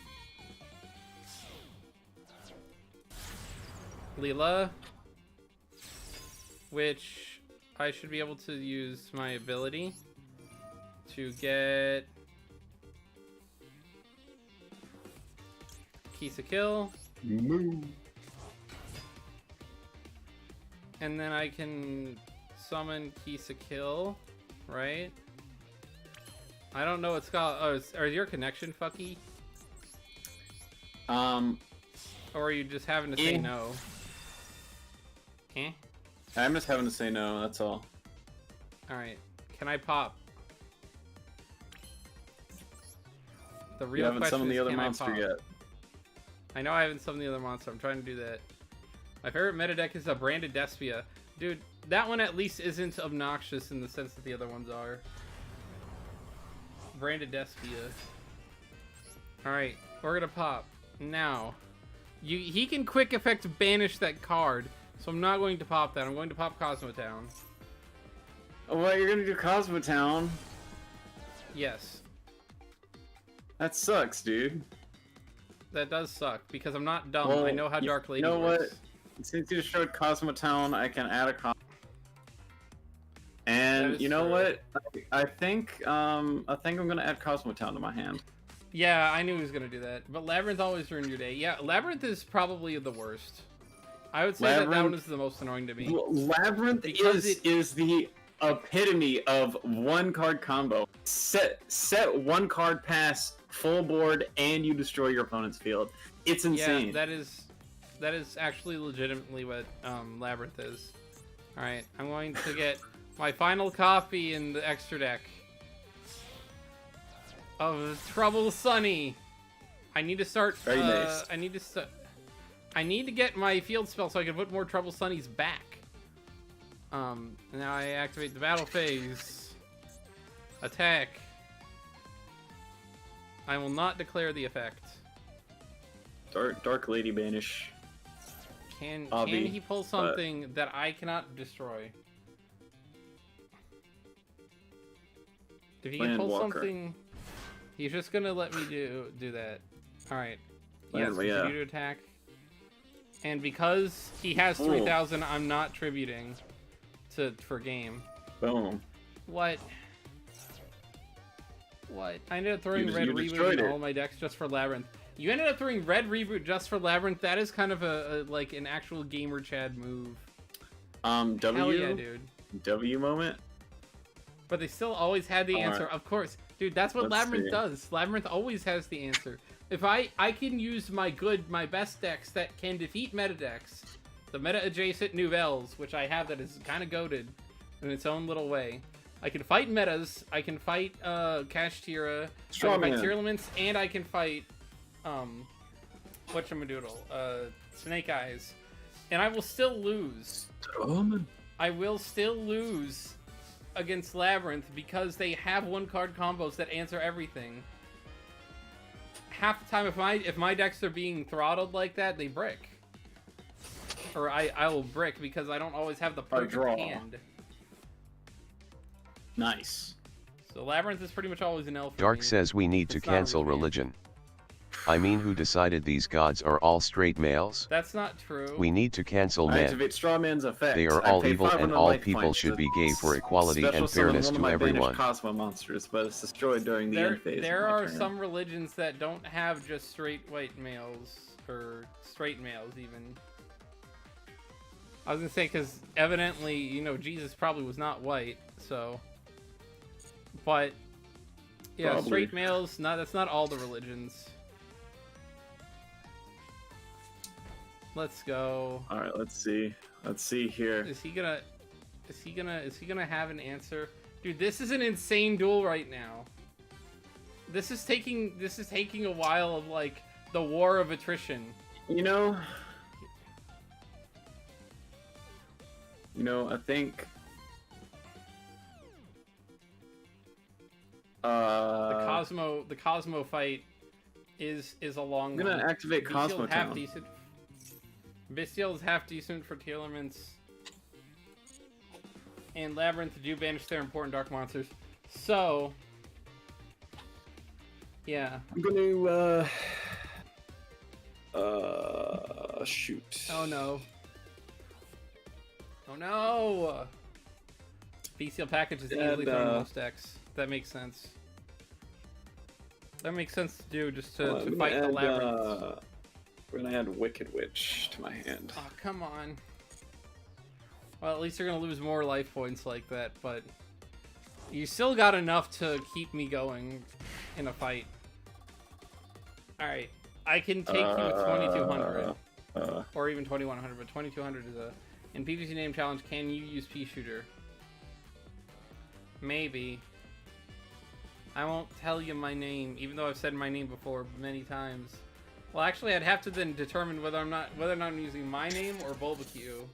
Leela, which I should be able to use my ability to get Kisa kill. Moo. And then I can summon Kisa kill, right? I don't know what's called. Oh, are your connection fucky? Or are you just having to say no? Eh? I'm just having to say no, that's all. Alright. Can I pop? The real You haven't question summoned is, the other can I monster pop? yet. I know I haven't summoned the other monster. I'm trying to do that. My favorite meta deck is a Branded Despia. Dude, that one at least isn't obnoxious in the sense that the other ones are. Branded Despia. Alright, we're gonna pop. Now, he can quick effect banish that card, so I'm not going to pop that. I'm going to pop Cosmotown. Oh, what, you're gonna do Cosmotown? Yes. That sucks, dude. That does suck, because I'm not dumb. Well, I know how Dark Lady works. You know works. what? Since you showed Cosmotown, I can add a and you know true. what? I think I'm gonna add Cosmotown to my hand. Yeah, I knew he was gonna do that. But Labyrinth always ruined your day. Yeah, Labyrinth is probably the worst. I would say that one is the most annoying to me. Labyrinth is the epitome of one card combo. Set one card pass full board and you destroy your opponent's field. It's insane. Yeah, that is actually legitimately what Labyrinth is. All right, I'm going to get my final copy in the extra deck of Trouble Sunny. I need to start. Very nice. I need to get my field spell so I can put more Trouble Sunnies back. Now I activate the battle phase. Attack. I will not declare the effect. Dark Lady banish. Can he pull something that I cannot destroy? If he can pull something, he's just gonna let me do that. All right. Yes, continue to attack. And because he has 3,000, I'm not tributing for game. Boom. What? What? I ended up throwing Red Reboot in all my decks just for Labyrinth. You ended up throwing Red Reboot just for Labyrinth. That is kind of like an actual gamer Chad move. Hell yeah, dude. W moment. But they still always had the answer. Of course, dude. That's what Labyrinth does. Labyrinth always has the answer. If I can use my best decks that can defeat meta decks, the meta adjacent Nouvelles, which I have that is kind of goated in its own little way. I can fight metas. I can fight Kashtira. I can fight Tearlaments, and I can fight whatchamadoodle, Snake Eyes, and I will still lose. I will still lose against Labyrinth because they have 1-card combos that answer everything. Half the time, if my decks are being throttled like that, they brick. Or I will brick because I don't always have the perfect hand. Nice. So Labyrinth is pretty much always an L for Dark me. says we need to cancel religion. I mean, who decided these gods are all straight males? That's not true. We need to cancel men. Activate Strawman's effect. They are all evil and all people should be gay for equality and fairness to everyone. Cosmo monsters, but it's destroyed during the end phase. There are some religions that don't have just straight white males, or straight males even. I was gonna say, because evidently, you know, Jesus probably was not white, so. But, yeah, probably. Straight males, that's not all the religions. Let's go. All right, let's see. Let's see here. Is he gonna have an answer? Dude, this is an insane duel right now. This is taking a while of like the war of attrition. You know, I think the Cosmo fight is a long one. I'm gonna activate Cosmo Town. Bestial is half decent for tier elements. And Labyrinth do banish their important dark monsters. So, yeah. I'm gonna shoot. Oh no. Oh no! Bestial package is easily thrown in most decks. That makes sense. That makes sense to do just to fight the Labyrinth. We're gonna add Wicked Witch to my hand. Oh, come on. Well, at least you're gonna lose more life points like that, but you still got enough to keep me going in a fight. Alright, I can take you with 2200. Or even 2100, but 2200 is a... In PvC name challenge, can you use Pea Shooter? Maybe. I won't tell you my name, even though I've said my name before many times. Well, actually, I'd have to then determine whether or not I'm using my name or Bulbucks.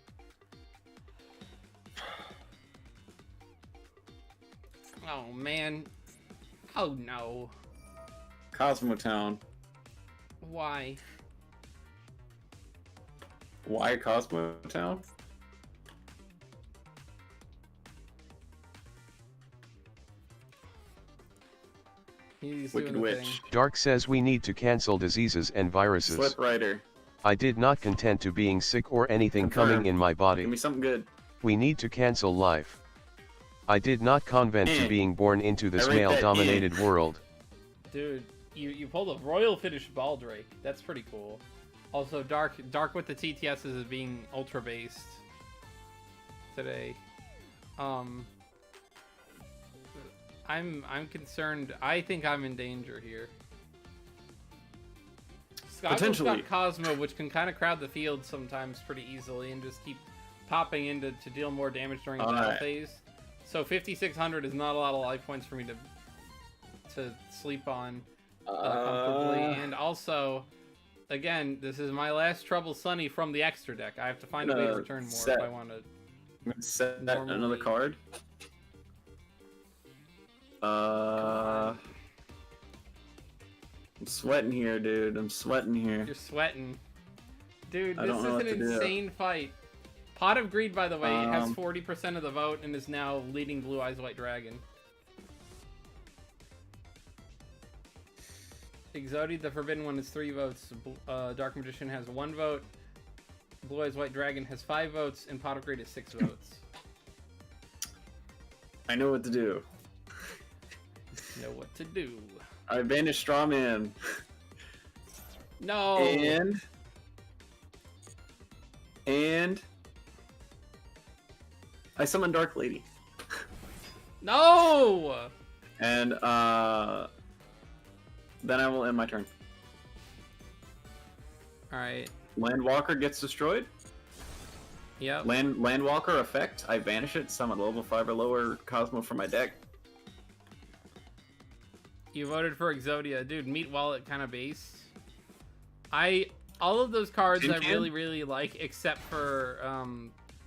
Oh man. Oh no. Cosmo Town. Why? Why Cosmo Town? Wicked Witch. Dark says we need to cancel diseases and viruses. Slip Rider. I did not contend to being sick or anything coming in my body. Give me something good. We need to cancel life. I did not convent to being born into this male-dominated world. Dude, you pulled a royal finish Baldrake. That's pretty cool. Also, Dark with the TTSs is being ultra based today. I'm concerned. I think I'm in danger here. Scott's got Cosmo, which can kind of crowd the field sometimes pretty easily and just keep popping in to deal more damage during the battle phase. So 5600 is not a lot of life points for me to sleep on comfortably. And also, again, this is my last Trouble Sunny from the extra deck. I have to find a way to return more if I want to. I'm gonna set another card. I'm sweating here, dude. I'm sweating here. You're sweating. Dude, this is an insane fight. Pot of Greed, by the way, has 40% of the vote and is now leading Blue Eyes White Dragon. Exodia, the Forbidden One, is 3 votes. Dark Magician has 1 vote. Blue Eyes White Dragon has 5 votes, and Pot of Greed is 6 votes. I know what to do. Know what to do. I banished Strawman. No. And I summoned Dark Lady. No. And then I will end my turn. All right. Landwalker gets destroyed. Yep. Landwalker effect. I banish it. Summon level 5 or lower Cosmo from my deck. You voted for Exodia. Dude, Meat Wallet kind of based. All of those cards I really, really like, except for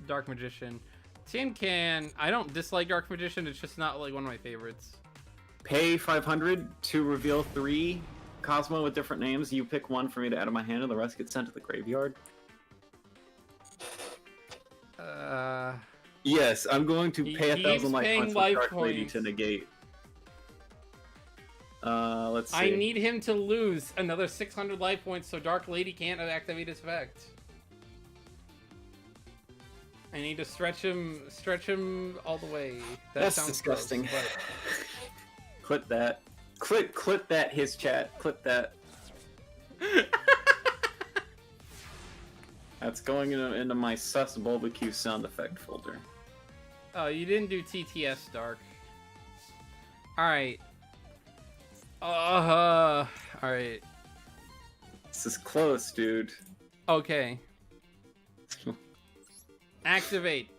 Dark Magician. Tin Can. I don't dislike Dark Magician. It's just not like one of my favorites. Pay 500 to reveal 3 Cosmo with different names. You pick one for me to add to my hand, and the rest get sent to the graveyard. Yes, I'm going to pay 1,000 life points for Dark Lady to negate. Let's see. I need him to lose another 600 life points so Dark Lady can't activate his effect. I need to stretch him all the way. That's disgusting. Gross, but... Clip that. Clip that, his chat. Clip that. That's going into my sus Bulbucks sound effect folder. Oh, you didn't do TTS, Dark. Alright. Alright. This is close, dude. Okay. Activate.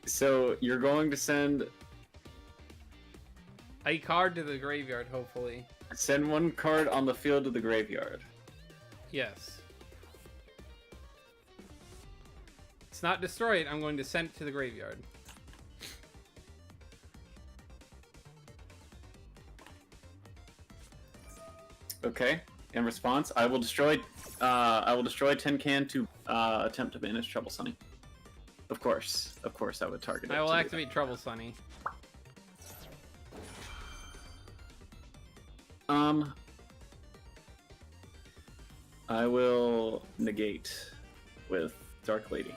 So, you're going to send a card to the graveyard, hopefully. Send 1 card on the field to the graveyard. Yes. It's not destroy it, I'm going to send it to the graveyard. Okay. In response, I will destroy Tin Can to attempt to banish Trouble Sunny. Of course, I would target it. I will activate Trouble Sunny. I will negate with Dark Lady.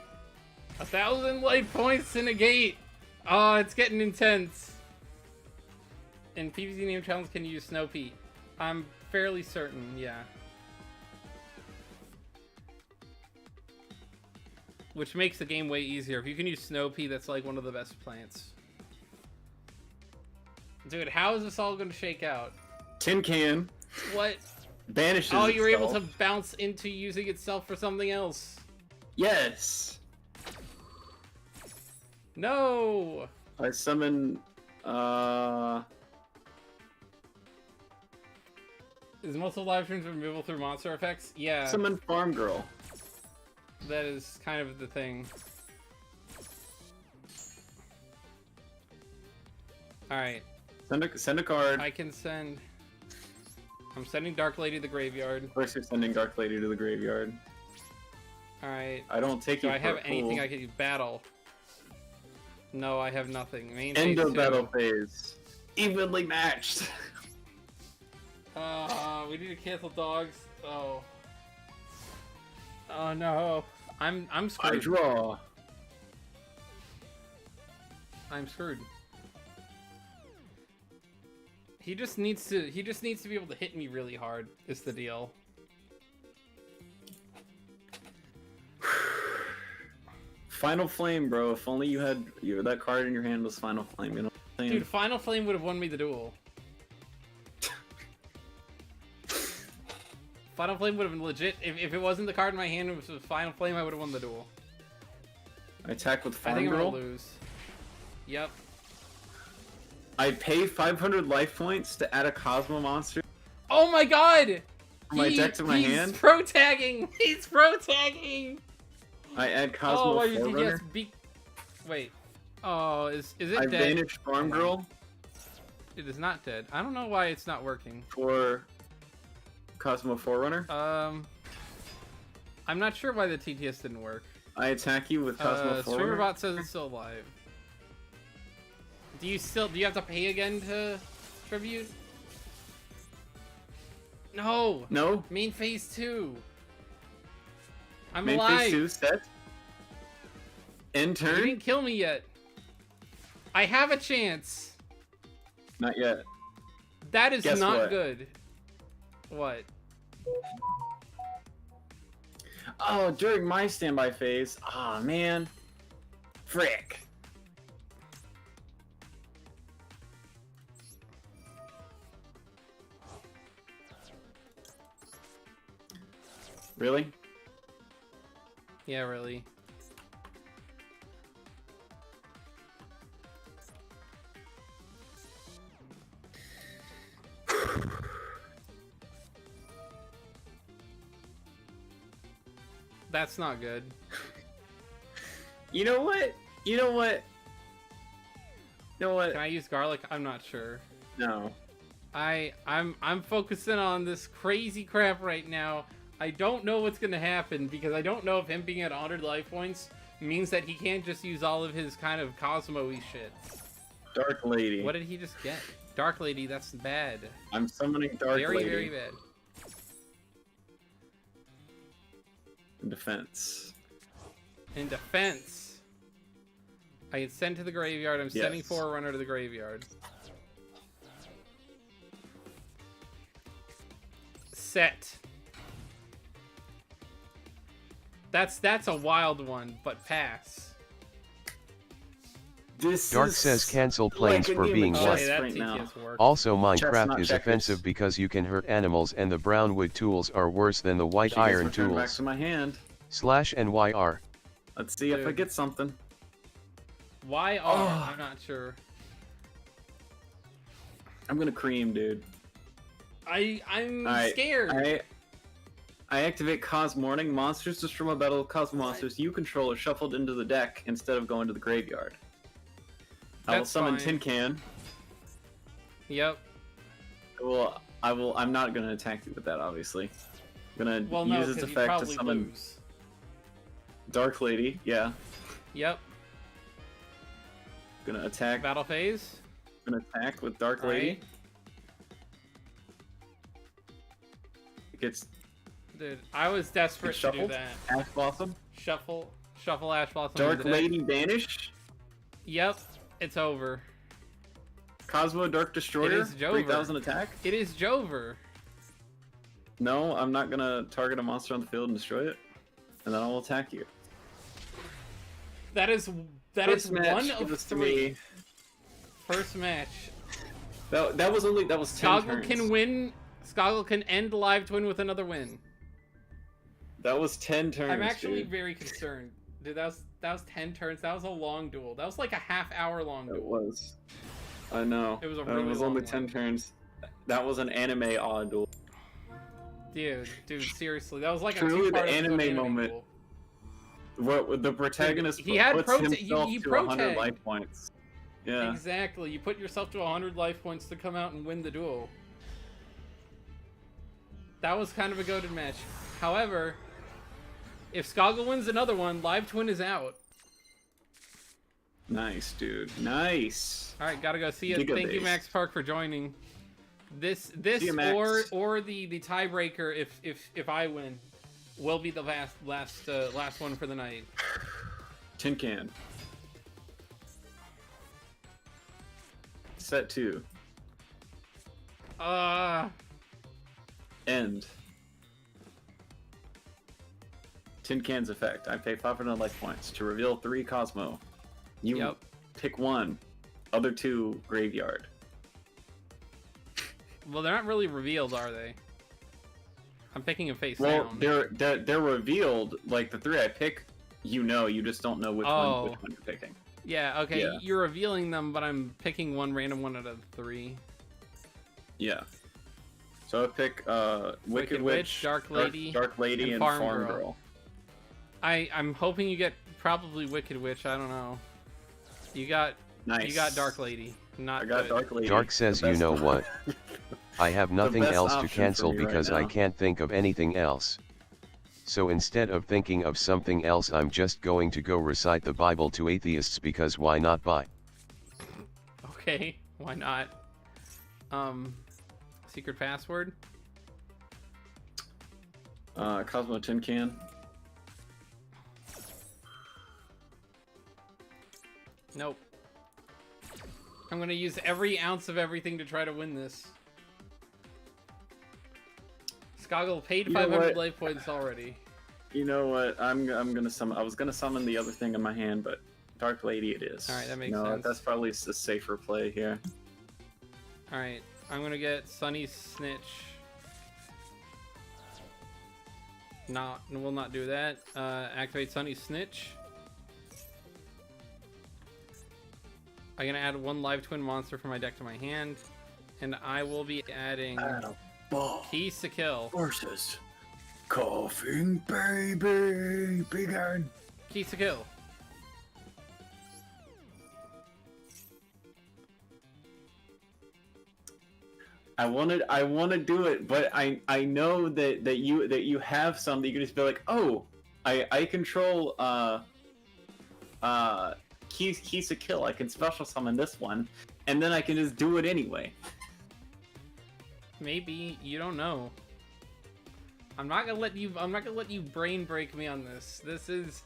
1,000 life points to negate! Oh, it's getting intense. In PvZ name challenge, can you use Snow Pete? I'm fairly certain, yeah. Which makes the game way easier. If you can use Snow Pea, that's like one of the best plants. Dude, how is this all going to shake out? Tin Can. What? Banishes Oh, you were able itself. to bounce into using itself for something else. Yes. No. I summon. Is multiple live streams removal through monster effects? Yeah. Summon Farm Girl. That is kind of the thing. Alright. Send a card. I can send... I'm sending Dark Lady to the graveyard. Of course you're sending Dark Lady to the graveyard. Alright. I don't take you Do I have for a anything fool. I can use? Battle. No, I have nothing. Main End phase of 2. battle phase. Evenly matched. We need to cancel dogs. Oh. Oh no. I'm screwed. I draw. I'm screwed. He just needs to be able to hit me really hard, is the deal. Final Flame, bro. If only you had that card in your hand was Final Flame, you know what I'm saying? Dude, Final Flame would have won me the duel. Final Flame would have been legit. If it wasn't the card in my hand, it was Final Flame, I would have won the duel. I attack with I Farm think I'm Girl. gonna lose. Yep. I pay 500 life points to add a Cosmo monster. Oh my god! My deck to my hand? He's pro-tagging! He's pro-tagging! I add Cosmo Oh, why did Forerunner. TTS be... Wait. Oh, is it I dead? banish Farm Girl It is not dead. I don't know why it's not working. for Cosmo Forerunner. I'm not sure why the TTS didn't work. I attack you with Cosmo Forerunner. StreamerBot says it's still alive. Do you have to pay again to tribute? No! No? Main phase 2. I'm Main alive. phase 2 set. End You turn? didn't kill me yet. I have a chance. Not yet. That is Guess not what? good. What? Oh, during my standby phase. Ah, man. Frick. Really? Yeah, really. That's not good. You know what? You know what? You know what? Can I use garlic? I'm not sure. No. I'm focusing on this crazy crap right now. I don't know what's gonna happen because I don't know if him being at 100 life points means that he can't just use all of his kind of Cosmo-y shit. Dark Lady. What did he just get? Dark Lady, that's bad. I'm summoning Dark Lady. Very, very bad. In defense. In defense. I get sent to the graveyard. I'm sending Forerunner to the graveyard. Set. That's a wild one, but pass. Dark says cancel planes for being what? Also Minecraft is offensive because you can hurt animals and the brown wood tools are worse than the white iron tools. Back to my hand. /NYR. Let's see if I get something. YR? I'm not sure. I'm gonna cream, dude. I'm scared. I activate Cos Morning. Monsters destroy my battle of Cos monsters you control are shuffled into the deck instead of going to the graveyard. I will summon Tin Can. Yep. Well, I'm not gonna attack you with that, obviously. I'm gonna use its effect to summon Dark Lady. Yeah. Yep. Gonna attack. Battle phase. Gonna attack with Dark Lady. It gets. Dude, I was desperate to do that. Ash Blossom. Shuffle Ash Blossom. Dark Lady Banish. Yep, it's over. Cosmo Dark Destroyer. 3000 attack. It is Jover. No, I'm not gonna target a monster on the field and destroy it, and then I'll attack you. That is one of 3. First match. That was 10 Skoggle turns. can win. Skoggle can end live twin with another win. That was 10 turns. I'm actually very concerned. Dude, that was 10 turns. That was a long duel. That was like a half-hour long duel. It was. I know. It was a really It was long only one. 10 turns. That was an anime odd duel. Dude, seriously, that was like Truly a the two-part anime moment. duel. What the protagonist he had puts himself to 100 life points. Yeah. Exactly. You put yourself to 100 life points to come out and win the duel. That was kind of a goated match. However, if Skoggle wins another one, live twin is out. Nice, dude. Nice. All right, gotta go. See you. Giga Thank you, base. Max Park, for joining. This or the tiebreaker if I win will be the last one for the night. Tin Can. Set 2. End. Tin Can's effect. I pay 500 life points to reveal 3 Cosmo. You pick 1. Other 2 graveyard. Well, they're not really revealed, are they? I'm picking a face Well, down. they're revealed. Like the 3 I pick, you just don't know which one you're picking. Yeah. Okay. Yeah. You're revealing them, but I'm picking one random one out of 3. Yeah. So I pick Wicked Witch, Dark Lady, and Farm Girl. I'm hoping you get probably Wicked Witch. I don't know. You got Dark Lady. Not I got good. Dark Lady. Dark says, you know what? I have nothing else to cancel because I can't think of anything else. So instead of thinking of something else, I'm just going to go recite the Bible to atheists because why not? Bye. Okay, why not? Secret password? Cosmo Tin Can. Nope. I'm gonna use every ounce of everything to try to win this. Skoggle paid 500 life points already. You know what? I'm gonna summon. I was gonna summon the other thing in my hand, but Dark Lady it is. All right, that makes sense. That's probably a safer play here. All right, I'm gonna get Sunny Snitch. Will not do that. Activate Sunny Snitch. I'm gonna add 1 live twin monster from my deck to my hand, and I will be adding Keys to Kill. Horses. Coughing baby, begin. Keys to kill. I want to do it, but I know that you have some that you can just be like, oh, I control keys to kill. I can special summon this one, and then I can just do it anyway. Maybe, you don't know. I'm not gonna let you brain break me on this. This is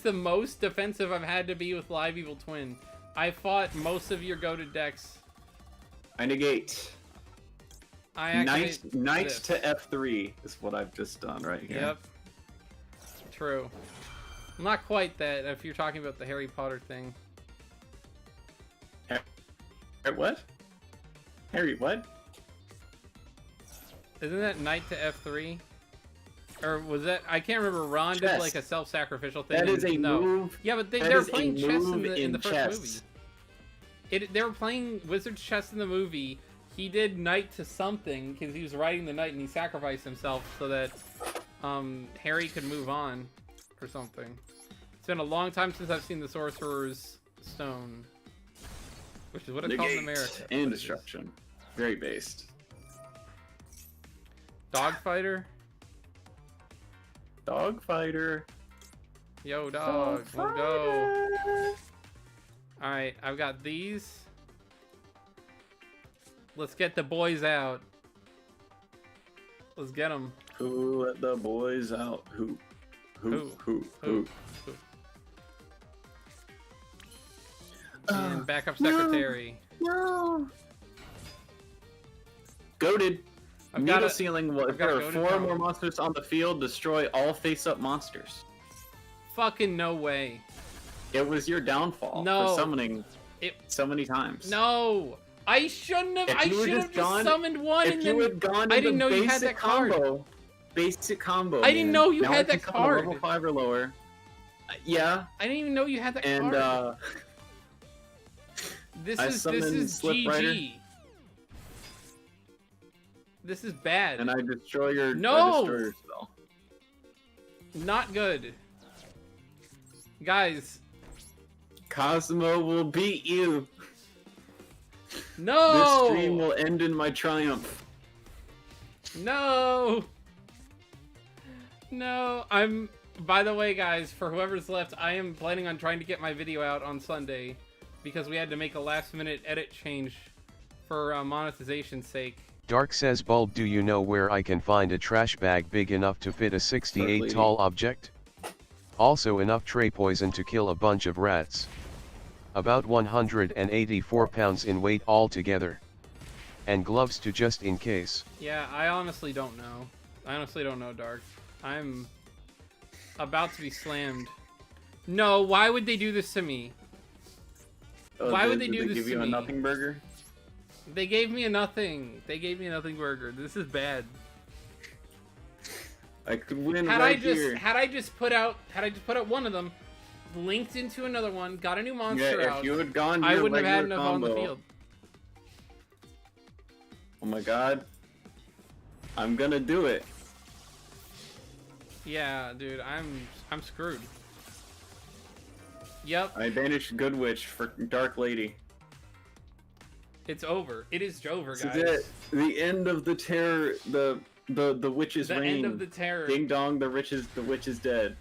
the most defensive I've had to be with Live Evil Twin. I fought most of your goated decks. I negate. Knight to F3 is what I've just done right here. Yep. True. Not quite that, if you're talking about the Harry Potter thing. What? Harry, what? Isn't that knight to F3? Or was that... I can't remember. Ron did like a self-sacrificial thing. That is a move. Yeah, but they were playing chess in the first movie. They were playing Wizard's chess in the movie. He did knight to something because he was riding the knight and he sacrificed himself so that Harry could move on or something. It's been a long time since I've seen the Sorcerer's Stone, which is what it's called in America. And destruction. Very based. Dogfighter? Dogfighter. Yo, dog. We'll go. Alright, I've got these. Let's get the boys out. Let's get them. Who let the boys out? Who? And backup secretary. No. Goated. I've got a ceiling. If there are 4 more monsters on the field, destroy all face-up monsters. Fucking no way. It was your downfall for summoning it so many times. No. I shouldn't have. I should have just summoned one. If you had gone, I didn't know you had that card. Basic combo. I didn't know you had that card. Level 5 or lower. Yeah. I didn't even know you had that card. And this is GG. This is bad. And I destroy your destroyer spell. Not good. Guys. Cosmo will beat you. No! This stream will end in my triumph. No! No, by the way, guys, for whoever's left, I am planning on trying to get my video out on Sunday because we had to make a last-minute edit change for monetization's sake. Dark says, Bulb, do you know where I can find a trash bag big enough to fit a 68 tall object? Also enough tray poison to kill a bunch of rats. About 184 pounds in weight altogether. And gloves to just in case. Yeah, I honestly don't know. I honestly don't know, Dark. I'm about to be slammed. No, why would they do this to me? Why would they do this to me? Did they give you a nothing burger? They gave me a nothing. They gave me a nothing burger. This is bad. I could win Had I just put out one of them, linked into another one, got a new monster out. If you had gone I wouldn't have had enough on the field. Oh my god. I'm gonna do it. Yeah, dude, I'm screwed. Yep. I banished Good Witch for Dark Lady. It's over. It is over, guys. This is it. The end of the terror, the witch's reign. The end of the terror. Ding dong, the witch is dead.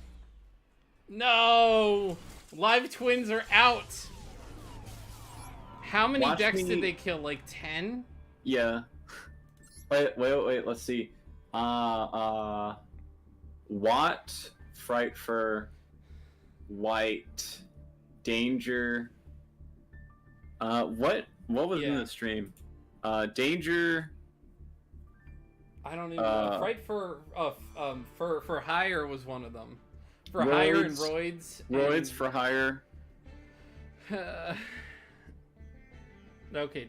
No! Live Twins are out! How many decks did they kill? Like 10? Yeah. Wait, let's see. Watt, Fright Fur, White, Danger. What was in the stream? Danger. I don't even know. Fright for Hire was one of them. For Hire and Roids. Roids for Hire. Okay.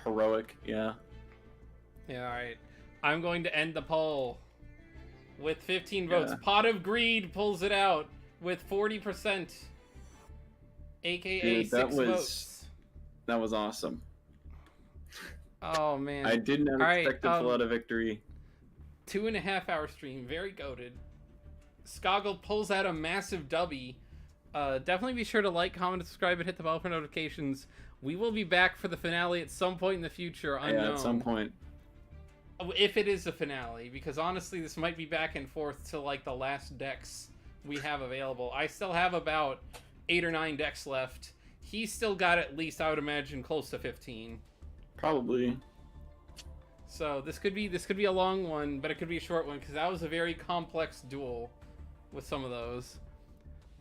Heroic, yeah. Yeah, alright. I'm going to end the poll with 15 votes. Pot of Greed pulls it out with 40%. AKA 6 votes. That was awesome. Oh, man. I didn't expect to pull out a victory. 2.5-hour stream, very goated. Skoggle pulls out a massive dubby. Definitely be sure to like, comment, subscribe, and hit the bell for notifications. We will be back for the finale at some point in the future. Unknown. Yeah, at some point. If it is a finale, because honestly, this might be back and forth to like the last decks we have available. I still have about 8 or 9 decks left. He's still got at least, I would imagine, close to 15. Probably. So this could be a long one, but it could be a short one because that was a very complex duel with some of those.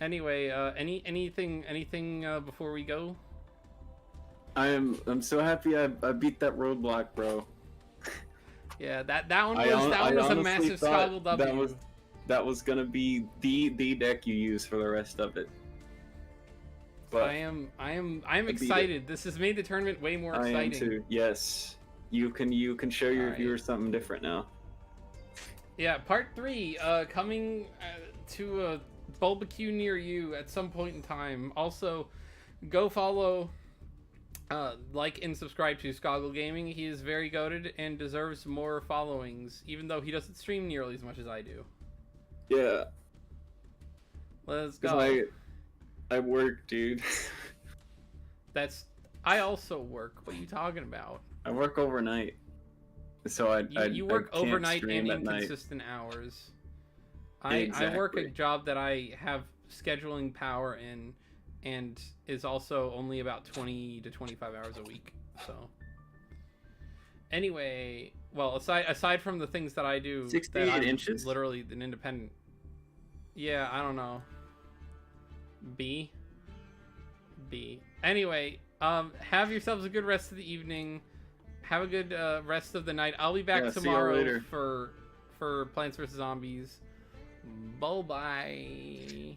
Anyway, anything before we go? I'm so happy I beat that roadblock, bro. Yeah, that one was a massive Skoggle W. That was gonna be the deck you use for the rest of it. But I am excited. This has made the tournament way more exciting. I am too. Yes, you can show your viewers something different now. Yeah, part 3 coming to a Bulbucks near you at some point in time. Also, go follow. Like and subscribe to Skoggle Gaming. He is very goated and deserves more followings, even though he doesn't stream nearly as much as I do. Yeah. Let's go. I work, dude. I also work. What are you talking about? I work overnight. So you work I can't overnight and stream at night. inconsistent hours. Exactly. I work a job that I have scheduling power in, and is also only about 20 to 25 hours a week. So anyway, well, aside from the things that I do, 68 inches, literally an independent. Yeah, I don't know. B. Anyway, have yourselves a good rest of the evening. Have a good rest of the night. I'll be back tomorrow for Plants vs Zombies. Bye bye.